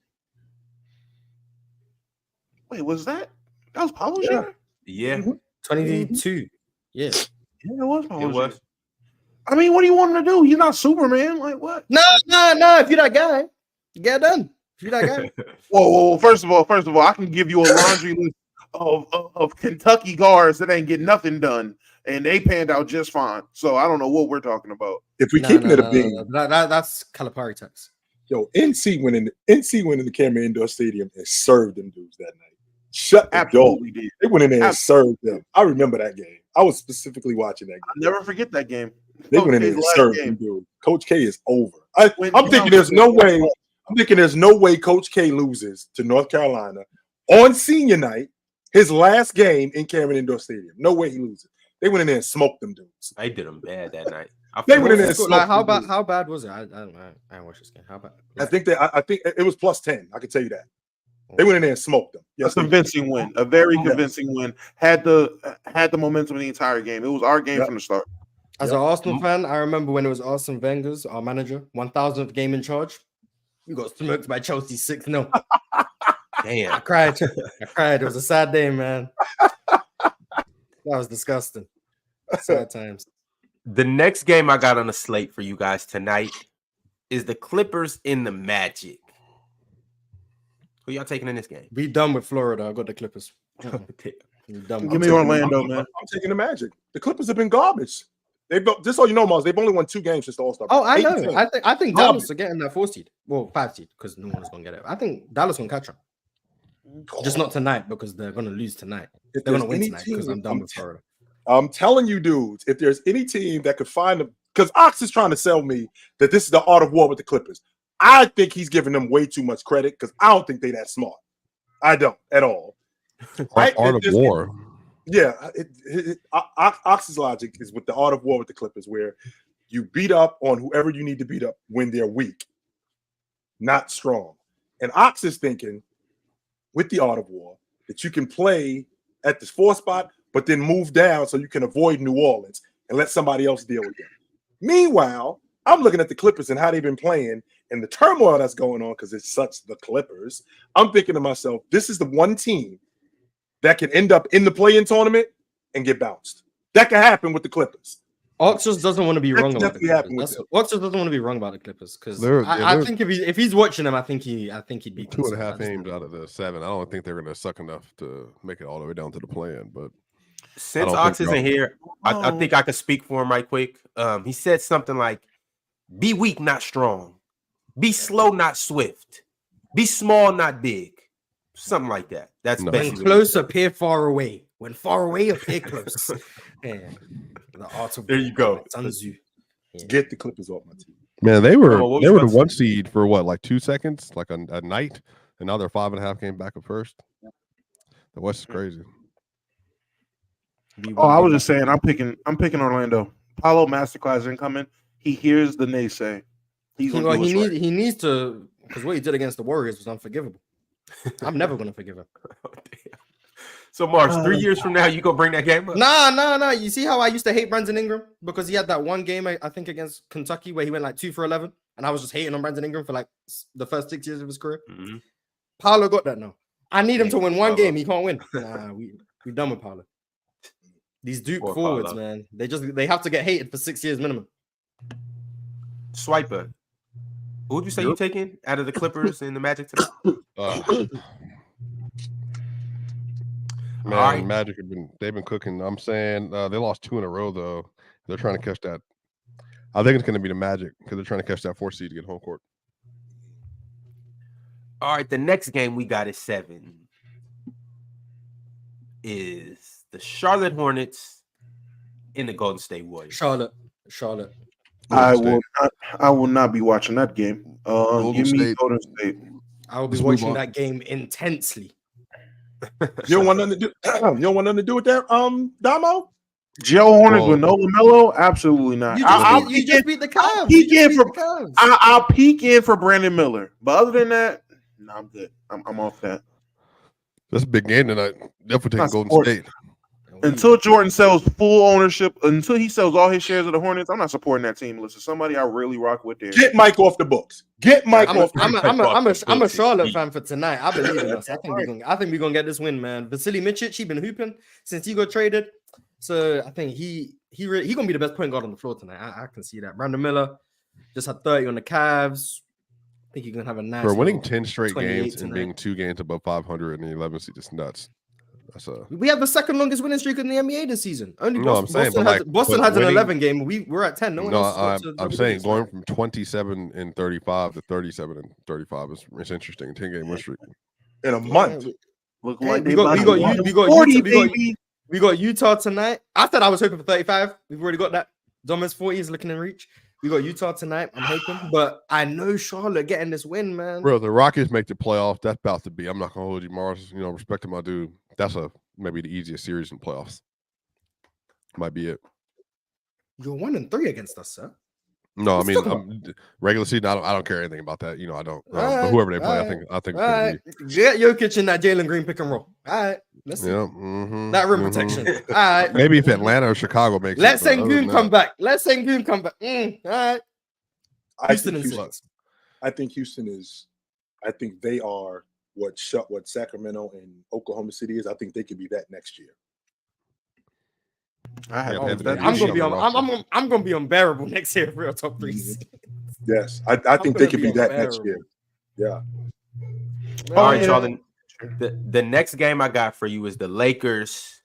Wait, was that was Paulo's year? Yeah. 22. Yeah. Yeah, it was Paulo's It was. year. I mean, what do you want him to do? He's not Superman. Like what? No. If you're that guy, get it done. If you're that guy. Whoa. First of all, I can give you a laundry list of Kentucky guards that ain't getting nothing done, and they panned out just fine. So I don't know what we're talking about. If we keeping it a beam, that's Calipari text. Yo, NC winning the Cameron Indoor Stadium and served them dudes that night. Shut the door. Did. They went in there and served them. I remember that game. I was specifically watching that game. I'll never forget that game. They went in there and served them dudes. Coach K is over. I'm thinking there's no way I'm thinking there's no way Coach K loses to North Carolina on senior night, his last game in Cameron Indoor Stadium. No way he loses. They went in there and smoked them dudes. They did them bad that night. They went in there and smoked like, them dudes. how bad was it? I don't watch this game. How bad? I think it was +10. I can tell you that. They went in there and smoked them. Yes, a convincing win. A very convincing win. Had the momentum of the entire game. It was our game from the start. As an Arsenal fan, I remember when it was Arsene Wenger's, our manager, 1000th game in charge. We got smoked by Chelsea 6-0. Damn. I cried. It was a sad day, man. That was disgusting. Sad times. The next game I got on the slate for you guys tonight is the Clippers in the Magic. Who y'all taking in this game? Be done with Florida. I got the Clippers. Give me Orlando, man. I'm taking the Magic. The Clippers have been garbage. Just so you know, Mars, they've only won 2 games since the All-Star. Oh, I know. I think Dallas are getting that 4 seed. Well, 5 seed, because no one's going to get it. I think Dallas going to catch them. Just not tonight, because they're going to lose tonight. They're going to win tonight, because I'm done with Florida. I'm telling you, dudes, if there's any team that could find them, because Ox is trying to sell me that this is the art of war with the Clippers. I think he's giving them way too much credit, because I don't think they're that smart. I don't at all. Art of war. Yeah, Ox's logic is with the art of war with the Clippers, where you beat up on whoever you need to beat up when they're weak, not strong. And Ox is thinking with the art of war that you can play at this 4 spot, but then move down so you can avoid New Orleans and let somebody else deal with it. Meanwhile, I'm looking at the Clippers and how they've been playing and the turmoil that's going on because it's such the Clippers. I'm thinking to myself, this is the one team that can end up in the play-in tournament and get bounced. That can happen with the Clippers. Ox just doesn't want to be wrong about the Clippers. Ox just doesn't want to be wrong about the Clippers because I think if he's watching them, I think he'd be 2.5 games out of the 7. I don't think they're going to suck enough to make it all the way down to the play-in. But since Ox isn't here, I think I could speak for him right quick. He said something like, "Be weak, not strong. Be slow, not swift. Be small, not big." Something like that. That's when close, appear far away. When far away, appear close. Yeah. The art of there you go. Yeah. Get the Clippers off my team. Man, they were the 1 seed for what, like 2 seconds, like a night, and now they're 5.5 games back at first. The West is crazy. Oh, I was just saying, I'm picking Orlando. Paulo masterclass incoming. He hears the naysay. He needs to, because what he did against the Warriors was unforgivable. I'm never gonna forgive him. Oh, so, Marks, 3 years from now, you gonna bring that game up? Nah. You see how I used to hate Brandon Ingram because he had that one game I think against Kentucky where he went like 2 for 11, and I was just hating on Brandon Ingram for like the first 6 years of his career. Mm-hmm. Paulo got that now. I need him to win one game. He can't win. Nah, we done with Paulo. These Duke forwards, man, they have to get hated for 6 years minimum. Swiper. Who would you say you taking out of the Clippers and the Magic tonight? Man, Magic they've been cooking. I'm saying they lost 2 in a row though. They're trying to catch that. I think it's going to be the Magic because they're trying to catch that 4 seed to get home court. All right, the next game we got at 7 is the Charlotte Hornets in the Golden State Warriors. Charlotte. I will not be watching that game. Give me Golden State. I will be watching that game intensely. You don't want nothing to do. You don't want nothing to do with that, Damo. Joe Hornets with no LaMelo? Absolutely not. You just beat the Cavs. I'll peek in for Brandon Miller, but other than that, no, I'm good. I'm off that. That's a big game tonight. Definitely taking Golden State. Until Jordan sells full ownership, until he sells all his shares of the Hornets, I'm not supporting that team. Listen, somebody I really rock with there. Get Mike off the books. I'm a Charlotte fan for tonight. I believe in us. I think we're gonna get this win, man. Vasily Mičić, he been hooping since he got traded, so I think he gonna be the best point guard on the floor tonight. I can see that. Brandon Miller just had 30 on the Cavs. I think he's gonna have a nice. For winning 10 straight games and being 2 games above 500 and the 11th seed, just nuts. We have the second longest winning streak in the NBA this season. Boston has an 11 game. We're at 10. I'm saying going from 27 and 35 to 37 and 35 is interesting. 10-game win streak in a month. Look like we got Utah tonight. I thought I was hoping for 35. We've already got that. Dominus 40 is looking in reach. We got Utah tonight. I'm hoping, but I know Charlotte getting this win, man. Bro, the Rockets make the playoffs. That's about to be. I'm not gonna hold you, Mars. You know, respecting my dude. That's maybe the easiest series in playoffs. Might be it. You're 1-3 against us, sir. No, Let's I talk mean, regular season. I don't care anything about that. You know, I don't. But whoever they play, I think. All right. Get Jokic in that Jalen Green pick and roll. All right. Let's see. That rim protection. All right. Maybe if Atlanta or Chicago makes it. Let's Sengun come back. Let's Sengun come back. All right. I think Houston is. I think they are what Sacramento and Oklahoma City is. I think they could be that next year. I'm gonna be unbearable next year for real top 3. Yes, I think they could be that next year. Yeah. All right, y'all. The next game I got for you is the Lakers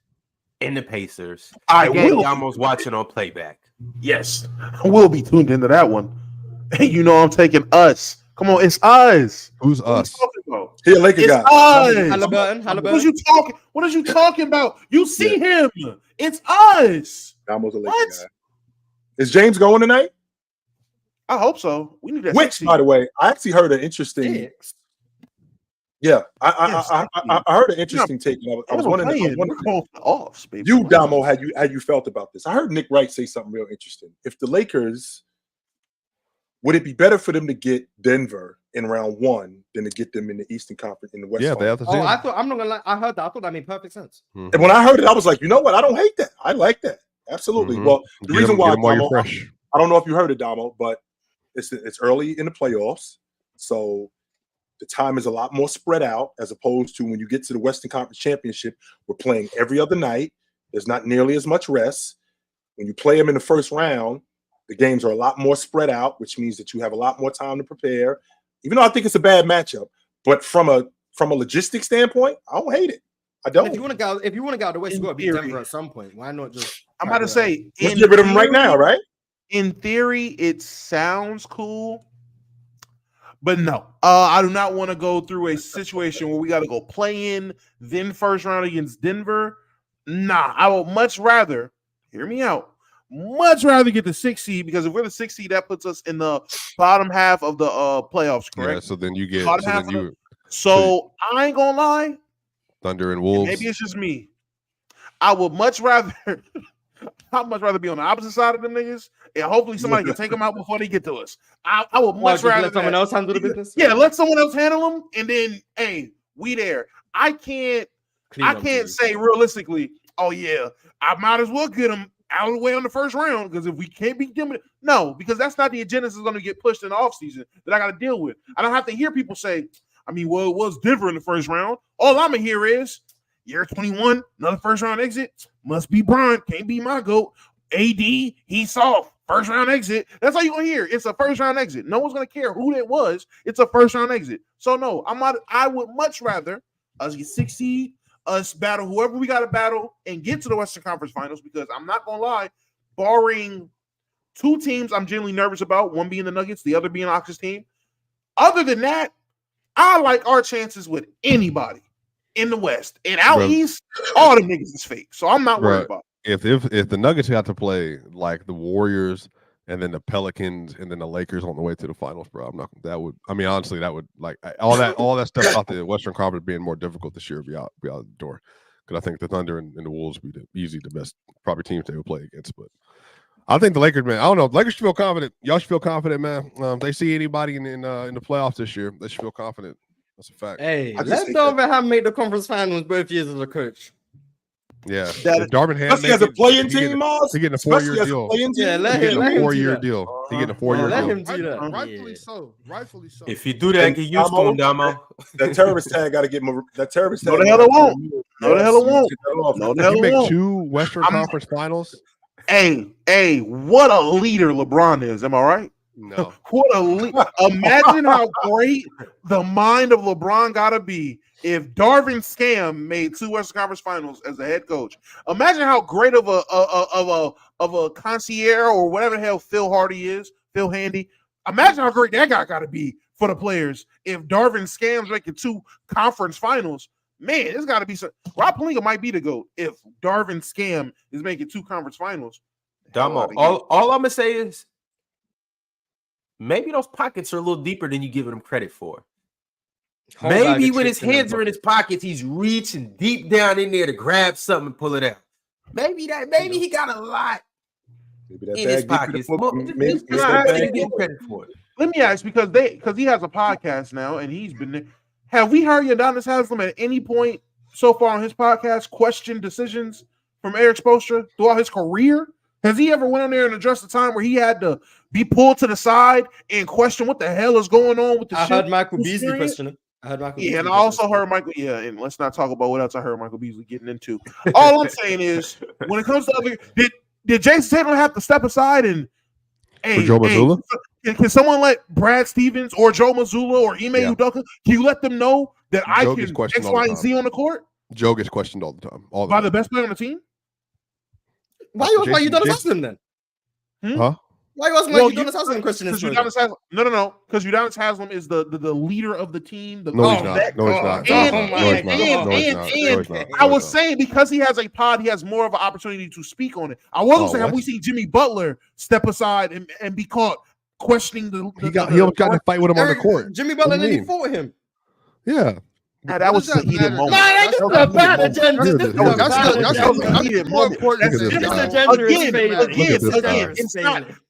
and the Pacers. I almost watching on playback. Yes, I will be tuned into that one. And you know I'm taking us. Come on, it's us. Who's us? Here, Lakers guy. Halliburton. What are you talking about? You see him. It's us. Damo's a Lakers guy. Is James going tonight? I hope so. We need that. Which, by the way, I actually heard an interesting. Yeah, I heard an interesting take. I was wondering you, Damo, how you felt about this. I heard Nick Wright say something real interesting. If the Lakers, would it be better for them to get Denver in round 1 than to get them in the Eastern Conference in the West? Yeah, they have to. I'm not gonna lie. I heard that. I thought that made perfect sense. Mm-hmm. And when I heard it, I was like, you know what? I don't hate that. I like that. Absolutely. Mm-hmm. Well, the reason why Damo, I don't know if you heard it, Damo, but it's early in the playoffs, so the time is a lot more spread out as opposed to when you get to the Western Conference Championship. We're playing every other night. There's not nearly as much rest. When you play them in the first round, the games are a lot more spread out, which means that you have a lot more time to prepare. Even though I think it's a bad matchup, but from a logistics standpoint, I don't hate it. I don't. If you want to go out the West, you got to beat Denver at some point. Why not just? I'm about to say, let's get rid of them right now, right? In theory, it sounds cool. But no, I do not want to go through a situation where we got to go play in, then first round against Denver. Nah, I would much rather, hear me out, much rather get the 6th seed, because if we're the 6th seed, that puts us in the bottom half of the playoffs, correct? Yeah, so then you get So I ain't gonna lie. Thunder and Wolves. Maybe it's just me. I would much rather I'd much rather be on the opposite side of them niggas, and hopefully somebody can take them out before they get to us. I would much rather let someone else handle the business. Yeah, let someone else handle them, and then hey, we there. I can't say realistically. Oh yeah, I might as well get them out of the way on the first round, because if we can't beat them, no, because that's not the agenda that's going to get pushed in the offseason that I got to deal with. I don't have to hear people say, I mean, well, it was Denver in the first round. All I'm gonna hear is year 21, another first round exit. Must be Bron. Can't be my GOAT. AD, he's soft. First round exit. That's all you're gonna hear. It's a first round exit. No one's gonna care who that was. It's a first round exit. So no, I would much rather us get 6 seed, us battle whoever we gotta battle and get to the Western Conference Finals, because I'm not gonna lie, barring 2 teams I'm genuinely nervous about, one being the Nuggets, the other being Ox's team. Other than that, I like our chances with anybody in the West. And out east, all the niggas is fake. So I'm not worried about it. If the Nuggets got to play like the Warriors and then the Pelicans and then the Lakers on the way to the finals, bro, honestly, that would like all that stuff about the Western Conference being more difficult this year be out the door. Because I think the Thunder and the Wolves would be easily the best probably teams they would play against. But I think the Lakers, man, I don't know. Lakers should feel confident. Y'all should feel confident, man. If they see anybody in the playoffs this year, they should feel confident. That's a fact. Hey, let Darvin Ham make the conference finals both years as a coach. Yeah, Darvin Ham. Especially as a playing team, Mars. He getting a 4-year deal. Yeah, let him. A 4-year deal. He getting a 4-year deal. Let him do that. Rightfully so. Rightfully so. If you do that, get used to him, Damo. That terrorist tag got to get more. That terrorist tag. No, the hell it won't. No, the hell it won't. No, the hell it won't. You make 2 Western Conference Finals. Hey, what a leader LeBron is. Am I right? No. What a leader. Imagine how great the mind of LeBron got to be if Darvin Scam made 2 Western Conference Finals as a head coach. Imagine how great of a concierge or whatever the hell Phil Hardy is, Phil Handy. Imagine how great that guy got to be for the players if Darvin Scam's making 2 conference finals. Man, there's got to be some. Rob Pelinka might be the GOAT if Darvin Scam is making 2 conference finals. Damo, all I'm gonna say is maybe those pockets are a little deeper than you giving him credit for. Maybe when his hands are in his pockets, he's reaching deep down in there to grab something and pull it out. Maybe he got a lot in his pockets. Let me ask, because he has a podcast now and he's been there. Have we heard Udonis Haslem at any point so far on his podcast question decisions from Eric Spoelstra throughout his career? Has he ever went on there and addressed the time where he had to be pulled to the side and question what the hell is going on with the shit? I heard Michael Beasley question it. And I also heard Michael. Yeah, and let's not talk about what else I heard Michael Beasley getting into. All I'm saying is, when it comes to other, did Jason Tatum have to step aside and Joe Mazzulla? Can someone let Brad Stevens or Joe Mazzulla or Ime Udoka? Can you let them know that Joe I can X, Y, and Z on the court? Joe gets questioned all the time. By the best player on the team. Why you Udonis Haslem then? Huh? Why you asking Udonis Haslem question? No. Because Udonis Haslem is the leader of the team. No, he's not. I was saying, because he has a pod, he has more of an opportunity to speak on it. I wasn't saying, have we seen Jimmy Butler step aside and be caught questioning the he almost got in a fight with him on the court. Jimmy Butler didn't even fought with him. Yeah. That was a heated moment. That's a bad agenda. That's more important.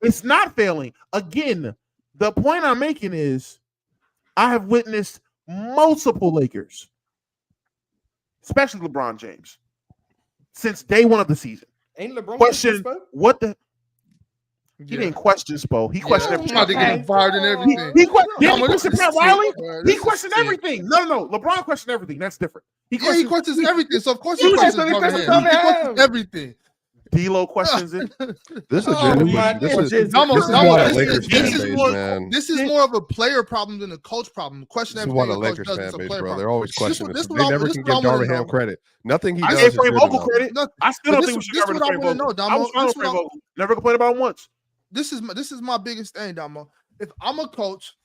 It's not failing. Again, the point I'm making is I have witnessed multiple Lakers, especially LeBron James, since day one of the season. Ain't LeBron question what the. He didn't question Spo. He questioned everything. Tried to get him fired and everything. He questioned Pat Riley. He questioned everything. No. LeBron questioned everything. That's different. He questions everything. So of course he questions everything. D'Lo questions it. This is more of a player problem than a coach problem. Question everything. This is why the Lakers fan base, bro. They're always questioning this. They never can give Darvin Ham credit. Nothing he does. I gave Frank Vogel credit. I still don't think we should give Frank Vogel. I was fine with Frank Vogel. Never complained about him once. This is my biggest thing, Damo. If I'm a coach,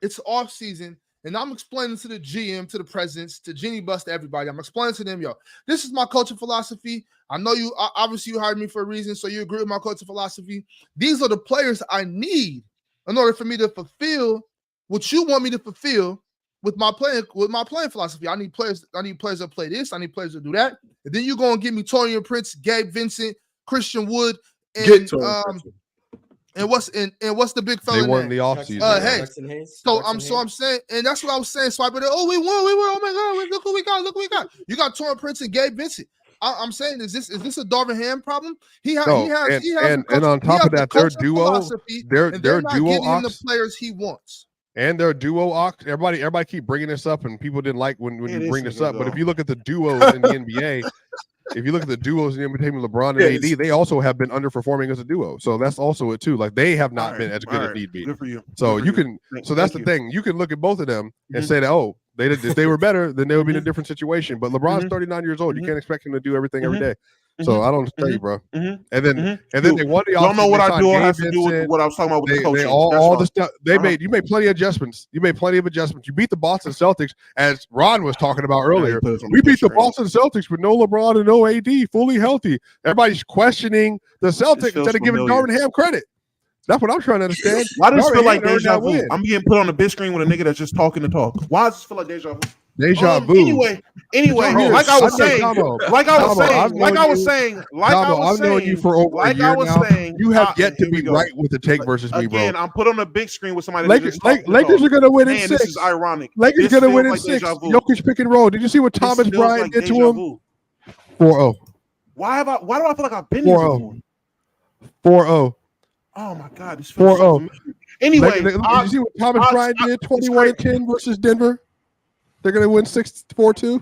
it's off season, and I'm explaining to the GM, to the presidents, to Jeannie Buss, to everybody. I'm explaining to them, this is my coaching philosophy. I know you obviously you hired me for a reason, so you agree with my coaching philosophy. These are the players I need in order for me to fulfill what you want me to fulfill with my playing philosophy. I need players that play this. I need players that do that. And then you go and give me Torian Prince, Gabe Vincent, Christian Wood, and what's the big fella? They won in the offseason. So I'm saying, and that's what I was saying. Swipe it. Oh, we won. Oh my God, look who we got. You got Torian Prince and Gabe Vincent. I'm saying, is this a Darvin Ham problem? He has and on top of that, their duo him the players he wants. And their duo ox. Everybody keep bringing this up, and people didn't like when you bring this up. But if you look at the duos in the NBA. If you look at the duos in between LeBron and AD, they also have been underperforming as a duo. So that's also it too. Like they have not been as good as need be. Good for you. So that's the thing. You can look at both of them and say that, if they were better, then they would be in a different situation. But LeBron's 39 years old. You can't expect him to do everything every day. So I don't tell you, bro. And then they won the. Don't know what I do has to do with what I was talking about with the coaching. All the stuff they made. You made plenty of adjustments. You beat the Boston Celtics, as Ron was talking about earlier. We beat the Boston Celtics with no LeBron and no AD, fully healthy. Everybody's questioning the Celtics instead of giving Darvin Ham credit. That's what I'm trying to understand. Why does this feel like deja vu? I'm getting put on the big screen with a nigga that's just talking to talk. Why does this feel like deja vu? Deja vu. Anyway, like I was saying, I've known you for over a year now. You have yet to be right with the take versus me, bro. Again, I'm put on a big screen with somebody. Lakers are gonna win in 6. This is ironic. Lakers are gonna win in 6. Jokic pick and roll. Did you see what Thomas Bryant did to him? 4-0. Why do I feel like I've been here before? 4-0. Oh my God, this feels 4-0. Anyway, did you see what Thomas Bryant did? 21-10 versus Denver. They're gonna win 6-4-2.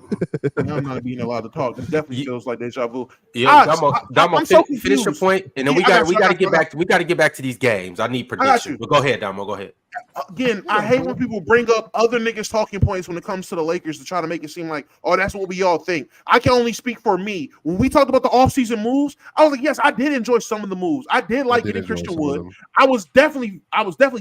I'm not being allowed to talk. This definitely feels like deja vu. Damo, finish your point, and then we got to get back to these games. I need predictions. But go ahead, Damo. Go ahead. Again, I hate when people bring up other niggas' talking points when it comes to the Lakers to try to make it seem like, oh, that's what we all think. I can only speak for me. When we talked about the offseason moves, I was like, yes, I did enjoy some of the moves. I did like getting Christian Wood. I was definitely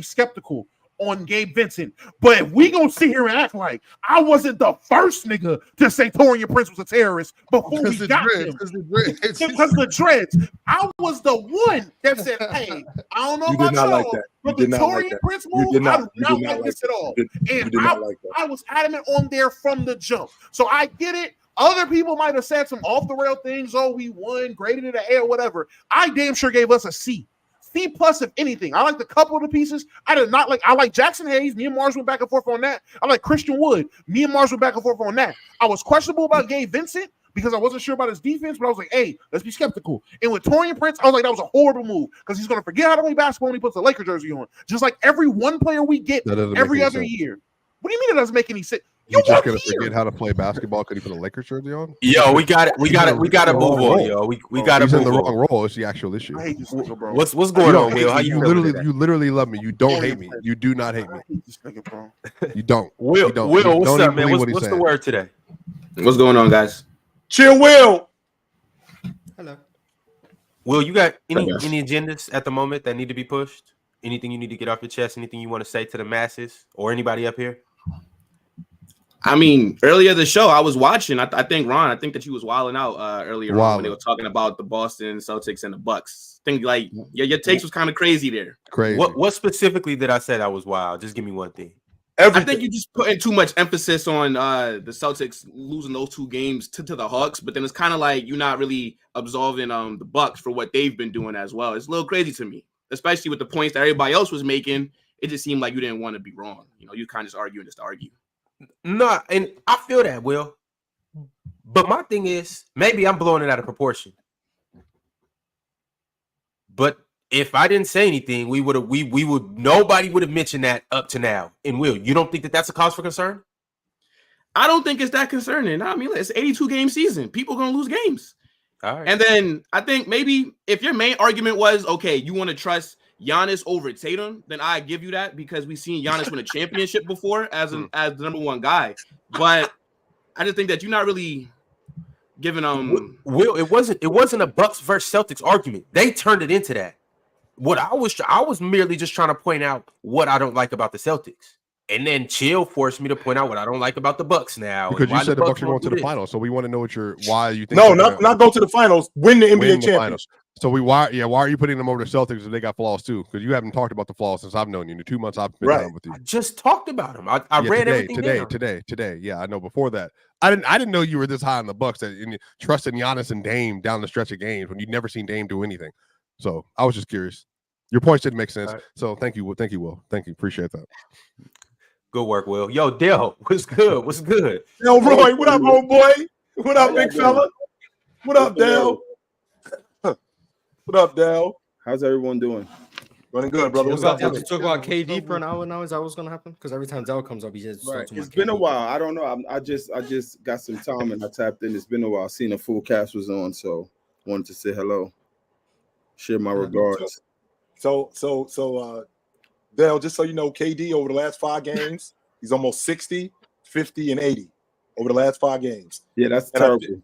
skeptical on Gabe Vincent. But if we gonna sit here and act like I wasn't the first nigga to say Torian Prince was a terrorist before we got him, because the dreads, I was the one that said, "Hey, I don't know about y'all, like that. but the Torian Prince move, I do not like this at all." And I was adamant on there from the jump. So I get it. Other people might have said some off the rail things. Oh, we won, graded it an A or whatever. I damn sure gave us a C. C plus, if anything. I liked a couple of the pieces. I did not like. I like Jackson Hayes. Me and Mars went back and forth on that. I like Christian Wood. Me and Mars went back and forth on that. I was questionable about Gabe Vincent because I wasn't sure about his defense, but I was like, hey, let's be skeptical. And with Torian Prince, I was like, that was a horrible move because he's going to forget how to play basketball when he puts a Laker jersey on. Just like every one player we get every other year. What do you mean it doesn't make any sense? You just gonna forget how to play basketball because he put a Lakers jersey on? Yo, we got it. We got to move on, yo. We got to move on. He's in the wrong role. It's the actual issue. I hate this nigga, bro. What's going on, Will? How you literally love me. You don't hate me. You do not hate me. I hate this nigga, bro. You don't. Will, what's up, man? What's the word today? What's going on, guys? Chill, Will. Hello. Will, you got any agendas at the moment that need to be pushed? Anything you need to get off your chest? Anything you want to say to the masses or anybody up here? I mean, earlier the show I was watching. I think Ron. I think that you was wilding out earlier on when they were talking about the Boston Celtics and the Bucks. I think like your takes was kind of crazy there. Crazy. What specifically did I say that was wild? Just give me one thing. Everything. I think you just putting too much emphasis on the Celtics losing those two games to the Hawks, but then it's kind of like you're not really absolving the Bucks for what they've been doing as well. It's a little crazy to me, especially with the points that everybody else was making. It just seemed like you didn't want to be wrong. You know, you kind of just arguing just to argue. No, and I feel that, Will. But my thing is, maybe I'm blowing it out of proportion. But if I didn't say anything, nobody would have mentioned that up to now. And Will, you don't think that that's a cause for concern? I don't think it's that concerning. I mean, it's an 82 game season. People gonna lose games. All right. And then I think maybe if your main argument was, okay, you want to trust Giannis over Tatum, then I give you that because we've seen Giannis win a championship before as the number one guy. But I just think that you're not really giving Will, it wasn't a Bucks versus Celtics argument. They turned it into that. What I was merely just trying to point out what I don't like about the Celtics. And then Chill forced me to point out what I don't like about the Bucks now. Because you said the Bucks are going to the finals, so we want to know why you think. No, not go to the finals. Win the NBA championship. So why are you putting them over the Celtics if they got flaws too? Because you haven't talked about the flaws since I've known you. In the 2 months I've been down with you. I just talked about them. I read everything today. Yeah, I know. Before that, I didn't know you were this high on the Bucks that trusting Giannis and Dame down the stretch of games when you'd never seen Dame do anything. So I was just curious. Your points didn't make sense. Right. So thank you, Will. Thank you. Appreciate that. Good work, Will. Yo, Dale, what's good? What's good? Yo, Roy, what up, old boy? What up, big fella? What up, Dale? What up, Dale? How's everyone doing? Running good, brother. What's up? To talk about KD for an hour now. Is that what's gonna happen? Because every time Dell comes up, he just right. It's been a while. I don't know. I just got some time and I tapped in. It's been a while. Seen a full cast was on, so wanted to say hello. Share my regards. So, Dale, just so you know, KD over the last 5 games, he's almost 60, 50, and 80 over the last 5 games. Yeah, that's terrible.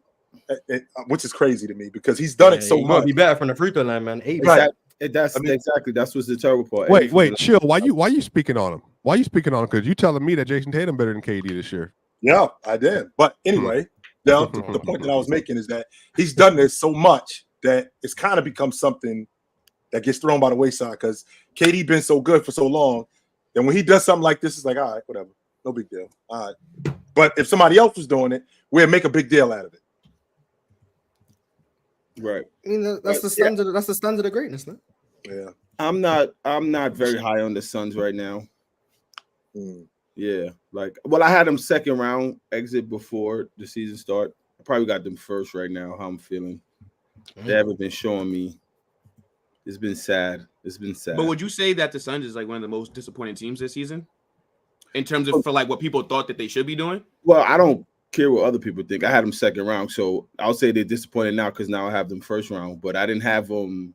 Which is crazy to me because he's done it so much. Be bad from the free throw line, man. Exactly. That's what's the terrible part. Wait, Chill. Why you speaking on him? Why you speaking on him? Because you telling me that Jason Tatum better than KD this year. Yeah, I did. But anyway, Dale, the point that I was making is that he's done this so much that it's kind of become something that gets thrown by the wayside because KD been so good for so long. And when he does something like this, it's like, all right, whatever. No big deal. All right. But if somebody else was doing it, we'd make a big deal out of it. Right. I mean, that's the standard. Yeah. That's the standard of greatness, man. Yeah. I'm not very high on the Suns right now. Yeah. I had them second round exit before the season start. I probably got them first right now, how I'm feeling. They haven't been showing me. It's been sad. But would you say that the Suns is like one of the most disappointing teams this season? In terms of for like what people thought that they should be doing? Well, I don't care what other people think. I had them second round, so I'll say they're disappointed now because now I have them first round. But I didn't have them.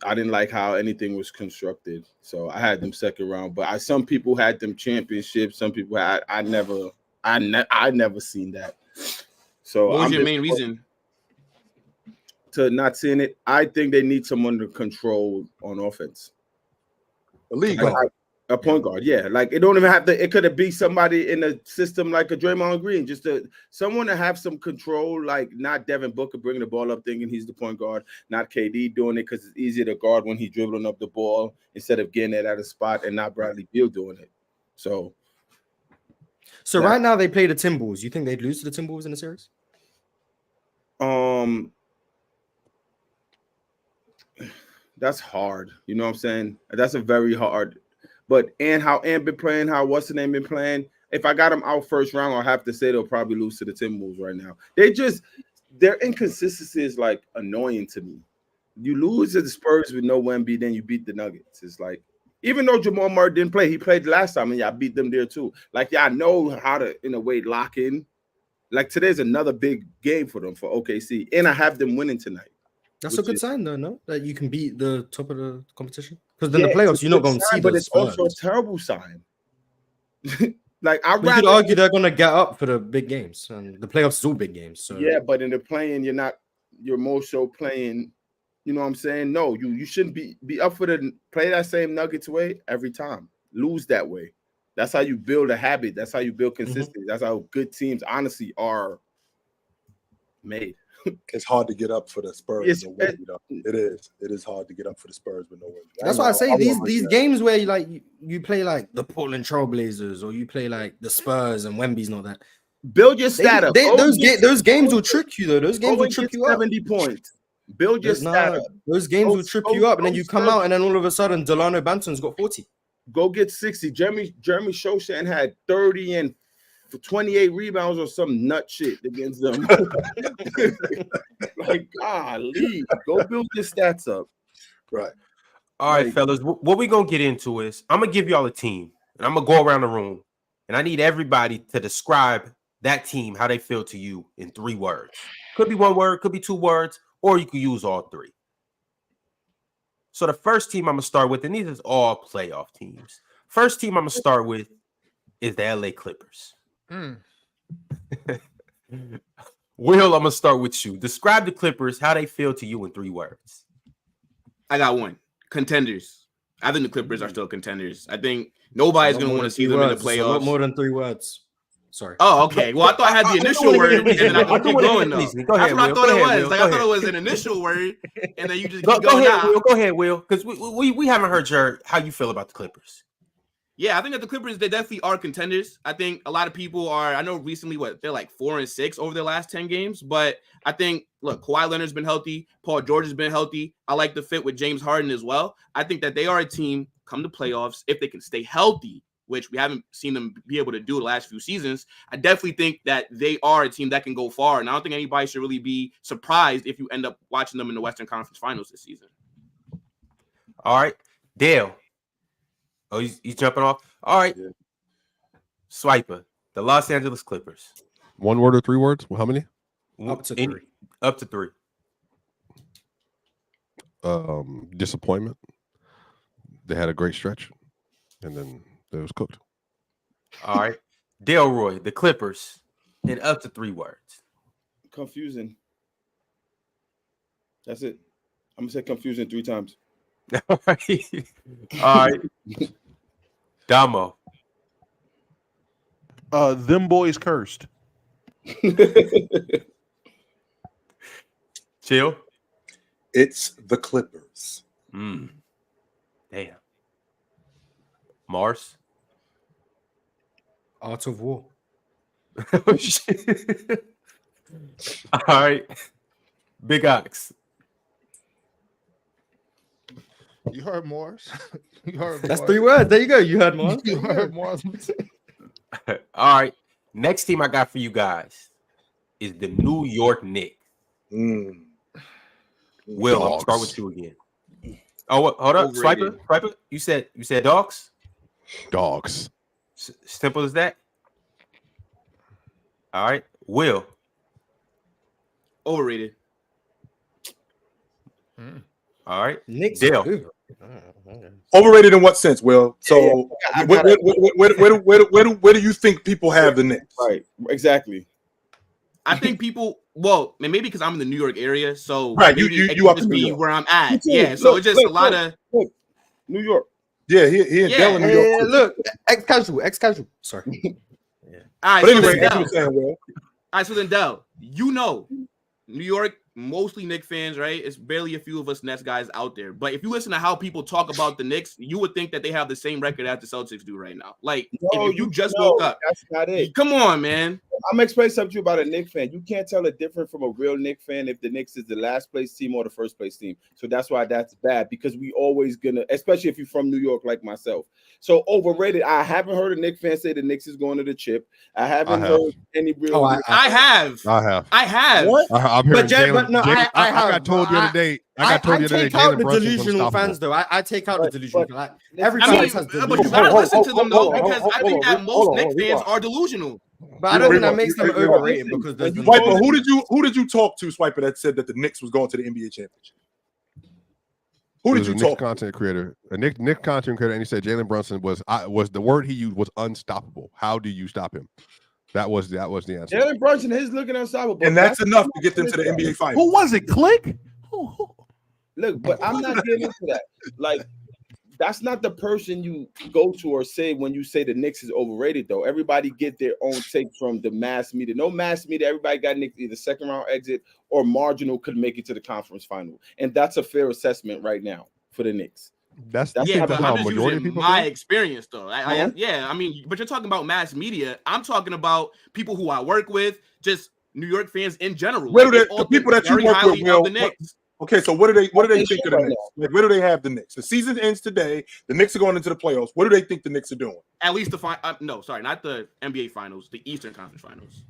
I didn't like how anything was constructed, so I had them second round. But some people had them championships. Some people had. I never seen that. So what was your main reason to not seeing it? I think they need someone to control on offense. The league. A point guard, yeah. Like it don't even have to. It could have been somebody in a system like a Draymond Green, just someone to have some control. Like not Devin Booker bringing the ball up, thinking he's the point guard. Not KD doing it because it's easier to guard when he's dribbling up the ball instead of getting it at a spot, and not Bradley Beal doing it. So right now they play the Timberwolves. You think they'd lose to the Timberwolves in the series? That's hard. You know what I'm saying? That's a very hard. But how Ant been playing, how what's the name been playing? If I got them out first round, I'll have to say they'll probably lose to the Timberwolves right now. Their inconsistency is like annoying to me. You lose to the Spurs with no Wemby, then you beat the Nuggets. It's like, even though Jamal Murray didn't play, he played last time, and y'all beat them there too. Like, y'all know how to, in a way, lock in. Like, today's another big game for them, for OKC, and I have them winning tonight. That's a good sign, though, no? That you can beat the top of the competition? Because then the playoffs, you're not going to see but the it's Spurs. also a terrible sign. Like, you could argue they're going to get up for the big games, and the playoffs is all big games. So yeah, but in the playing, you're more so playing. You know what I'm saying? No, you shouldn't be up for play that same Nuggets way every time. Lose that way. That's how you build a habit. That's how you build consistency. That's how good teams honestly are made. It's hard to get up for the Spurs. It is hard to get up for the Spurs with no win. That's why I say these games where you play like the Portland Trailblazers or you play like the Spurs and Wemby's not that. Build your stat up. Those games will trick you though. Those games will trip you up. 70 points. Build your stat up. Those games will trip you up, and then you come out and then all of a sudden Delano Banton's got 40. Go get 60. Jeremy Shoshan had 30 and 28 rebounds or some nut shit against them. Like, golly, go build your stats up. Right. All right, fellas. What we gonna get into is I'm gonna give y'all a team, and I'm gonna go around the room, and I need everybody to describe that team, how they feel to you in 3 words. Could be 1 word, could be 2 words, or you could use all 3. So the first team I'm gonna start with, and these are all playoff teams. First team I'm gonna start with is the LA Clippers. Will, I'm gonna start with you. Describe the Clippers, how they feel to you in 3 words. I got 1. Contenders. I think the Clippers are still contenders. I think nobody's gonna want to see them in the playoffs. A lot more than 3 words. Sorry. Oh, okay. Well, I thought I had the initial word, and then I can keep going. Though. That's what I thought it was. Like I thought it was an initial word, and then you just keep going. Go ahead, Will. Because we haven't heard how you feel about the Clippers. Yeah, I think that the Clippers, they definitely are contenders. I think a lot of people are. I know recently, they're like 4-6 over their last 10 games. But I think, look, Kawhi Leonard's been healthy. Paul George has been healthy. I like the fit with James Harden as well. I think that they are a team come to playoffs if they can stay healthy, which we haven't seen them be able to do the last few seasons. I definitely think that they are a team that can go far. And I don't think anybody should really be surprised if you end up watching them in the Western Conference Finals this season. All right. Dale. Oh, he's jumping off. All right. Yeah. Swiper. The Los Angeles Clippers. 1 word or 3 words? Well, how many? Up to 3. Up to 3. Disappointment. They had a great stretch, and then it was cooked. All right. Delroy, the Clippers, in up to 3 words. Confusing. That's it. I'm going to say confusing 3 times. All right. Damo. Them boys cursed. Chill. It's the Clippers. Damn. Mars. Art of War. Oh, shit. All right. Big Ox. You heard Morris. That's 3 words. There you go. You heard Morris. You heard Morris. All right. Next team I got for you guys is the New York Knicks. Will, I'll start with you again. Oh, hold up. Swiper. You said dogs? Dogs. Simple as that. All right. Will. Overrated. All right. Knicks. Dale. Overrated in what sense, Will? So where do you think people have the Knicks? Right. Exactly. I think people, well, maybe because I'm in the New York area, so right, you up just in New be York. where I'm at. Yeah, so it's just a lot of New York. Yeah, he in Dell in New York. Yeah, look, ex-casual. Sorry. All right, But anyway, so as you were saying, Will. all right, so then Dell, New York, mostly Knicks fans, right? It's barely a few of us Nets guys out there. But if you listen to how people talk about the Knicks, you would think that they have the same record as the Celtics do right now. Like, if you just woke up. That's not it. Come on, man. I'm gonna explain something to you about a Knicks fan. You can't tell a difference from a real Knicks fan if the Knicks is the last place team or the first place team. So that's why that's bad, because we always gonna, especially if you're from New York like myself. So overrated. I haven't heard a Knicks fan say the Knicks is going to the chip. I haven't heard any real. I have. What? I'm hearing But no, I got told the other day. I take out the delusional fans, though. I take out the delusional. Like, every I fan mean, has but you delusional. gotta listen to them though, because I think that most Knicks fans are delusional. But I don't think that makes them overrated because there's Swiper, who did you talk to, Swiper, that said that the Knicks was going to the NBA championship? Who did you talk to? Content creator, a Nick content creator, and he said Jalen Brunson was the word he used was unstoppable. How do you stop him? That was the answer. Jalen Brunson is looking unstoppable, and that's enough to get them to the NBA finals. Who was it? Click. Look, but I'm not getting into that. Like, that's not the person you go to or say when you say the Knicks is overrated, though. Everybody get their own take from the mass media. No mass media. Everybody got Knicks either second round exit or marginal could make it to the conference final, and that's a fair assessment right now for the Knicks. That's but how I'm just majority of using people my think? experience though. I mean, but you're talking about mass media. I'm talking about people who I work with, just New York fans in general. Where do the people that you work with, Will, the Knicks. Okay, so what do they think of the Knicks? Like, where do they have the Knicks? The season ends today. The Knicks are going into the playoffs. What do they think the Knicks are doing? At least no, sorry, not the NBA Finals, the Eastern Conference Finals.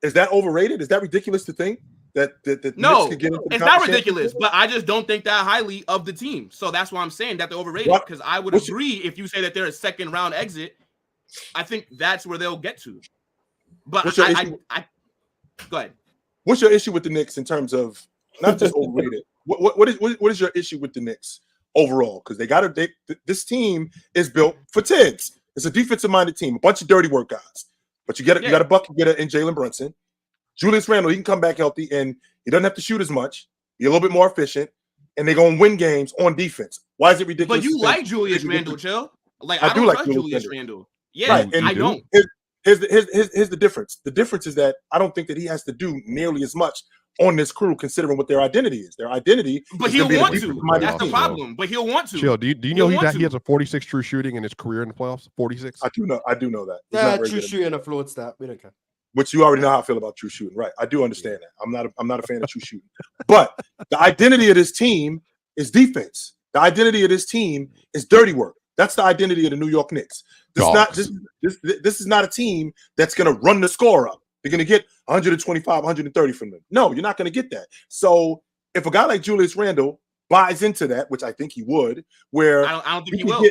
Is that overrated? Is that ridiculous to think that no, Knicks could get into the it's not ridiculous, but I just don't think that highly of the team. So that's why I'm saying that they're overrated. Because I would agree if you say that they're a second round exit. I think that's where they'll get to. But I go ahead. What's your issue with the Knicks in terms of not just overrated? What is your issue with the Knicks overall? Because this team is built for TIDs. It's a defensive-minded team, a bunch of dirty work guys. But you got a bucket getter in Jalen Brunson. Julius Randle, he can come back healthy, and he doesn't have to shoot as much. Be a little bit more efficient, and they're going to win games on defense. Why is it ridiculous? But you like Julius Randle, Chill. Like I do like Julius Randle. Yeah, right. I don't. Here's the difference. The difference is that I don't think that he has to do nearly as much on this crew, considering what their identity is. Their identity, but he'll want to. That's the problem. But he'll want to. Chill. Do you know he has a 46 true shooting in his career in the playoffs? 46. I do know that. Yeah, true shooting a flawed stat. We don't care. Which you already know how I feel about true shooting, right? I do understand that. I'm not a fan of true shooting, but the identity of this team is defense. The identity of this team is dirty work. That's the identity of the New York Knicks. This is not a team that's going to run the score up. They're going to get 125, 130 from them. No, you're not going to get that. So if a guy like Julius Randle buys into that, which I think he would, where I don't think he will.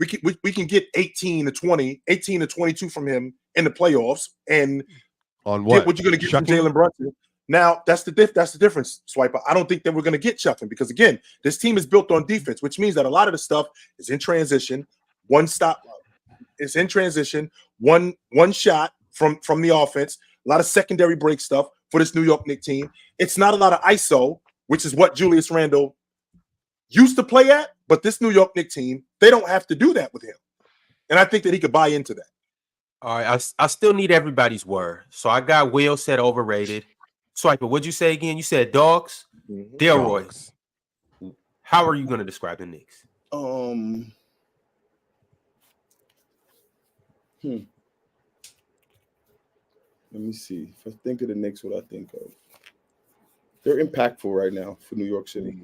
We can get 18 to 20, 18 to 22 from him in the playoffs, and on what? Get what you're going to get from Jalen Brunson. Now that's the difference, Swiper. I don't think that we're going to get Chuffin because again, this team is built on defense, which means that a lot of the stuff is in transition. One stop, it's in transition. One shot from the offense. A lot of secondary break stuff for this New York Knicks team. It's not a lot of ISO, which is what Julius Randle used to play at. But this New York Knicks team, they don't have to do that with him, and I think that he could buy into that. All right, I still need everybody's word. So I got Will said overrated. Swiper, what'd you say again? You said dogs? Mm-hmm. Delroy, how are you going to describe the Knicks? Let me see. If I think of the Knicks, what I think of. They're impactful right now for New York City.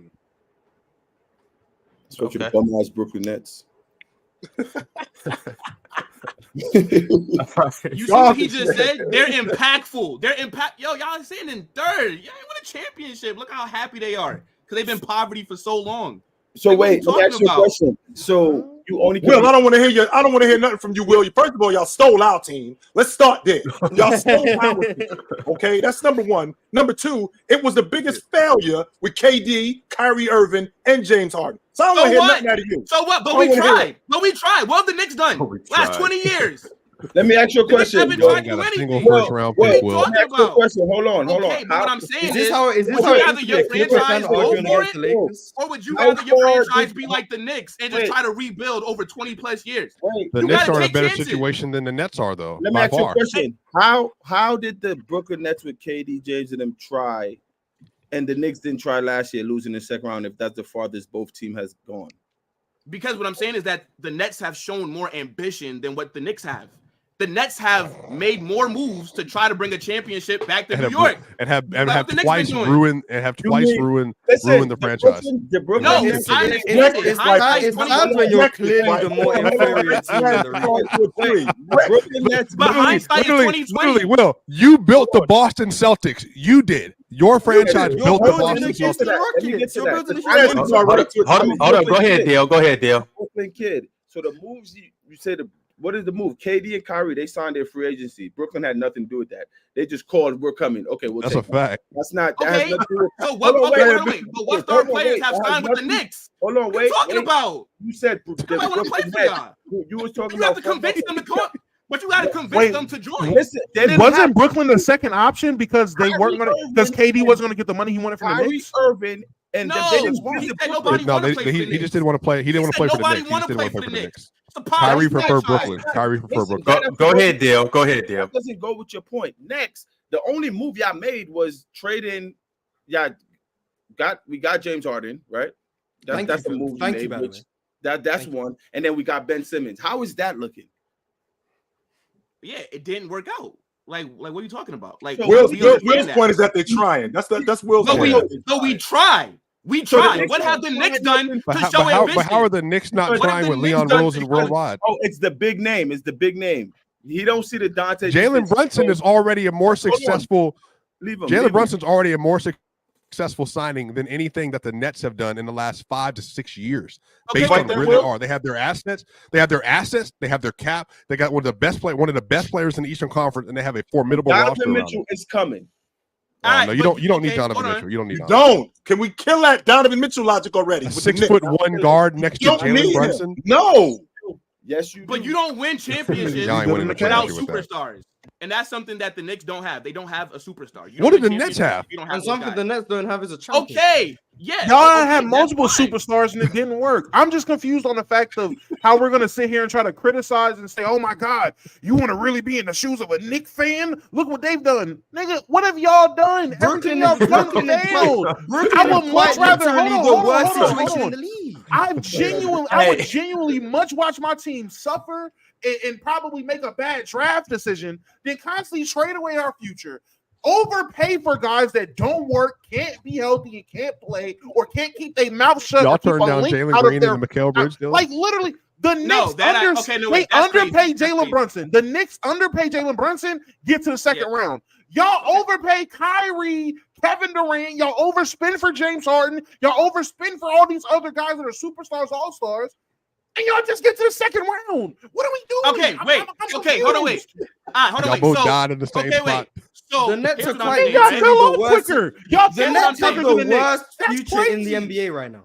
Especially the bum-ass Brooklyn Nets. You see what he just said? They're impactful. Yo, y'all sitting in third. Y'all won a championship. Look how happy they are because they've been in poverty for so long. So wait, let me ask you a question. So you only Will, I don't want to hear nothing from you, Will. First of all, y'all stole our team. Let's start there. Y'all stole our team. Okay, that's number one. Number two, it was the biggest failure with KD, Kyrie Irving, and James Harden. So I don't want to hear nothing out of you. So what? But we tried. What have the Knicks done? Last 20 years. Let me ask you a question. haven't You tried got to a do single anything. first-round What pick, are you Will. talking Let me ask you a about? question. Hold on. Okay, but what I'm saying Is this is, how is this would how you it rather is your to be a Clippers franchise fan go arguing for against it, the Lakers? or would you How rather your far franchise did- be like the Knicks and just Wait. try to rebuild over 20 plus years? Wait, The You Knicks gotta are in a take better chances. situation than the Nets are, though. let me by ask you a far. question. How did the Brooklyn Nets with KD, James, and them try, and the Knicks didn't try last year, losing the second round? If that's the farthest both team has gone. Because what I'm saying is that the Nets have shown more ambition than what the Knicks have. The Nets have made more moves to try to bring a championship back to New York. And have Like what the Knicks been doing. ruined the franchise. The Brooklyn No, Nets. I understand it. It's sad when you're clearly the more inferior team in the league. The Brooklyn Nets. But hindsight is 2020. Literally, Will, you built the Boston Celtics. You did. Your franchise built the Boston Celtics. Hold on. Go ahead, Dale. Brooklyn kid. So the moves you say what is the move? KD and Kyrie, they signed their free agency. Brooklyn had nothing to do with that. They just called, we're coming. Okay, That's a fact. That's not. That Okay. has nothing to do with, So what? Hold on, Okay, wait. but what star players have That has signed with the nothing- Knicks? Hold on, What wait. are you talking about? You said the I want to play Brooklyn for Nets. y'all. You was talking You have about to convince them to come up, but you got to convince Wait. them to join. Listen, they didn't Wasn't have Brooklyn the second option because they weren't going to because KD wasn't going to get the money he wanted from the Kyrie Knicks? Irving and No, they didn't he want said to nobody No, want to play for the he Knicks. just didn't want to play. He didn't want to play for the nobody Knicks. He wanna just didn't want to play play for the for the Knicks. It's a pile Kyrie of preferred franchise. Brooklyn. Kyrie preferred Listen, Brooklyn. Go ahead, Dale. That doesn't go with your point. Next, the only move y'all made was trading. We got James Harden, right? That's the move. Thank you, by the way. That's one. And then we got Ben Simmons. How is that looking? Yeah, it didn't work out. Like what are you talking about? Like So Will's we understand that. point is that they're trying. That's Will's No, point. we tried. We So the tried. Knicks What have the Knicks done to show But ambition? how are the Knicks not What have trying the with Knicks Leon done Rose to and show- worldwide? Oh, it's the big name. He don't see the Dante. Jalen Brunson is already a more successful. Leave him. Jalen Brunson's already a more successful signing than anything that the Nets have done in the last 5 to 6 years. Okay, Based but on then where Will- they are, they have their assets. They have their cap. They got one of the best players in the Eastern Conference, and they have a formidable roster. Donovan around Mitchell them. is coming. No, you don't need Donovan Mitchell. You don't need You Donovan. don't. Can we kill that Donovan Mitchell logic already? A with the 6'1" guard next to You don't Jalen need him. Brunson. No. Yes, you do. But you don't win championships Y'all ain't winning the without championship with that. superstars. And that's something that the Knicks don't have. They don't have a superstar. You What don't do win the Nets championships have? if you don't And have those something guys. the Nets don't have is a champion. Okay, yeah. Y'all okay, had that's multiple fine. superstars and it didn't work. I'm just confused on the fact of how we're going to sit here and try to criticize and say, oh my God, you want to really be in the shoes of a Knicks fan? Look what they've done. Nigga, what have y'all done? Everything y'all done failed. I would much rather, hold on. in the league. I would genuinely much watch my team suffer and probably make a bad draft decision than constantly trade away our future. Overpay for guys that don't work, can't be healthy, and can't play, or can't keep their mouth shut. Y'all or keep turned a down link Jalen out of Green their- and the Mikal Bridge deal? Like literally, the Knicks No, that's underpay crazy. That's Jalen crazy. Brunson. The Knicks underpay Jalen Brunson, get to the second round. Y'all overpay Kyrie, Kevin Durant. Y'all overspend for James Harden. Y'all overspend for all these other guys that are superstars, all-stars. And y'all just get to the second round. What are we doing? Okay, wait. Okay, hold on, wait. All right, hold on, Y'all wait. both So, died in the same okay, spot. wait. So The Nets here's are what I'm quite saying, Y'all right? fell off worst- quicker. Y'all The fell Nets off quicker have than the the Knicks. worst That's future in the crazy. NBA right now.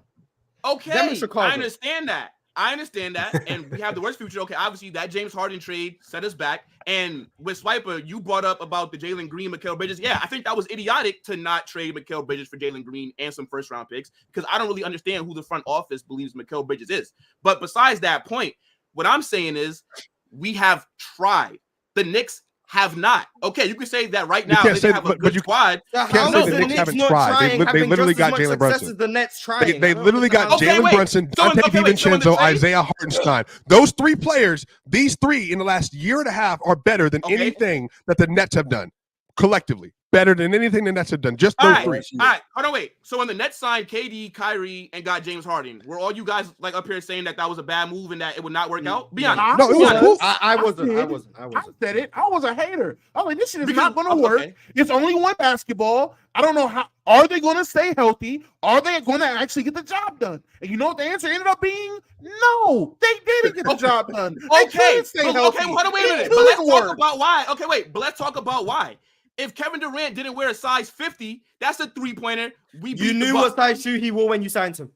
Okay, Them in Chicago. I understand that. And we have the worst future. Okay, obviously that James Harden trade set us back. And with Swiper, you brought up about the Jalen Green, Mikal Bridges. Yeah, I think that was idiotic to not trade Mikal Bridges for Jalen Green and some first-round picks because I don't really understand who the front office believes Mikal Bridges is. But besides that point, what I'm saying is we have tried. The Knicks have not. Okay, you can say that right now. They have a good squad. How can't say is the the Knicks Knicks haven't not tried. They trying, having literally just as got much Jalen success Brunson. as the Nets trying? They literally got Okay, Jalen wait. Brunson, So in- Dante okay, wait. So in the DiVincenzo, trade- Isaiah Hartenstein. Those three players, these three in the last year and a half are better than Okay. anything that the Nets have done collectively. Better than anything the Nets have done. Just All those right, three. all right. Hold on, wait. So when the Nets signed KD, Kyrie, and got James Harden, were all you guys like up here saying that was a bad move and that it would not work out? Be honest. No, it was cool. I wasn't. I said it. I was a hater. I was like, this shit is Because- not going to work. okay. It's only one basketball. I don't know how. Are they going to stay healthy? Are they going to actually get the job done? And you know what the answer ended up being? No, they didn't get the job done. They Okay. couldn't stay healthy. Okay, well, hold on, wait a It minute. But let's couldn't talk work. about why. Okay, wait. But let's talk about why. If Kevin Durant didn't wear a size 50, that's a three-pointer. We beat You the knew Bucks. what size shoe he wore when you signed him.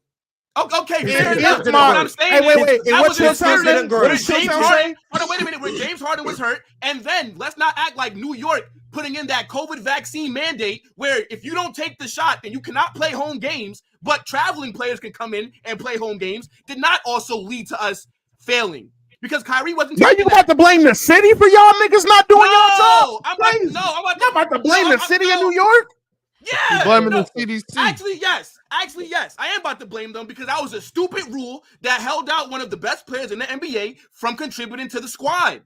Okay, It fair is enough. But my- what I'm saying Hey, wait. is, And that what's was your a series saying? where What is James your Harden- saying? Hold on, wait a minute. Where James Harden was hurt, and then let's not act like New York putting in that COVID vaccine mandate where if you don't take the shot, then you cannot play home games, but traveling players can come in and play home games, did not also lead to us failing. Because Kyrie wasn't Now you taking about to blame the city for y'all niggas not doing your job? I'm Crazy. about Y'all about to blame no, the city of New York? Yeah. Blaming no. the CDC. Actually, yes. I am about to blame them because that was a stupid rule that held out one of the best players in the NBA from contributing to the squad.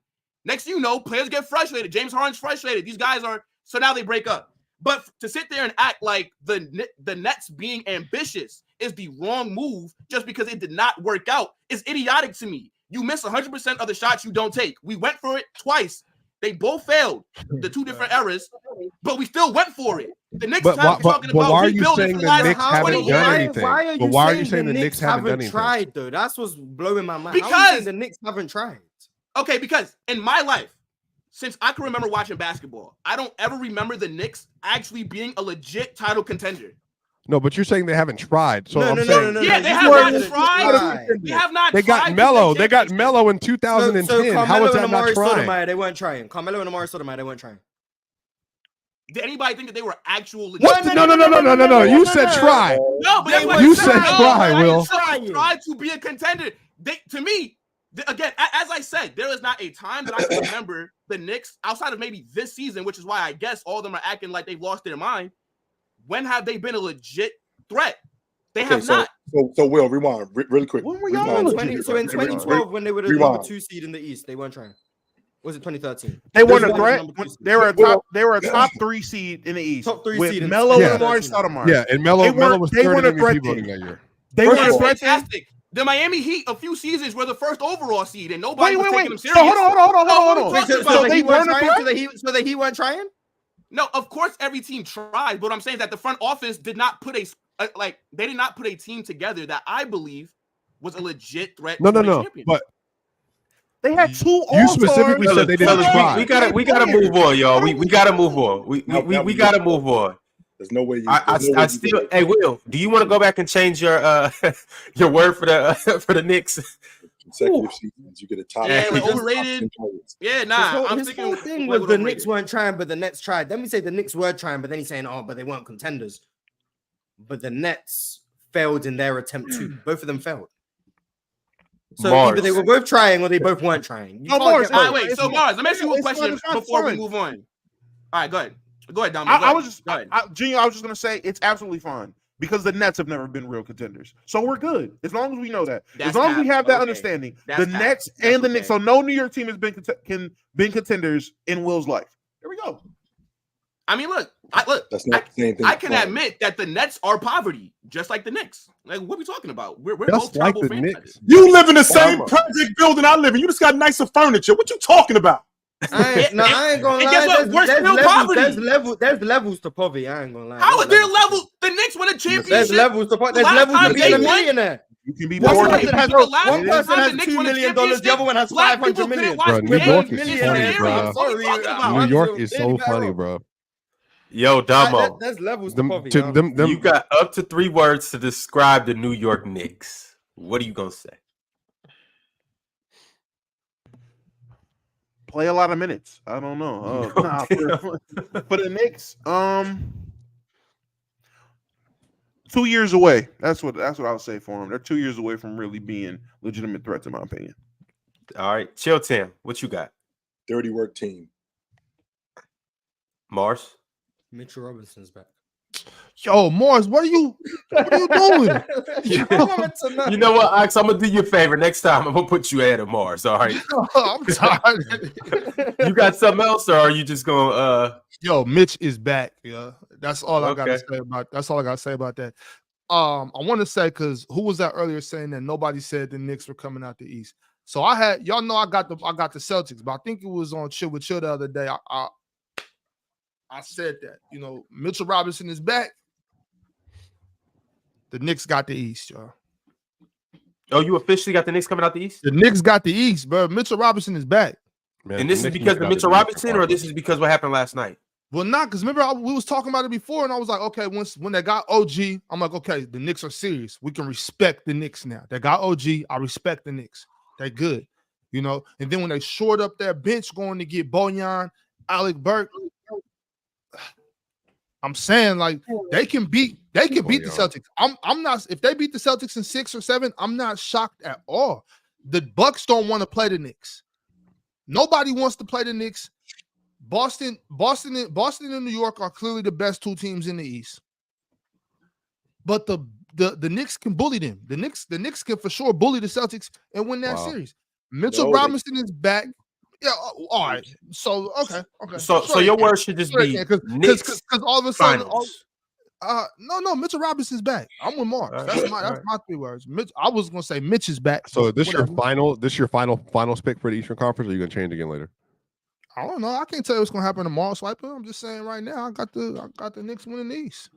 Next thing you know, players get frustrated. James Harden's frustrated. These guys are, so now they break up. But to sit there and act like the Nets being ambitious is the wrong move just because it did not work out is idiotic to me. You miss 100% of the shots you don't take. We went for it twice. They both failed, the two different eras, but we still went for it. The Knicks talking about why are you rebuilding saying for the the last Knicks 20 haven't years. done anything? Why are you But why are you saying saying the Knicks haven't done anything? tried though? That's what's blowing my mind. Because How are you saying the Knicks haven't tried. Okay, because in my life, since I can remember watching basketball, I don't ever remember the Knicks actually being a legit title contender. No, but you're saying they haven't tried. So No, I'm no, saying, no. Yeah, they You have weren't not gonna tried. try. We have not they tried got to Melo. win They got championships. Melo in 2010. So How Carmelo is and that not Amari trying? Stoudemire, they weren't trying. Carmelo and Amari Stoudemire, they weren't trying. Did anybody think that they were actual legit? What? No. You said try. No, but that's what You I said No, try, I Will. tried to be a contender. To me, again, as I said, there is not a time that I can remember the Knicks outside of maybe this season, which is why I guess all of them are acting like they've lost their mind. When have they been a legit threat? They have not. So Will, rewind really quick. When were y'all Rewind. So in 2012, when they were the Rewind. number 2 seed in the East, they weren't trying. Was it 2013? They weren't a Those threat. number 2 seed. They were a top 3 seed in the East. Top 3 with seed in Melo and 2013. Amari Stoudemire. Yeah, and Melo was they weren't 30 a threat people then. that year. They First weren't of a all, threat then. Fantastic. The Miami Heat, a few seasons, were the first overall seed, and nobody was taking them So serious. hold on. Wait, So they weren't a threat? So the Heat weren't trying? No, of course every team tried, but what I'm saying is that the front office did not put they did not put a team together that I believe was a legit threat. No. to win a championship. But They had 2 you All-Stars. specifically said they didn't try. We gotta move on, y'all. We gotta move on. We gotta move on. There's no way you. I still. Hey, Will, do you want to go back and change your your word for the Knicks? Consecutive seasons, you get a top. Yeah, top overrated. 10 players. Yeah, nah. I'm His thinking whole thing like was the overrated. Knicks weren't trying, but the Nets tried. Then we say the Knicks were trying, but then he's saying, but they weren't contenders. But the Nets failed in their attempt to. Both of them failed. So Mars. either they were both trying or they both weren't trying. You No, can't Mars, get All both. right, wait. So Mars, let me ask you a It's question not before we fun. move on. All right, go ahead. Go ahead, Dominic. I was just, go ahead. Junior, I was just gonna say it's absolutely fine because the Nets have never been real contenders, so we're good as long as we know that. That's as long as we cap. have that Okay. understanding, That's the cap. Nets That's and the okay. Knicks. So no New York team has been contenders in Will's life. There we go. I mean, look, That's not the same thing. I can admit that the Nets are poverty, just like the Knicks. Like, what are we talking about? We're Just both like terrible the franchises. Knicks. You live in the same Karma. project building I live in. You just got nicer furniture. What you talking about? I ain't gonna and lie. guess what? We're still poverty. There's levels to poverty. I ain't gonna lie. How is there level? The Knicks win a championship. There's levels to poverty. There's Last levels to time being they a won- millionaire. You can be One poor. person has The last one person time has the Knicks $2 won a million. The other one has Black $500 people million. couldn't watch Bro, the New game York for is 40 funny, years. bro. What are we talking about? New York is so funny, bro. Yo, Damo, There's levels to poverty. you got up to 3 words to describe the New York Knicks. What are you gonna say? Play a lot of minutes. I don't know. For the Knicks, 2 years away. That's what I would say for them. They're 2 years away from really being legitimate threats, in my opinion. All right, Chill Tim, what you got? Dirty work team. Mars? Mitchell Robinson's back. Yo, Morris, what are you doing? You know what, Ox? I'm gonna do you a favor. Next time, I'm gonna put you ahead of Mars. All right. I'm tired. You got something else, or are you just gonna? Yo, Mitch is back. Yeah, that's all I gotta Okay. say about. That's all I gotta say about that. I want to say because who was that earlier saying that nobody said the Knicks were coming out the East? So I had y'all know I got the Celtics, but I think it was on Chill with Chill the other day. I said that, Mitchell Robinson is back. The Knicks got the East, y'all. Oh, you officially got the Knicks coming out the East? The Knicks got the East, bro. Mitchell Robinson is back. Man, And this the is Knicks because of gotta Mitchell be Robinson, or surprised. this is because what happened last night? Well, not because remember we was talking about it before, and I was like, okay, when they got OG, I'm like, okay, the Knicks are serious. We can respect the Knicks now. They got OG. I respect the Knicks. They're good, you know. And then when they shored up their bench, going to get Bojan, Alec Burke, I'm saying like they can beat the Celtics. I'm not if they beat the Celtics in 6 or 7, I'm not shocked at all. The Bucks don't want to play the Knicks. Nobody wants to play the Knicks. Boston and New York are clearly the best 2 teams in the East. But the Knicks can bully them. The Knicks can for sure bully the Celtics and win that series. Mitchell Robinson is back. Yeah, all right. So okay. So your word should just be because all of a sudden, no, Mitchell Robinson's back. I'm with Mark. That's my 3 words. I was gonna say Mitch is back. So this your final pick for the Eastern Conference, or are you gonna change again later? I don't know. I can't tell you what's gonna happen tomorrow, Swiper. I'm just saying right now, I got the Knicks winning the East.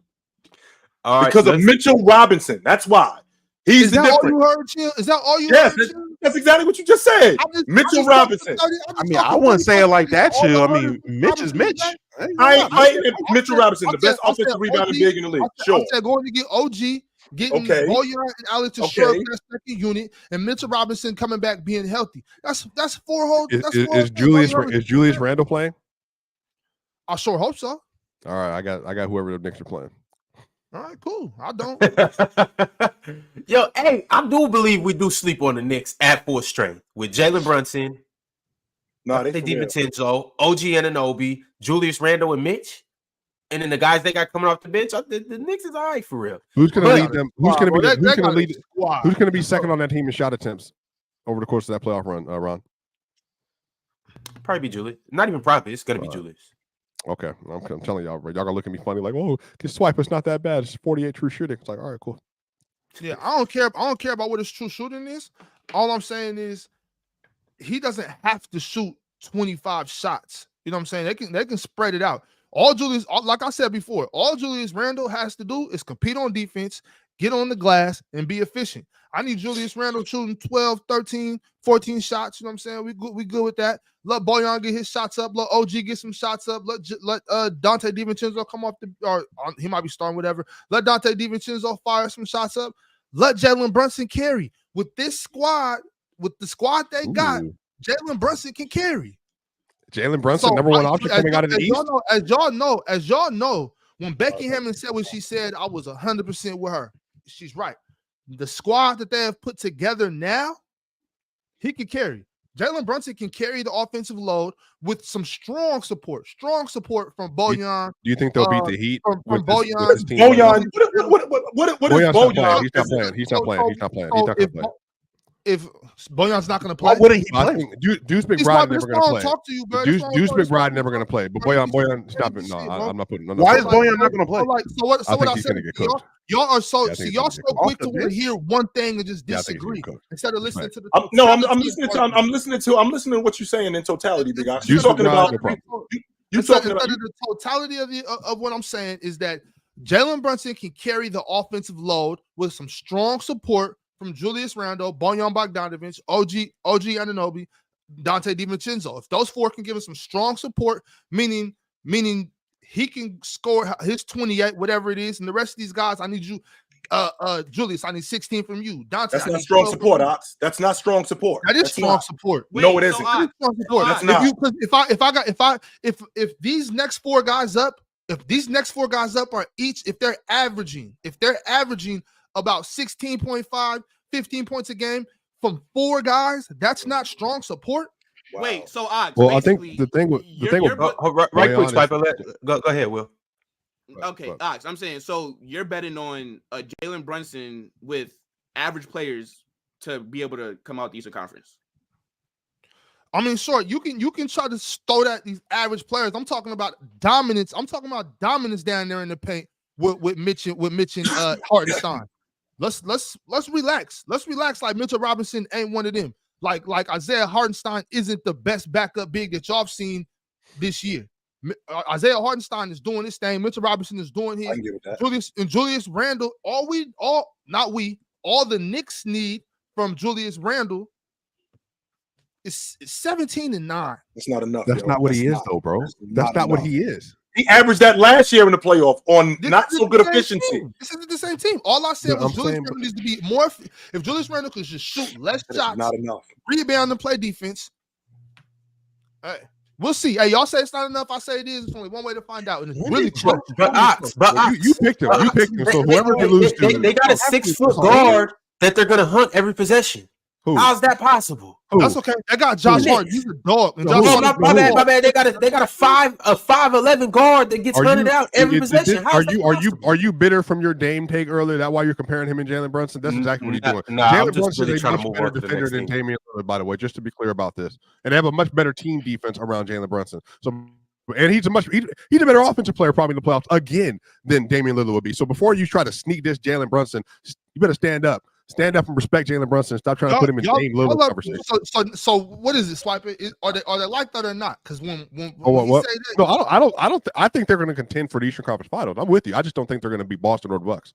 All right, because of Mitchell Robinson. That's why. He's the difference. All you heard, Chill? Is that all you heard? Chill? That's exactly what you just said. Mitchell Robinson. I wouldn't say it like that, Chill. I mean, Mitch is Mitch. I ain't fighting Mitchell Robinson, the best offensive rebounding big in the league. Sure. I said going to get OG, getting Bojan and Alex to show up that second unit, and Mitchell Robinson coming back being healthy. That's 4 whole. Is Julius Randle playing? I sure hope so. All right, I got whoever the Knicks are playing. All right, cool. I don't. Yo, hey, I do believe we do sleep on the Knicks at full strength with Jalen Brunson, DiVincenzo, OG Anunoby, Julius Randle, and Mitch. And then the guys they got coming off the bench, the Knicks is all right for real. Who's going to lead them? Who's going to lead? Who's going to be second on that team in shot attempts over the course of that playoff run, Ron? Probably be Julius. Not even probably. It's going to be Julius. Okay, I'm telling y'all, y'all gonna look at me funny like, oh, this swipe is not that bad. It's 48 true shooting. It's like, all right, cool. Yeah, I don't care about what his true shooting is. All I'm saying is he doesn't have to shoot 25 shots. You know what I'm saying? They can spread it out. Like I said before, all Julius Randle has to do is compete on defense, get on the glass, and be efficient. I need Julius Randle shooting 12, 13, 14 shots. You know what I'm saying? We good with that. Let Bojan get his shots up. Let OG get some shots up. Let Dante DiVincenzo come off he might be starting, whatever. Let Dante DiVincenzo fire some shots up. Let Jalen Brunson carry. With this squad, with the squad they got, Jalen Brunson can carry. Jalen Brunson, number 1 option coming out of the East. As y'all know, when Becky Hammond said what she said, I was 100% with her. She's right. The squad that they have put together now, he can carry. Jalen Brunson can carry the offensive load with some strong support from Bojan. Do you think they'll beat the Heat? From Bojan. Bojan. What is Bojan? He's not playing. If Bojan's not going to play, why wouldn't he play? Deuce McBride never going to play. Talk to you, bro. Deuce McBride never going to play. But Bojan, stop it. No, I'm not putting. Why is Bojan not going to play? So what I said, y'all are so quick to hear one thing and just disagree instead of listening to the. I'm listening to what you're saying in totality, big guy. You're talking about the totality of what I'm saying is that Jalen Brunson can carry the offensive load with some strong support from Julius Randle, Bojan Bogdanovic, OG Anunoby, Dante DiVincenzo. If those 4 can give him some strong support, meaning he can score his 28, whatever it is, and the rest of these guys, I need you, Julius, I need 16 from you. Dante, that's not strong support, Ox. That's not strong support. That is strong support. No, it isn't. Strong support. That's not. If these next 4 guys up, are each, if they're averaging about 16.5, 15 points a game from 4 guys, that's not strong support. Wow. Wait, so Ox. Well, I think the thing with right quick, Swiper. Go ahead, Will. Okay, Ox. I'm saying so you're betting on Jalen Brunson with average players to be able to come out the Eastern Conference. I mean, sure, you can try to throw that these average players. I'm talking about dominance. I'm talking about dominance down there in the paint with Mitch and Hartenstein. Let's relax. Let's relax. Like Mitchell Robinson ain't one of them. Like Isaiah Hartenstein isn't the best backup big that y'all have seen this year. Isaiah Hartenstein is doing his thing. Mitchell Robinson is doing his. Julius Randle. All the Knicks need from Julius Randle is 17 and 9. That's not enough. That's not what he is, though, bro. That's not what he is. He averaged that last year in the playoff on not so good efficiency. Team. This isn't the same team. All I said was Julius Randle needs to be more. If Julius Randle could just shoot less shots, not enough. Rebound and play defense. Hey, we'll see. Hey, y'all say it's not enough. I say it is. It's only one way to find out, and it's really close. But you picked him. You picked him. So whoever you lose to, they got a 6-foot guard that they're gonna hunt every possession. Who? How's that possible? That's okay. They got Josh Hart. He's a dog. And My bad. They got a 5'11" guard that gets hunted out every possession. Are you bitter from your Dame take earlier? That's why you're comparing him and Jalen Brunson. That's exactly what he's doing. Jalen Brunson is a much better defender than Damian Lillard, by the way. Just to be clear about this, and they have a much better team defense around Jalen Brunson. So, and he's a better offensive player probably in the playoffs again than Damian Lillard would be. So before you try to sneak this Jalen Brunson, you better stand up. Stand up and respect Jalen Brunson and stop trying to put him in Dame Lillard conversation. So what is it, Swiper? Are they like that or not? Because when say that, no, I don't. I think they're going to contend for the Eastern Conference Finals. I'm with you. I just don't think they're going to beat Boston or the Bucks.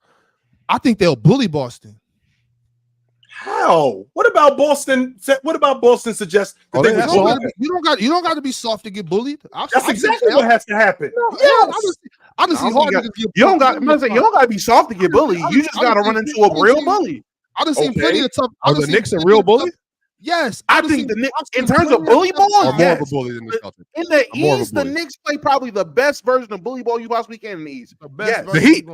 I think they'll bully Boston. How? What about Boston? What about Boston suggests that you don't got to be soft to get bullied. That's exactly what has to happen. I just see hard niggas get you don't got to be soft to get bullied. You just got to run into a real bully. I done seen plenty of tough. Are the Knicks a real bully? Yes, I think the Knicks, in terms of bully ball, are more of a bully than the Celtics. In the East, the Knicks play probably the best version of bully ball you possibly can in the East. The Heat,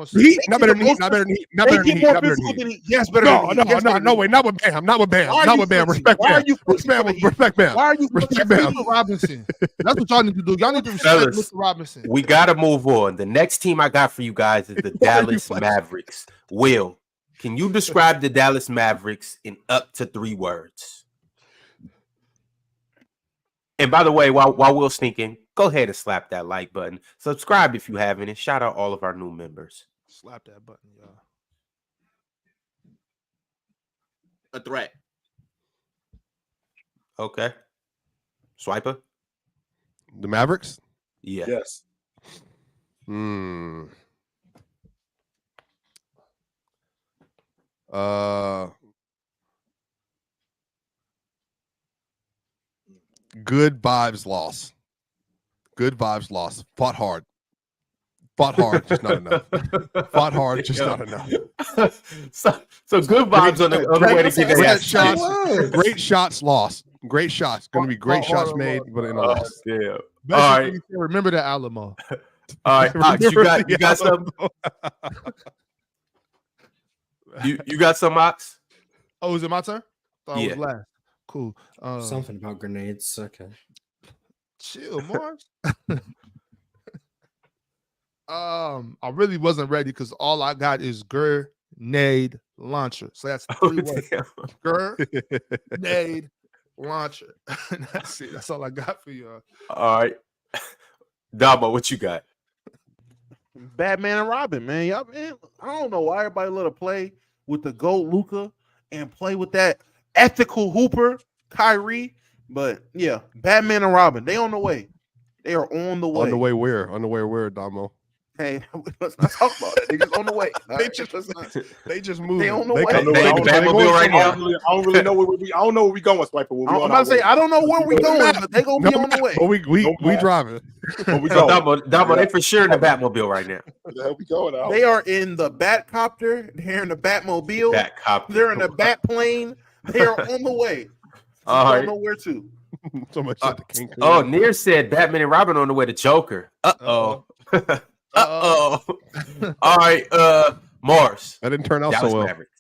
not better than Heat. Yes, better. No way, not with Bam, not with Bam. Respect Bam. Respect Bam. Why are you respect Bam? Robinson. That's what y'all need to do. Y'all need to respect Mr. Robinson. We gotta move on. The next team I got for you guys is the Dallas Mavericks. Will, can you describe the Dallas Mavericks in up to 3 words? And by the way, while Will's thinking, go ahead and slap that like button. Subscribe if you haven't, and shout out all of our new members. Slap that button, y'all. A threat. Okay. Swiper? The Mavericks? Yeah. Yes. Good vibes loss. Fought hard, just not enough. Fought hard, just not enough. So good vibes on the other way to get that shots. Great shots lost. Great shots. Going to be great shots made, but in a loss. Yeah. All right. Remember the Alamo. All right, Ox, you got some. You got some, Ox? Oh, is it my turn? Thought yeah. I was last. Cool. Something about grenades. Okay. Chill, Mars. I really wasn't ready because all I got is grenade launcher. So that's 3 words. Grenade launcher. That's it. That's all I got for you. All right. Damo, what you got? Batman and Robin, man. Y'all, man. I don't know why everybody let her play with the GOAT Luka and play with that ethical hooper Kyrie. But yeah, Batman and Robin, they on the way. They are on the way. On the way where? On the way where, Damo? Hey, let's not talk about it. They just on the way. They just moved. They on the way. way. I don't really know where we going with Swiper. I'm about to say I don't know where we going, but they gonna be on the way. But we driving. Damo, they for sure in the Batmobile right now. Where the hell we going out? They are in the Batcopter. They're in the Batmobile. Batcopter. They're in the Batplane. They are on the way. I don't know where to. So much. Near said Batman and Robin on the way to Joker. Uh-oh. All right, Mars. That didn't turn out Dallas so well. Mavericks.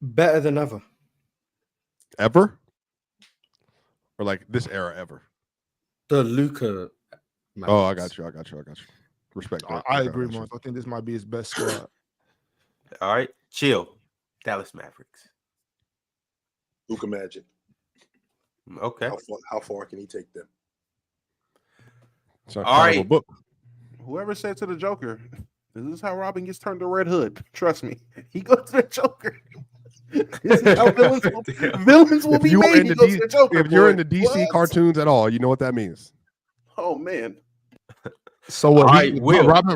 Better than ever. Ever? Or like this era ever? The Luka. Oh, I got you. Respect that. I agree, Mars. I think this might be his best squad. All right, chill. Dallas Mavericks. Luka Magic. Okay. How far can he take them? All right. Book. Whoever said to the Joker, this is how Robin gets turned to Red Hood. Trust me. He goes to the Joker. This is how villains will be made. If you're in the DC cartoons at all, you know what that means. Oh, man. So what?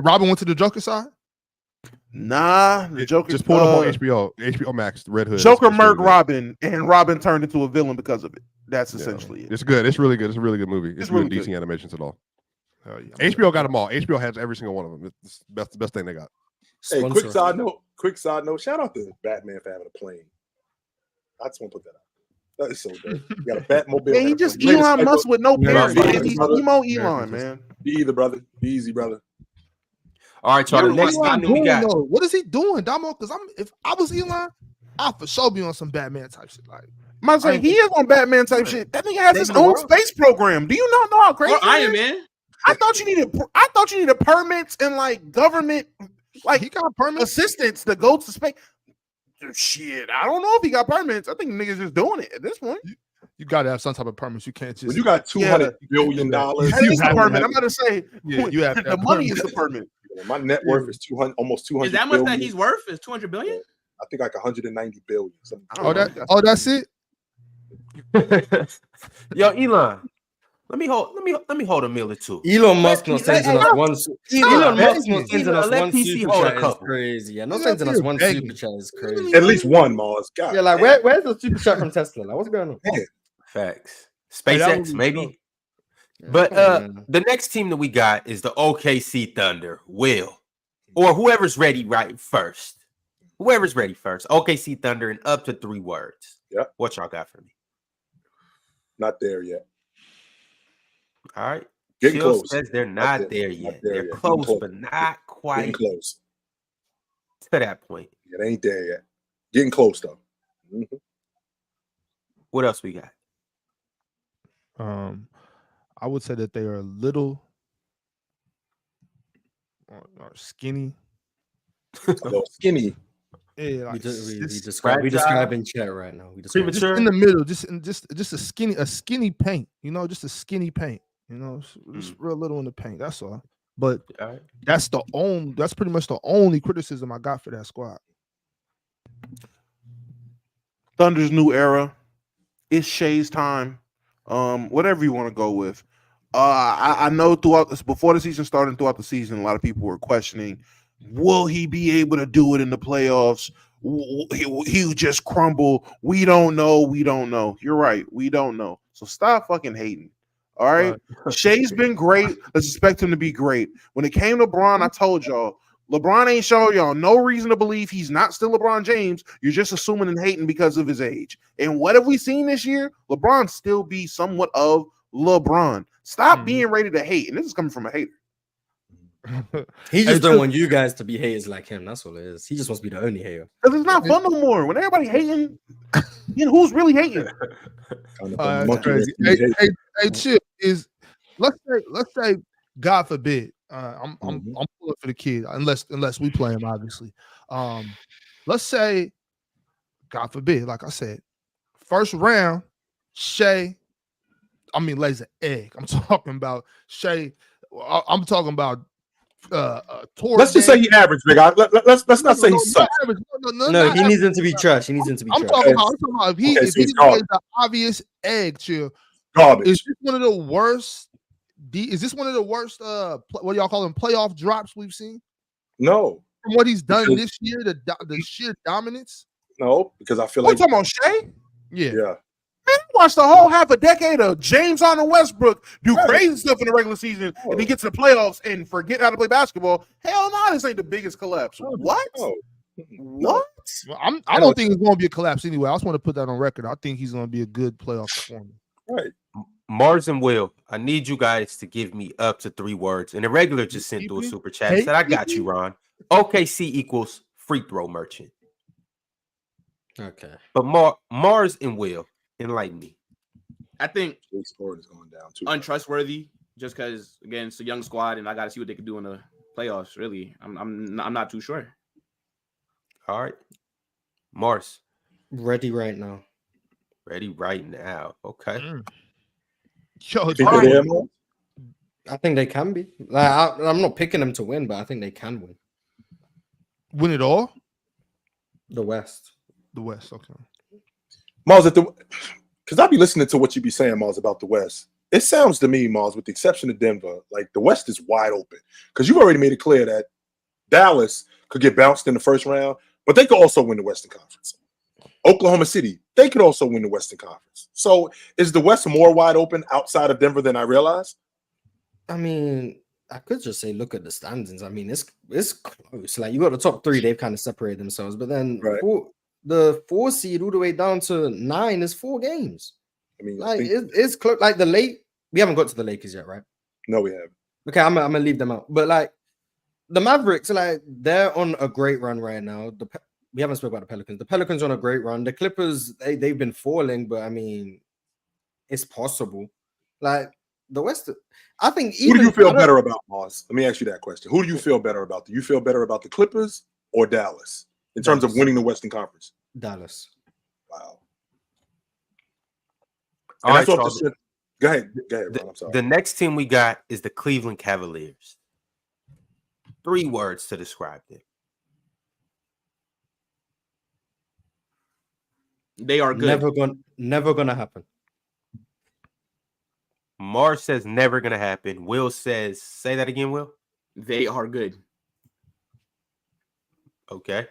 Robin went to the Joker side? Nah, the Joker just pulled up on HBO Max. Red Hood. Joker it's murdered really Robin, and Robin turned into a villain because of it. That's essentially it. It's good. It's really good. It's a really good movie. It's really good DC good. animations and all. Hell yeah, HBO got them all. HBO has every single one of them. It's the best thing they got. Hey, quick side note. Shout out to Batman for having a plane. I just want to put that out. That is so dope. You got a Batmobile. Yeah, he just Elon Musk with no parents. He's emo Elon, man. Be easy, brother. Be easy, brother. All right, y'all. The next one we got. What is he doing, Damo? Because if I was Elon, I'd for sure be on some Batman type shit. Like, I'm saying he is on Batman type shit. That nigga has his own space program. Do you not know how crazy? Iron Man. I thought you needed permits and like government, like he got permits, assistance to go to space. Shit, I don't know if he got permits. I think niggas just doing it at this point. You got to have some type of permits. You can't just. When you got $200 billion, that is the permit. I'm gonna say, you have the money is the permit. My net worth is almost 200. Is that much that he's worth? Is 200 billion? I think like 190 billion. That's it. Yo, Elon, let me hold a meal or two. Elon Musk not sending us one. Elon Musk not sending us one super chat is crazy. Yeah, not sending us one super chat is crazy. At least one, Mars. God, yeah, like where's the super chat from Tesla? Like, what's going on? Facts. SpaceX, maybe. But the next team that we got is the OKC Thunder. Will, or whoever's ready right first. Whoever's ready first. OKC Thunder in up to 3 words. Yeah. What y'all got for me? Not there yet. All right. Getting Chill close. says they're not there yet. They're close, but not quite. Getting close to that point. It ain't there yet. Getting close though. Mm-hmm. What else we got? I would say that they are a little or skinny. Skinny. Yeah, like we describing chat right now. We just in the middle, just a skinny paint. You know, just a skinny paint. You know, just real little in the paint. That's all. But that's pretty much the only criticism I got for that squad. Thunder's new era. It's Shay's time. Whatever you want to go with. I know before the season started, throughout the season, a lot of people were questioning, will he be able to do it in the playoffs? He'll just crumble. We don't know. You're right. We don't know. So stop fucking hating. All right. Shay's been great. Let's expect him to be great. When it came to LeBron, I told y'all, LeBron ain't showing y'all no reason to believe he's not still LeBron James. You're just assuming and hating because of his age. And what have we seen this year? LeBron still be somewhat of LeBron. Stop being ready to hate. And this is coming from a hater. He just don't want you guys to be haters like him. That's all it is. He just wants to be the only hater. Because it's not fun no more. When everybody hating, who's really hating? Hey, chill. Let's say, God forbid, I'm pulling for the kid, unless we play him, obviously. Let's say, God forbid, like I said, first round, Shay. I mean, lays an egg. I'm talking about Shay. I'm talking about let's just say he average, big guy. Let's not say he sucks. No, he needs him to be trash. I'm talking about if he plays an obvious egg, chill. Garbage. Is this one of the worst? Is this one of the worst? What do y'all call them? Playoff drops we've seen? No. From what he's done this year, the sheer dominance. No, because I feel like. You talking about Shay? Yeah. Man, I watched the whole half a decade of James Harden Westbrook do crazy stuff in the regular season, and he gets to the playoffs and forget how to play basketball. Hell no, this ain't the biggest collapse. What? What? Well, I don't think it's going to be a collapse anyway. I just want to put that on record. I think he's going to be a good playoff performer. Right. Mars and Will, I need you guys to give me up to 3 words. And the regular just sent through a super chat. Said, I got you, Ron. OKC equals free throw merchant. Okay. But Mars and Will, enlighten me. I think score is going down too. Untrustworthy, just because again it's a young squad and I got to see what they can do in the playoffs. Really, I'm not too sure. All right, Mars. Ready right now. Ready right now. Okay. Yo, I think they can be. Like, I'm not picking them to win, but I think they can win. Win it all? The West. The West, okay. Mars, because I be listening to what you be saying, Mars, about the West. It sounds to me, Mars, with the exception of Denver, like the West is wide open. Because you've already made it clear that Dallas could get bounced in the first round, but they could also win the Western Conference. Oklahoma City, they could also win the Western Conference. So is the West more wide open outside of Denver than I realized? I mean, I could just say look at the standings. I mean, it's close. Like you got the top 3, they've kind of separated themselves, but then the 4 seed all the way down to 9 is 4 games. I mean, like it's close. Like we haven't got to the Lakers yet, right? No, we haven't. Okay, I'm gonna leave them out. But like the Mavericks, like they're on a great run right now. We haven't spoken about the Pelicans. The Pelicans are on a great run. The Clippers, they've been falling, but I mean, it's possible. Like the West, I think. Who do you feel better about, Moss? Let me ask you that question. Who do you feel better about? Do you feel better about the Clippers or Dallas in terms of winning the Western Conference? Dallas. Wow. All right, Go ahead, Ron, I'm sorry. The next team we got is the Cleveland Cavaliers. 3 words to describe them. They are good. Never gonna happen. Mars says never gonna happen. Will says, say that again, Will. They are good. Okay.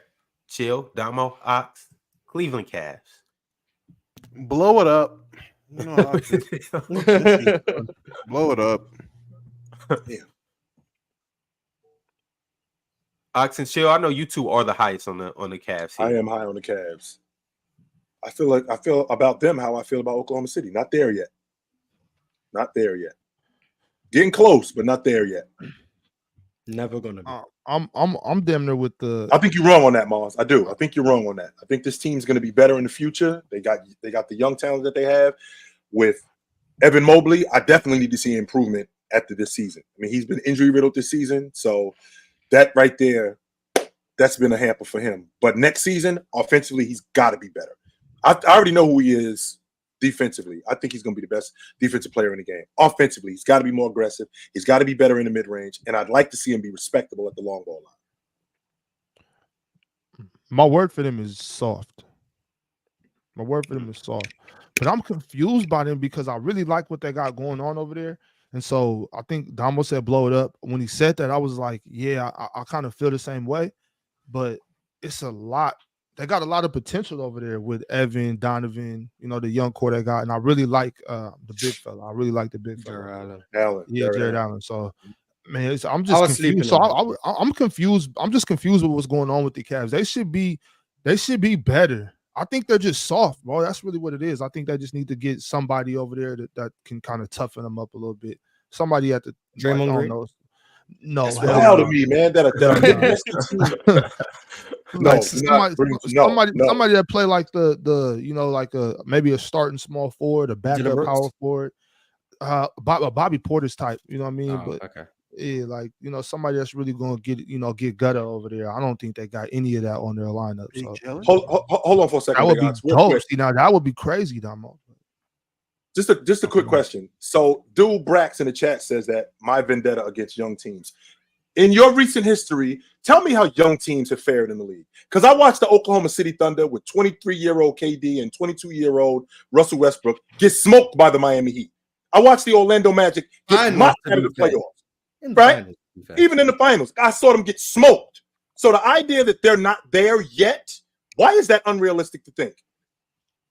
Chill, Damo, Ox, Cleveland Cavs. Blow it up. You know, blow it up. Yeah. Ox and Chill, I know you two are the highest on the Cavs here. I am high on the Cavs. I feel about them how I feel about Oklahoma City. Not there yet. Not there yet. Getting close, but not there yet. Never gonna be. I'm damn near with the. I think you're wrong on that, Mars. I do. I think you're wrong on that. I think this team's going to be better in the future. They got the young talent that they have with Evan Mobley. I definitely need to see improvement after this season. I mean, he's been injury riddled this season, so that right there, that's been a hamper for him. But next season, offensively, he's got to be better. I already know who he is defensively. I think he's going to be the best defensive player in the game. Offensively, he's got to be more aggressive. He's got to be better in the mid-range, and I'd like to see him be respectable at the long ball line. My word for them is soft. But I'm confused by them because I really like what they got going on over there. And so I think Damo said blow it up. When he said that, I was like, yeah, I kind of feel the same way. But it's a lot. They got a lot of potential over there with Evan, Donovan, the young core they got. And I really like the big fella. I really like the big fella. Jared Allen. So, man, I'm just confused. So I'm confused. I'm just confused with what's going on with the Cavs. They should be better. I think they're just soft, bro. That's really what it is. I think they just need to get somebody over there that can kind of toughen them up a little bit. Somebody at the Draymond Green. No, that's wild to me, man. Somebody that play like the maybe a starting small forward, a backup power forward, Bobby Porter's type. You know what I mean? Okay. Yeah, somebody that's really gonna get gutter over there. I don't think they got any of that on their lineup. So hold on for a second. That would be dope. Now that would be crazy, Damo. Just a quick question. So, Dual Brax in the chat says that my vendetta against young teams. In your recent history, tell me how young teams have fared in the league. Because I watched the Oklahoma City Thunder with 23-year-old KD and 22-year-old Russell Westbrook get smoked by the Miami Heat. I watched the Orlando Magic get mocked out of the playoffs. Right? Even in the finals, I saw them get smoked. So the idea that they're not there yet, why is that unrealistic to think?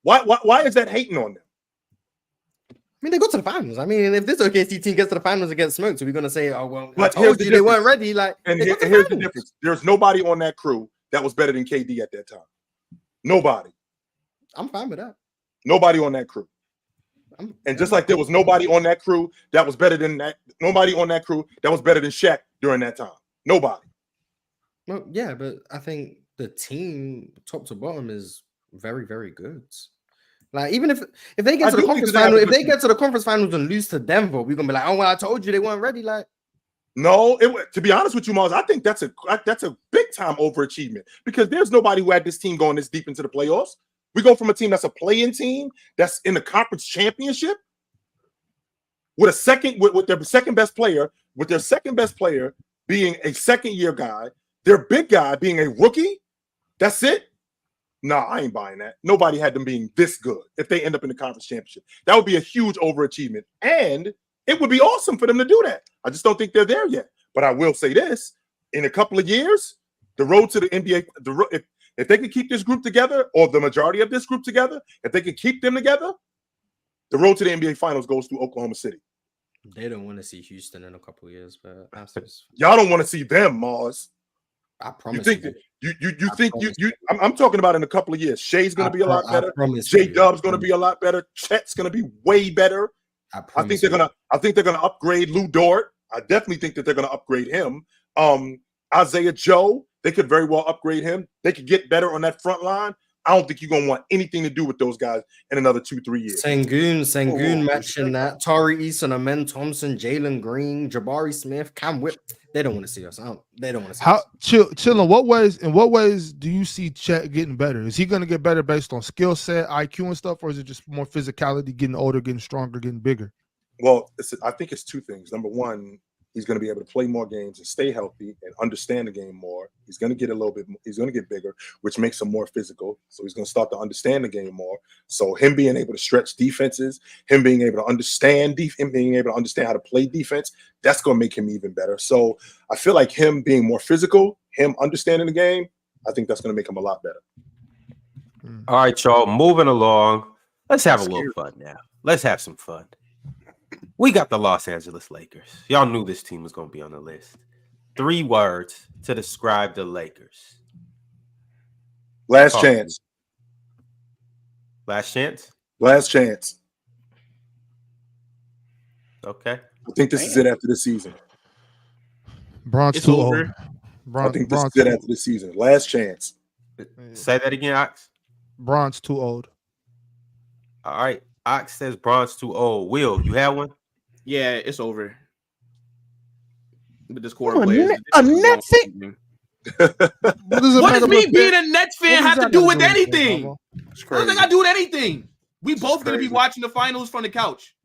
Why is that hating on them? I mean, they go to the finals. I mean, if this OKC team gets to the finals and gets smoked, so we're gonna say, "Oh well," but they weren't ready. Here's the difference: there's nobody on that crew that was better than KD at that time. Nobody. I'm fine with that. Nobody on that crew. And just like there was nobody on that crew that was better than that. Nobody on that crew that was better than Shaq during that time. Nobody. Well, yeah, but I think the team, top to bottom, is very, very good. Like, even if they get to the conference final, if they get to the conference finals and lose to Denver, we're gonna be like, "Oh, well, I told you they weren't ready." Like, no, to be honest with you, Mars, I think that's a big time overachievement because there's nobody who had this team going this deep into the playoffs. We go from a team that's a play-in team that's in the conference championship with their second best player being a second-year guy, their big guy being a rookie. That's it. No, I ain't buying that. Nobody had them being this good if they end up in the conference championship. That would be a huge overachievement. And it would be awesome for them to do that. I just don't think they're there yet. But I will say this. in a couple of years, the road to the NBA, if they can keep this group together, or the majority of this group together, if they can keep them together, the road to the NBA Finals goes through Oklahoma City. They don't want to see Houston in a couple of years, but y'all don't want to see them, Mars. I promise you. Think I'm talking about in a couple of years. Shay's going to be a lot better. J Dub's going to be a lot better. Chet's going to be way better. I think they're gonna upgrade Lou Dort. I definitely think that they're gonna upgrade him. Isaiah Joe, they could very well upgrade him. They could get better on that front line. I don't think you're gonna want anything to do with those guys in another 2-3 years. Sengun matching that. Tari Eason, Amen Thompson, Jalen Green, Jabari Smith, Cam Whip. They don't want to see us. They don't want to see us. Chill. In what ways do you see Chet getting better? Is he gonna get better based on skill set, IQ, and stuff, or is it just more physicality, getting older, getting stronger, getting bigger? Well, I think it's two things. Number one, he's going to be able to play more games and stay healthy and understand the game more. He's going to get he's going to get bigger, which makes him more physical. So he's going to start to understand the game more. So him being able to stretch defenses, him being able to understand how to play defense, that's going to make him even better. So I feel like him being more physical, him understanding the game, I think that's going to make him a lot better. All right, y'all, moving along. Let's have a little fun now. Let's have some fun. We got the Los Angeles Lakers. Y'all knew this team was going to be on the list. 3 words to describe the Lakers. Last chance. Last chance? Last chance. Okay. I think this is it after this season. Bron's too old. I think this is it after this season. Last chance. Say that again, Ox. Bron's too old. All right. Ox says Bron's too old. Will, you have one? Yeah, it's over. With this core players. A Nets fan? What does me being a Nets fan have to do with anything? What does that got to do with anything? We both going to be watching the finals from the couch.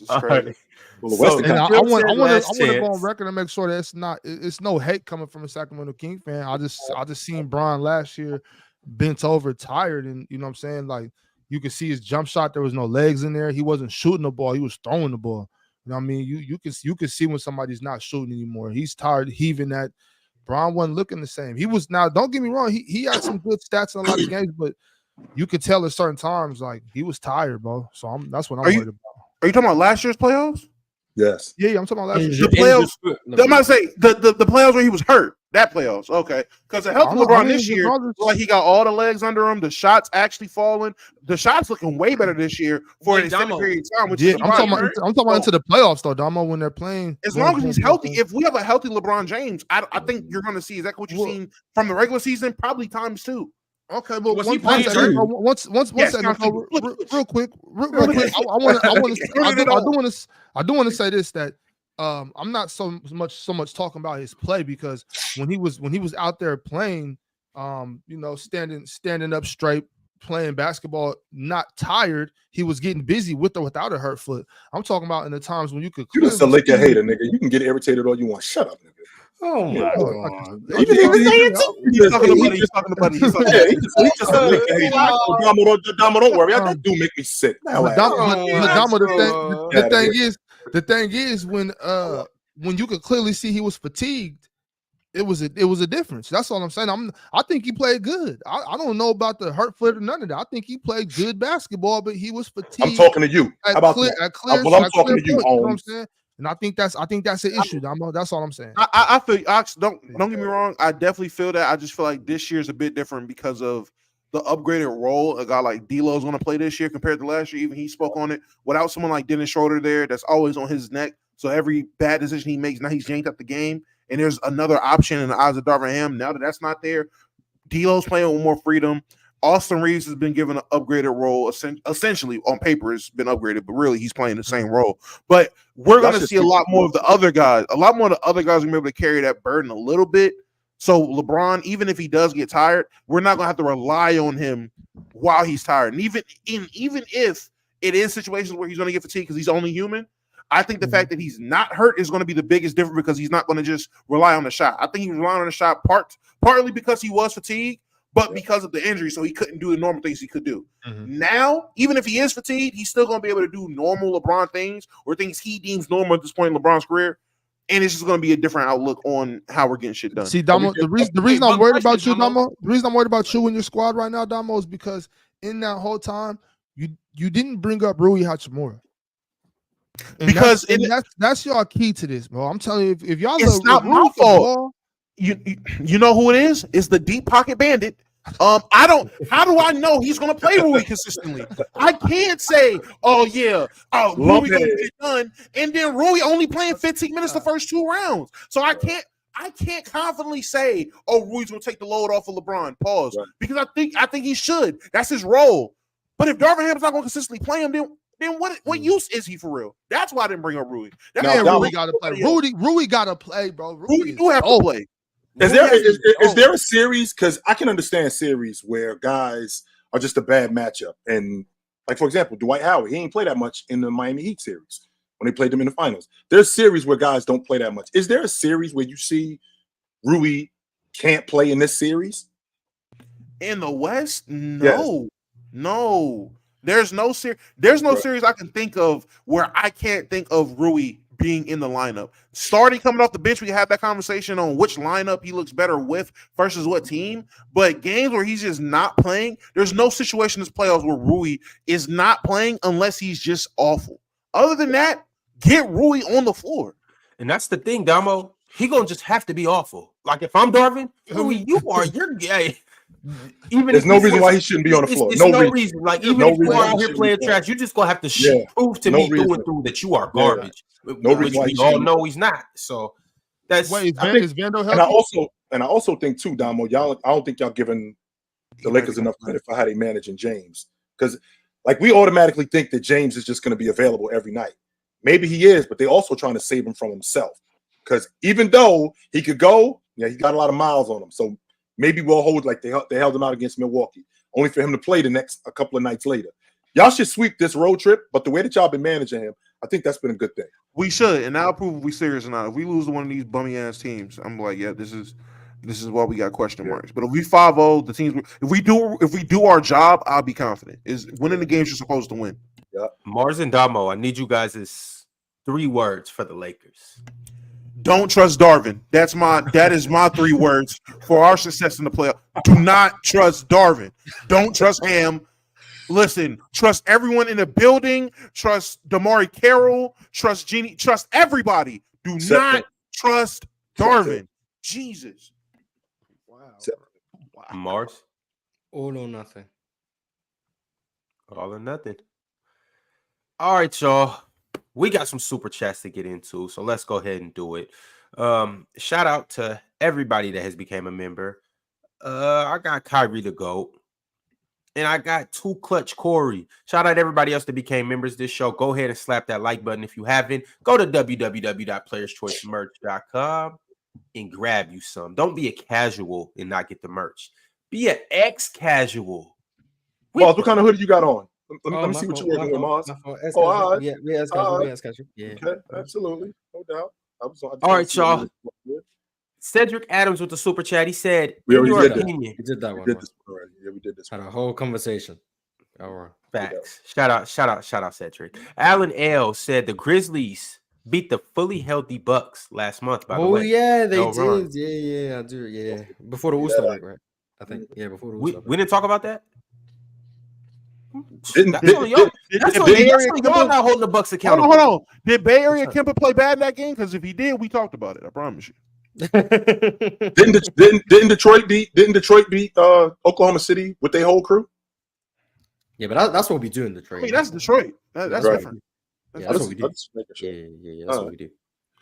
Right. I want to go on record and make sure that it's no hate coming from a Sacramento King fan. I just seen Bron last year bent over, tired, and you know what I'm saying, like you could see his jump shot. There was no legs in there. He wasn't shooting the ball. He was throwing the ball. You know what I mean? You can see when somebody's not shooting anymore. He's tired, heaving that. Bron wasn't looking the same. He was now. Don't get me wrong. He had some good stats in a lot of games, but you could tell at certain times like he was tired, bro. So that's what I'm worried about. Are you talking about last year's playoffs? Yes. Yeah, I'm talking about last year's playoffs. I'm about to say the playoffs where he was hurt. That playoffs, okay. Because a healthy LeBron this year, like he got all the legs under him. The shots actually falling. The shots looking way better this year for an extended period of time. Which is I'm talking about into the playoffs though, Damo, when they're playing. As long as he's healthy, if we have a healthy LeBron James, I think you're going to see exactly what you've seen from the regular season, probably times 2. Okay, but one second, real quick. I do want to say this, that I'm not so much talking about his play, because when he was out there playing, standing up straight, playing basketball, not tired, he was getting busy with or without a hurt foot. I'm talking about in the times when you could. You just a Laker hater, nigga. You can get irritated all you want. Shut up, nigga. Oh my God! He's talking about it. Don't worry, that do make me sick. The thing is, when you could clearly see he was fatigued, it was a difference. That's all I'm saying. I think he played good. I don't know about the hurt foot or none of that. I think he played good basketball, but he was fatigued. I'm talking to you. How about that? I'm talking to you, Holmes. You know what I'm saying? And I think that's an issue. That's all I'm saying. I feel Ox, don't get me wrong. I definitely feel that. I just feel like this year is a bit different because of the upgraded role a guy like D'Lo is going to play this year compared to last year. Even he spoke on it. Without someone like Dennis Schroeder there, that's always on his neck. So every bad decision he makes, now he's yanked up the game. And there's another option in the eyes of Darvin Ham. Now that's not there, D'Lo's playing with more freedom. Austin Reeves has been given an upgraded role. Essentially, on paper, it's been upgraded, but really, he's playing the same role. But we're going to see a lot more of the other guys. A lot more of the other guys are going to be able to carry that burden a little bit. So LeBron, even if he does get tired, we're not going to have to rely on him while he's tired. And even if it is situations where he's going to get fatigued because he's only human, I think the fact that he's not hurt is going to be the biggest difference, because he's not going to just rely on the shot. I think he was relying on the shot partly because he was fatigued, but because of the injury, so he couldn't do the normal things he could do. Now, even if he is fatigued, he's still going to be able to do normal LeBron things, or things he deems normal at this point in LeBron's career. and it's just going to be a different outlook on how we're getting shit done. See, Damo, the reason I'm worried about you, Damo, the reason I'm worried about you and your squad right now, Damo, is because in that whole time, you didn't bring up Rui Hachimura. And because that's y'all key to this, bro. I'm telling you, if y'all it's not my fault. You know who it is? It's the deep pocket bandit. How do I know he's gonna play Rui consistently? I can't say, Rui gonna get done, and then Rui only playing 15 minutes the first 2 rounds. So I can't confidently say, Rui's gonna take the load off of LeBron. Pause. Right. Because I think he should. That's his role. But if Darvin Ham's not gonna consistently play him, then what use is he for real? That's why I didn't bring up Rui. Rui gotta play. Rui gotta play, bro. Rui do have to play. Is there a series? Because I can understand series where guys are just a bad matchup. And like, for example, Dwight Howard, he ain't play that much in the Miami Heat series when they played them in the finals. There's series where guys don't play that much. Is there a series where you see Rui can't play in this series? In the West? No. Yes. No. There's no series I can think of where I can't think of Rui being in the lineup. Starting coming off the bench, we can have that conversation on which lineup he looks better with versus what team. But games where he's just not playing, there's no situation in this playoffs where Rui is not playing unless he's just awful. Other than that, get Rui on the floor. And that's the thing, Damo. He gonna just have to be awful. Like if I'm Darvin, Rui, you're gay. Even there's no reason why he shouldn't be on the floor. It's no reason. Like even if you're out here playing trash, you just gonna have to prove to me through and through that you are garbage. No reason why we all know he's not. So that's is Vando healthy? And I also think too, Damo, I don't think y'all giving the Lakers enough credit for how they managing James. Because like we automatically think that James is just going to be available every night. Maybe he is, but they're also trying to save him from himself. Because even though he could go, he got a lot of miles on him. So maybe we'll hold like they held him out against Milwaukee, only for him to play a couple of nights later. Y'all should sweep this road trip, but the way that y'all been managing him, I think that's been a good thing. We should, and I'll prove if we serious or not. If we lose to one of these bummy ass teams, I'm like, this is why we got question marks. But if we 5-0, the teams, if we do our job, I'll be confident. Is winning the games you're supposed to win. Yeah. Mars and Damo, I need you guys' 3 words for the Lakers. Don't trust Darvin. That is my 3 words for our success in the playoff. Do not trust Darvin. Don't trust Ham. Listen, trust everyone in the building. Trust Damari Carroll. Trust Jeannie. Trust everybody. Do not trust Darvin. Jesus. Wow. Mars? All or nothing. All or nothing. All right, y'all. We got some super chats to get into, so let's go ahead and do it. Shout out to everybody that has become a member. I got Kyrie the GOAT. And I got 2 Clutch Corey. Shout out to everybody else that became members of this show. Go ahead and slap that like button if you haven't. Go to www.playerschoicemerch.com and grab you some. Don't be a casual and not get the merch. Be an ex-casual. Mars, what kind of hoodie you got on? Let me see what you're working with, Mars. All right. Yeah, casual. Yeah. Okay, absolutely. No doubt. All right, y'all. Cedric Adams with the super chat. He said, we did that one. We did this. Had a whole conversation. All right. Facts. Shout out, Cedric. Alan L said the Grizzlies beat the fully healthy Bucks last month. By the way, yeah, they did. Yeah, I do. Yeah, before the All-Star break, right? I think. Yeah, before the All-Star break. We didn't talk about that. That's only y'all not holding the Bucks accountable. Hold on. Did Bay Area Kemper play bad in that game? Because if he did, we talked about it. I promise you. Didn't Detroit beat Oklahoma City with their whole crew? Yeah, but that's what we do in Detroit. Hey, that's Detroit. That's right. different. That's what we do. Yeah, that's what we do.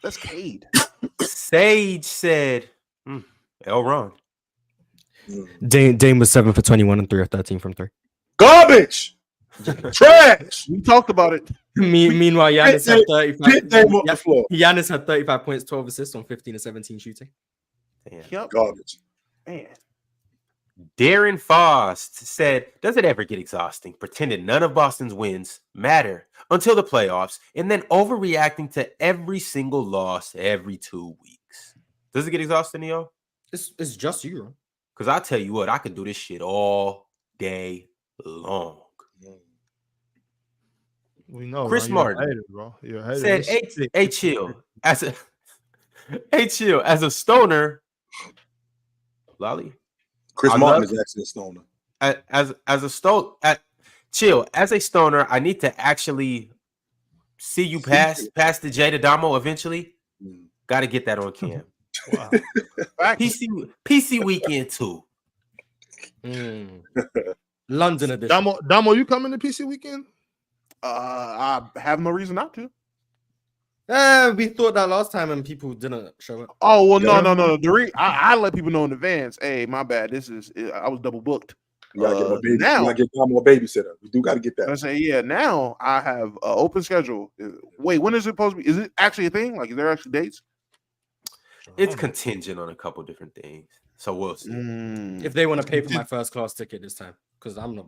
That's Cade. Sage said, Elron. Dame was 7 for 21 and 3 of 13 from 3. Garbage. Trash. We talked about it. Meanwhile, Giannis had 35. Dame the floor. Giannis had 35 points, 12 assists on 15 and 17 shooting. Yep. Garbage. Man. Darren Fost said, does it ever get exhausting pretending none of Boston's wins matter until the playoffs and then overreacting to every single loss every 2 weeks? Does it get exhausting to y'all? It's just you. Because I tell you what, I could do this shit all day long. We know. Chris Martin You're a hater, bro. said, hey, chill. Hey, chill. As a stoner, Lolly. Chris Martin is actually a stoner. As a chill. As a stoner, I need to actually see you pass the Jada Damo eventually. Got to get that on cam. Wow. PC weekend too. London edition. Damo, you coming to PC weekend? I have no reason not to. We thought that last time and people didn't show up. Oh well, no. I let people know in advance. Hey, my bad. I was double booked. You gotta get Damo a babysitter. We do got to get that. I say, yeah. Now I have an open schedule. Wait, when is it supposed to be? Is it actually a thing? Like, is there actually dates? It's contingent on a couple different things, so we'll see. If they want to pay for my first class ticket this time, because I'm not.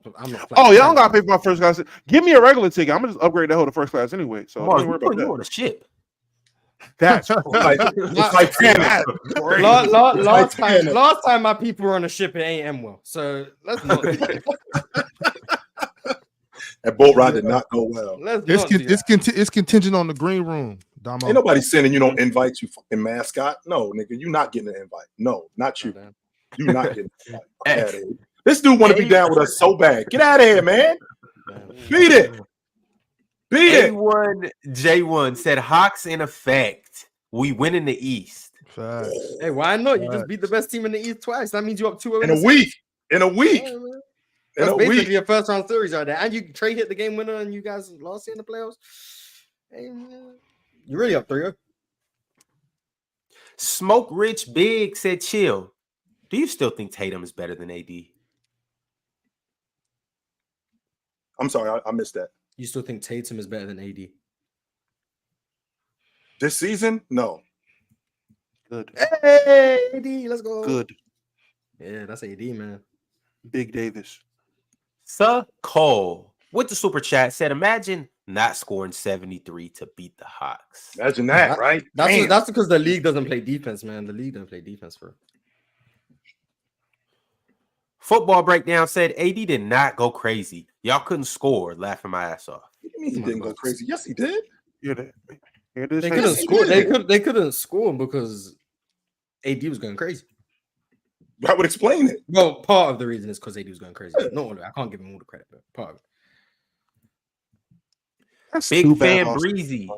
Oh, y'all don't gotta pay for my first class. Give me a regular ticket. I'm gonna just upgrade that whole to first class anyway. So don't worry about that. You on a ship? That's like last time my people were on a ship, it ain't end well. So let's not. That boat ride did not go well. It's contingent on the green room. Damo. Ain't nobody sending you no invites, you fucking mascot. No, nigga, you not getting an invite. No, not you. You not getting an invite. This dude want to be down with us so bad. Get out of here, man. Beat it. Beat it. J1 said Hawks in effect. We win in the East. Hey, why not? You just beat the best team in the East twice. That means you up 2-0 in a week. In a week. That's basically a first round series right there. And you Trey hit the game winner and you guys lost in the playoffs. Hey, man. You're really up 3-0. Smoke Rich Big said, chill. Do you still think Tatum is better than AD? I'm sorry, I missed that. You still think Tatum is better than AD? This season? No. Good. Hey, AD, let's go. Good. Yeah, that's AD, man. Big Davis. Sir Cole with the super chat said, imagine not scoring 73 to beat the Hawks. Imagine that, right? That's because the league doesn't play defense, man. The league doesn't play defense for it. Football Breakdown said AD did not go crazy. Y'all couldn't score, laughing my ass off. What do you mean he didn't go crazy? Yes, he did. Yeah, they couldn't score. They couldn't score because AD was going crazy. That would explain it. Well, part of the reason is because AD was going crazy. Not all of it. I can't give him all the credit, but part of it. That's Big fan Breezy.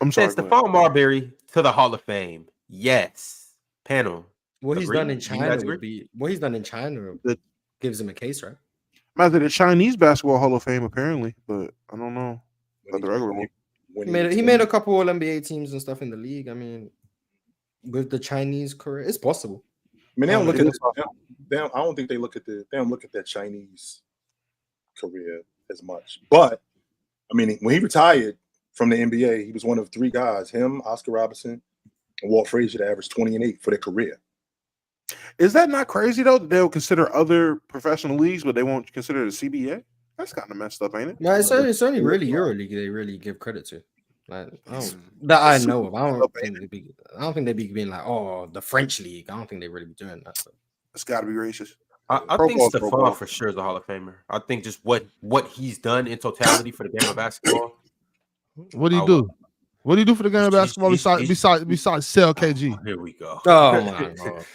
I'm sorry. Says Stephon Marbury to the Hall of Fame. Yes. Panel. What he's done in China would be what he's done in China gives him a case, right? Imagine the Chinese basketball Hall of Fame, apparently, but I don't know about the regular one. He made a couple of NBA teams and stuff in the league. I mean, with the Chinese career, it's possible. I mean, they don't look at I don't think they look at they don't look at that Chinese career as much. But I mean, when he retired from the NBA, he was one of 3 guys: him, Oscar Robertson, and Walt Frazier, that averaged 20 and 8 for their career. Is that not crazy though? They'll consider other professional leagues, but they won't consider the CBA. That's kind of messed up, ain't it? No, it's only really EuroLeague they really give credit to. Like that I know of. I don't think they'd be being like, oh, the French league. I don't think they really be doing that. So. It's got to be racist. I think Stephon for sure is a Hall of Famer. I think just what he's done in totality for the game of basketball. What do you do? What do you do for the game of basketball besides sell KG? Here we go. Oh my God.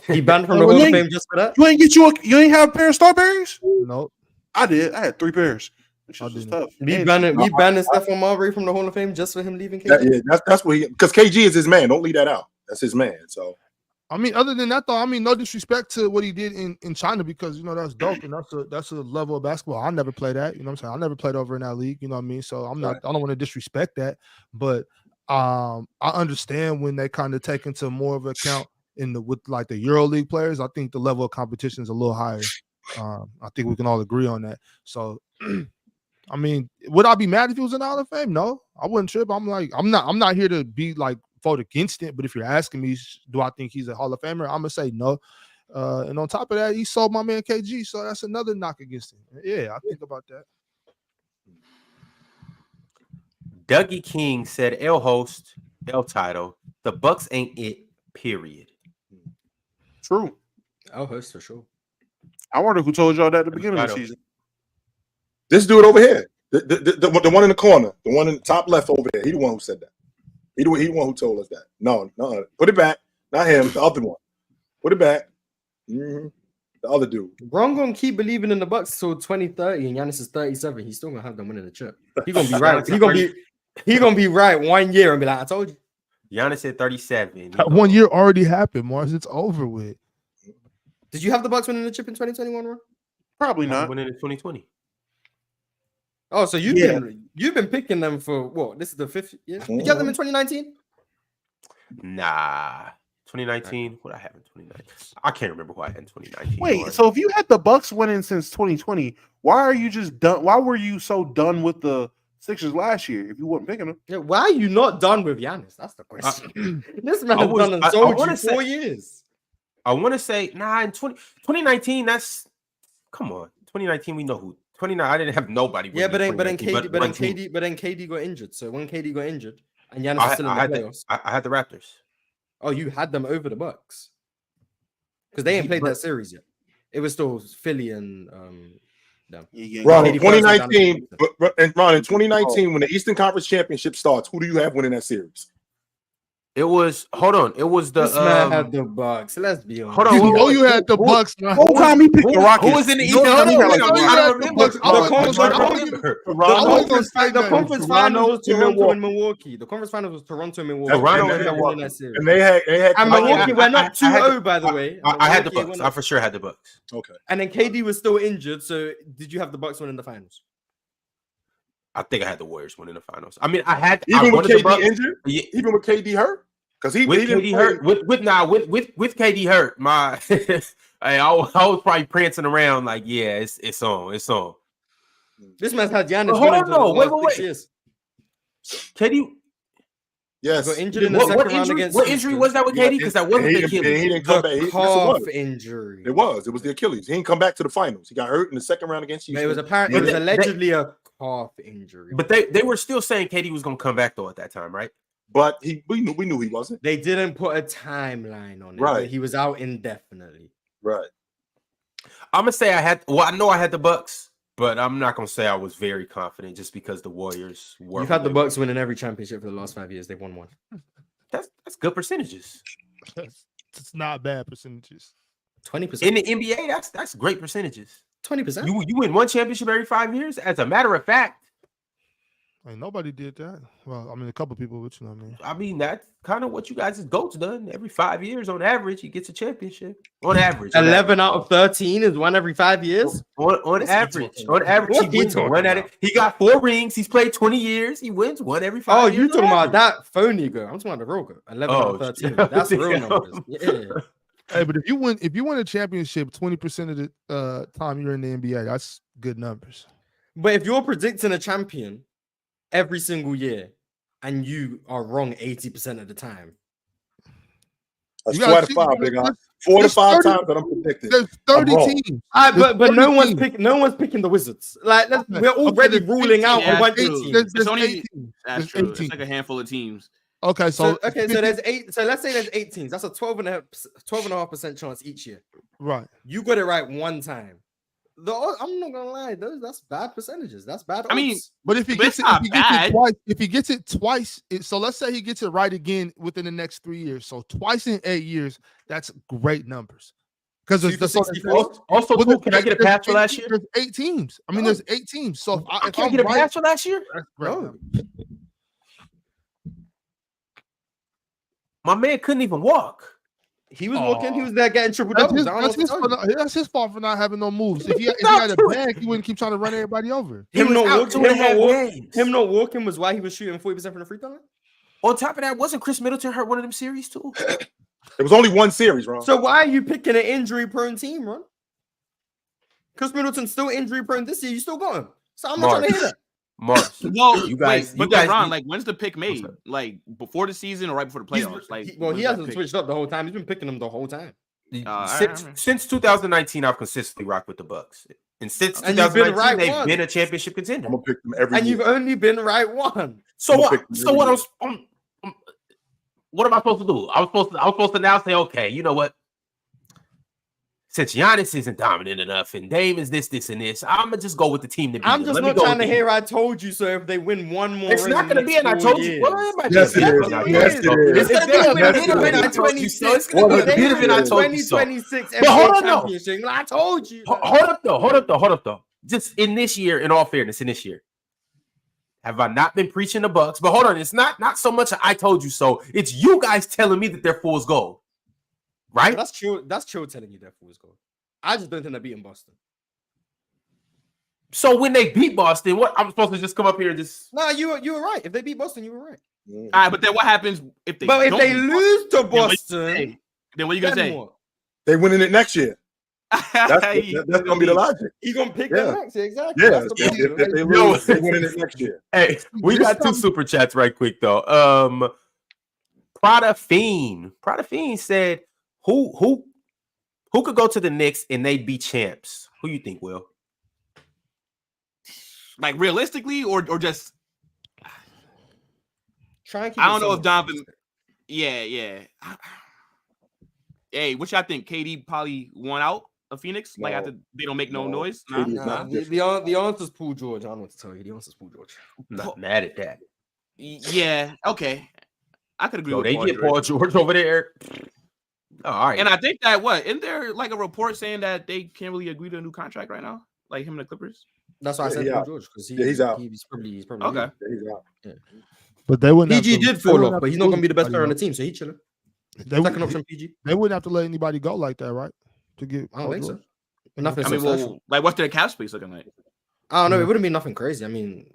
He banned from the Hall of Fame just for that? You ain't have a pair of Starberries? Nope. I did. I had 3 pairs. Which was tough. We banned Stephon Marbury from the Hall of Fame just for him leaving KG. That's what because KG is his man. Don't leave that out. That's his man. So I mean, other than that, though, I mean, no disrespect to what he did in China because you know that's dope and that's a level of basketball. I never play that, you know what I'm saying? I never played over in that league, you know what I mean? So I don't want to disrespect that, but I understand when they kind of take into more of account with like the EuroLeague players. I think the level of competition is a little higher. I think we can all agree on that. So I mean, would I be mad if he was in the Hall of Fame? No, I wouldn't trip. I'm not here to be like vote against it, but if you're asking me, do I think he's a Hall of Famer? I'm gonna say no. And on top of that, he sold my man KG, so that's another knock against him. Yeah, I think about that. Dougie King said, "L host, L title. The Bucks ain't it. Period." True. L host for sure. I wonder who told y'all that at the beginning of the season. This dude over here, the one in the corner, the one in the top left over there. He the one who said that. He the one who told us that. No. Put it back. Not him. The other one. Put it back. Mm-hmm. The other dude. Bron gonna keep believing in the Bucks till 2030, and Giannis is 37. He's still gonna have them winning the chip. He gonna be right. He gonna be right 1 year and be like, I told you. Giannis said 37. That 1 year already happened, Mars. It's over with. Did you have the Bucks winning the chip in 2021, Ron? Probably not. Winning in 2020. Oh, so you've been picking them for what? This is the 5th year. Did you have them in 2019? Nah. 2019. What I have in 2019? I can't remember who I had in 2019. Wait, so if you had the Bucks winning since 2020, why are you just done? Why were you so done with the Sixers last year if you weren't picking them? Yeah, why are you not done with Giannis? That's the question. This man has done and sold you 4 years. I want to say, in 2019, that's come on. 2019, we know who. 29, I didn't have nobody. Yeah, but then KD got injured. So when KD got injured and Giannis was still in the playoffs, I had the Raptors. Oh, you had them over the Bucks because they ain't played that series yet. It was still Philly and them. Ron, in 2019, in 2019, when the Eastern Conference Championship starts, who do you have winning that series? It was It was the this man had the Bucks. Let's be honest. Hold on, you know you had the Bucks. Whole time he picked the Rockets. Who was in the Eastern? The conference finals was Toronto and Milwaukee. The conference finals was Toronto and Milwaukee. And they had and Milwaukee went up 2-0, by the way. I had the Bucks. I for sure had the Bucks. Okay. And then KD was still injured. So did you have the Bucks winning the finals? I think I had the Warriors winning the finals. I mean, I had even with KD injured, even with KD hurt, because he KD hurt with KD hurt. My, I was probably prancing around like, yeah, it's on. This man's had Giannis. Hold on, wait. KD. Yes. Got injured in the second round against. What injury was that with KD? Because that wasn't the Achilles. He didn't come back. Calf injury. It was the Achilles. He didn't come back to the finals. He got hurt in the second round against you. It was apparently allegedly a calf injury. But they were still saying KD was going to come back though at that time, right? But we knew he wasn't. They didn't put a timeline on it. Right. He was out indefinitely. Right. I'm gonna say I know I had the Bucks, but I'm not gonna say I was very confident just because the Warriors were. You've had the Bucks winning every championship for the last 5 years. They've won one. That's good percentages. It's not bad percentages. 20% in the NBA. That's great percentages. 20%. You win one championship every 5 years. As a matter of fact, Like, nobody did that. Well, I mean, a couple people, but you know what I mean. I mean, that's kind of what you guys' GOAT's done. Every 5 years, on average, he gets a championship. On average. 11 out of 13 is one every 5 years? On average. On average, he wins one at it. He got 4 rings. He's played 20 years. He wins one every 5 years. Oh, you talking about that phony girl. I'm talking about the real girl. 11 out of 13. That's real numbers. Yeah. Hey, but if you win a championship 20% of the time you're in the NBA, that's good numbers. But if you're predicting a champion every single year and you are wrong 80% of the time, that's 4 out of 5, big guy. 4 to 5 times that I'm predicting. There's 30 teams. But no one's picking the Wizards. Like we're already ruling out a bunch of teams. There's only 18. That's true. It's like a handful of teams. Okay, so there's 8. So let's say there's 8 teams. That's a 12.5% chance each year. Right. You got it right one time. I'm not gonna lie, that's bad percentages. That's bad. I mean, but if he gets it twice, so let's say he gets it right again within the next 3 years. So twice in 8 years, that's great numbers. Because also, can I get a pass for last year? There's 8 teams. I mean, there's 8 teams. So if I get a pass for last year, no. My man couldn't even walk. He was walking. He was there getting triple doubles. That's his fault for not having no moves. If he had a bag, he wouldn't keep trying to run everybody over. Him not walking was why he was shooting 40% from the free throw line. On top of that, wasn't Chris Middleton hurt one of them series too? It was only one series, Ron. So why are you picking an injury-prone team, Ron? Chris Middleton's still injury-prone this year. You still got him. So I'm not trying to hear that. Mars. Well, you guys, Ron, like, when's the pick made? Like before the season or right before the playoffs? He hasn't switched up the whole time. He's been picking them the whole time. Since 2019, I've consistently rocked with the Bucks, and since 2019, they've been a championship contender. I'm gonna pick them every year. You've only been right one. So what? So what? What am I supposed to do? I was supposed to now say, okay, you know what? since Giannis isn't dominant enough and Dame is this, and this, I'm gonna just go with the team that beat I'm them. just not trying to hear I told you so if they win one more. It's not gonna be an I told you. Yes, it is. Yes, it is. It's gonna be a bit of an I 26. It's gonna be a bit of an I told you so. 2026 NBA championship. I told you. Hold up though. Just in this year, in all fairness, in this year, have I not been preaching the Bucks? But hold on, it's not so much I told you so. It's you guys telling me that they're fool's gold. Right? That's true. That's true telling you they're fool's gold. I just don't think they're beating Boston. So when they beat Boston, what I'm supposed to just come up here and just you were right. If they beat Boston, you were right. All right, but then what happens if they lose to Boston? Then what are you gonna say? They winning it next year. That's gonna be the logic. He's gonna pick them next year, exactly. Yeah, if they lose, they winning it next year. Hey, we got 2 super chats right quick though. Prada Fiend said, Who could go to the Knicks and they'd be champs? Who you think, Will? Like realistically, or just try and keep I don't know if Darvin. Yeah. Hey, what y'all think? KD probably won out of Phoenix? No, like after they don't make no noise? The answer's Paul George. I don't know what to tell you. The answer's Paul George. I'm not mad at that. Yeah, okay. I could agree with they get Paul George over there. Oh, all right. And I think that isn't there like a report saying that they can't really agree to a new contract right now? Like him and the Clippers? That's why I said Paul George, because he's out. He's probably okay. Yeah, he's out. Yeah. But they wouldn't. PG did fall off, but he's not going to be the best player on the team, so he's chilling. Second option, PG. They wouldn't have to let anybody go like that, right? To get. I don't think so. Nothing. I mean, what's their cap space looking like? I don't know. It wouldn't be nothing crazy. I mean,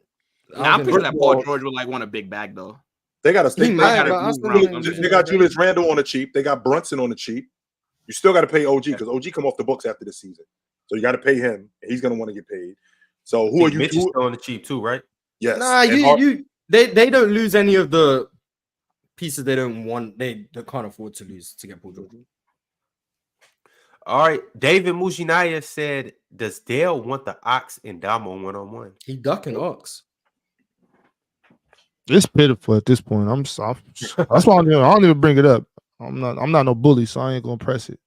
I'm pretty sure that Paul George would want a big bag though. They got they got Julius Randle on the cheap. They got Brunson on the cheap. You still got to pay OG because OG come off the books after this season, so you got to pay him. He's going to want to get paid. So who are you? Mitch is still on the cheap too, right? Yes. Nah, they don't lose any of the pieces they don't want. They can't afford to lose to get Paul George. All right. David Mujinaya said, does Dale want the Ox and Damo one-on-one? He ducking Ox. It's pitiful at this point. I'm soft. That's why I don't even bring it up. I'm not no bully, so I ain't gonna press it.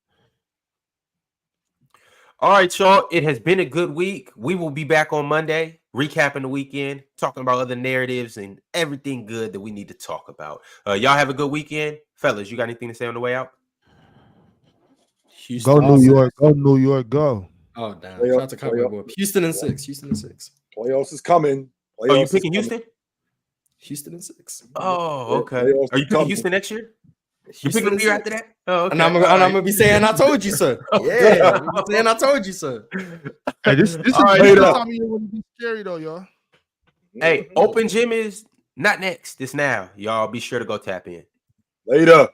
All right, y'all. It has been a good week. We will be back on Monday, recapping the weekend, talking about other narratives and everything good that we need to talk about. Y'all have a good weekend. Fellas, you got anything to say on the way out? Houston, go New York. Go New York. Go. Oh, damn. Shout out to Cowboy. Houston and 6. Playoffs is coming. Oh, you picking Houston? Houston and 6. Oh, okay. Are you picking Houston next year? You picking them the year after that? Oh, okay. And I'm gonna be saying I told you so. Yeah, I'm saying I told you so. Hey, this is right, time of year when it be scary though, y'all. Hey, Open Gym is not next. It's now. Y'all be sure to go tap in. Later.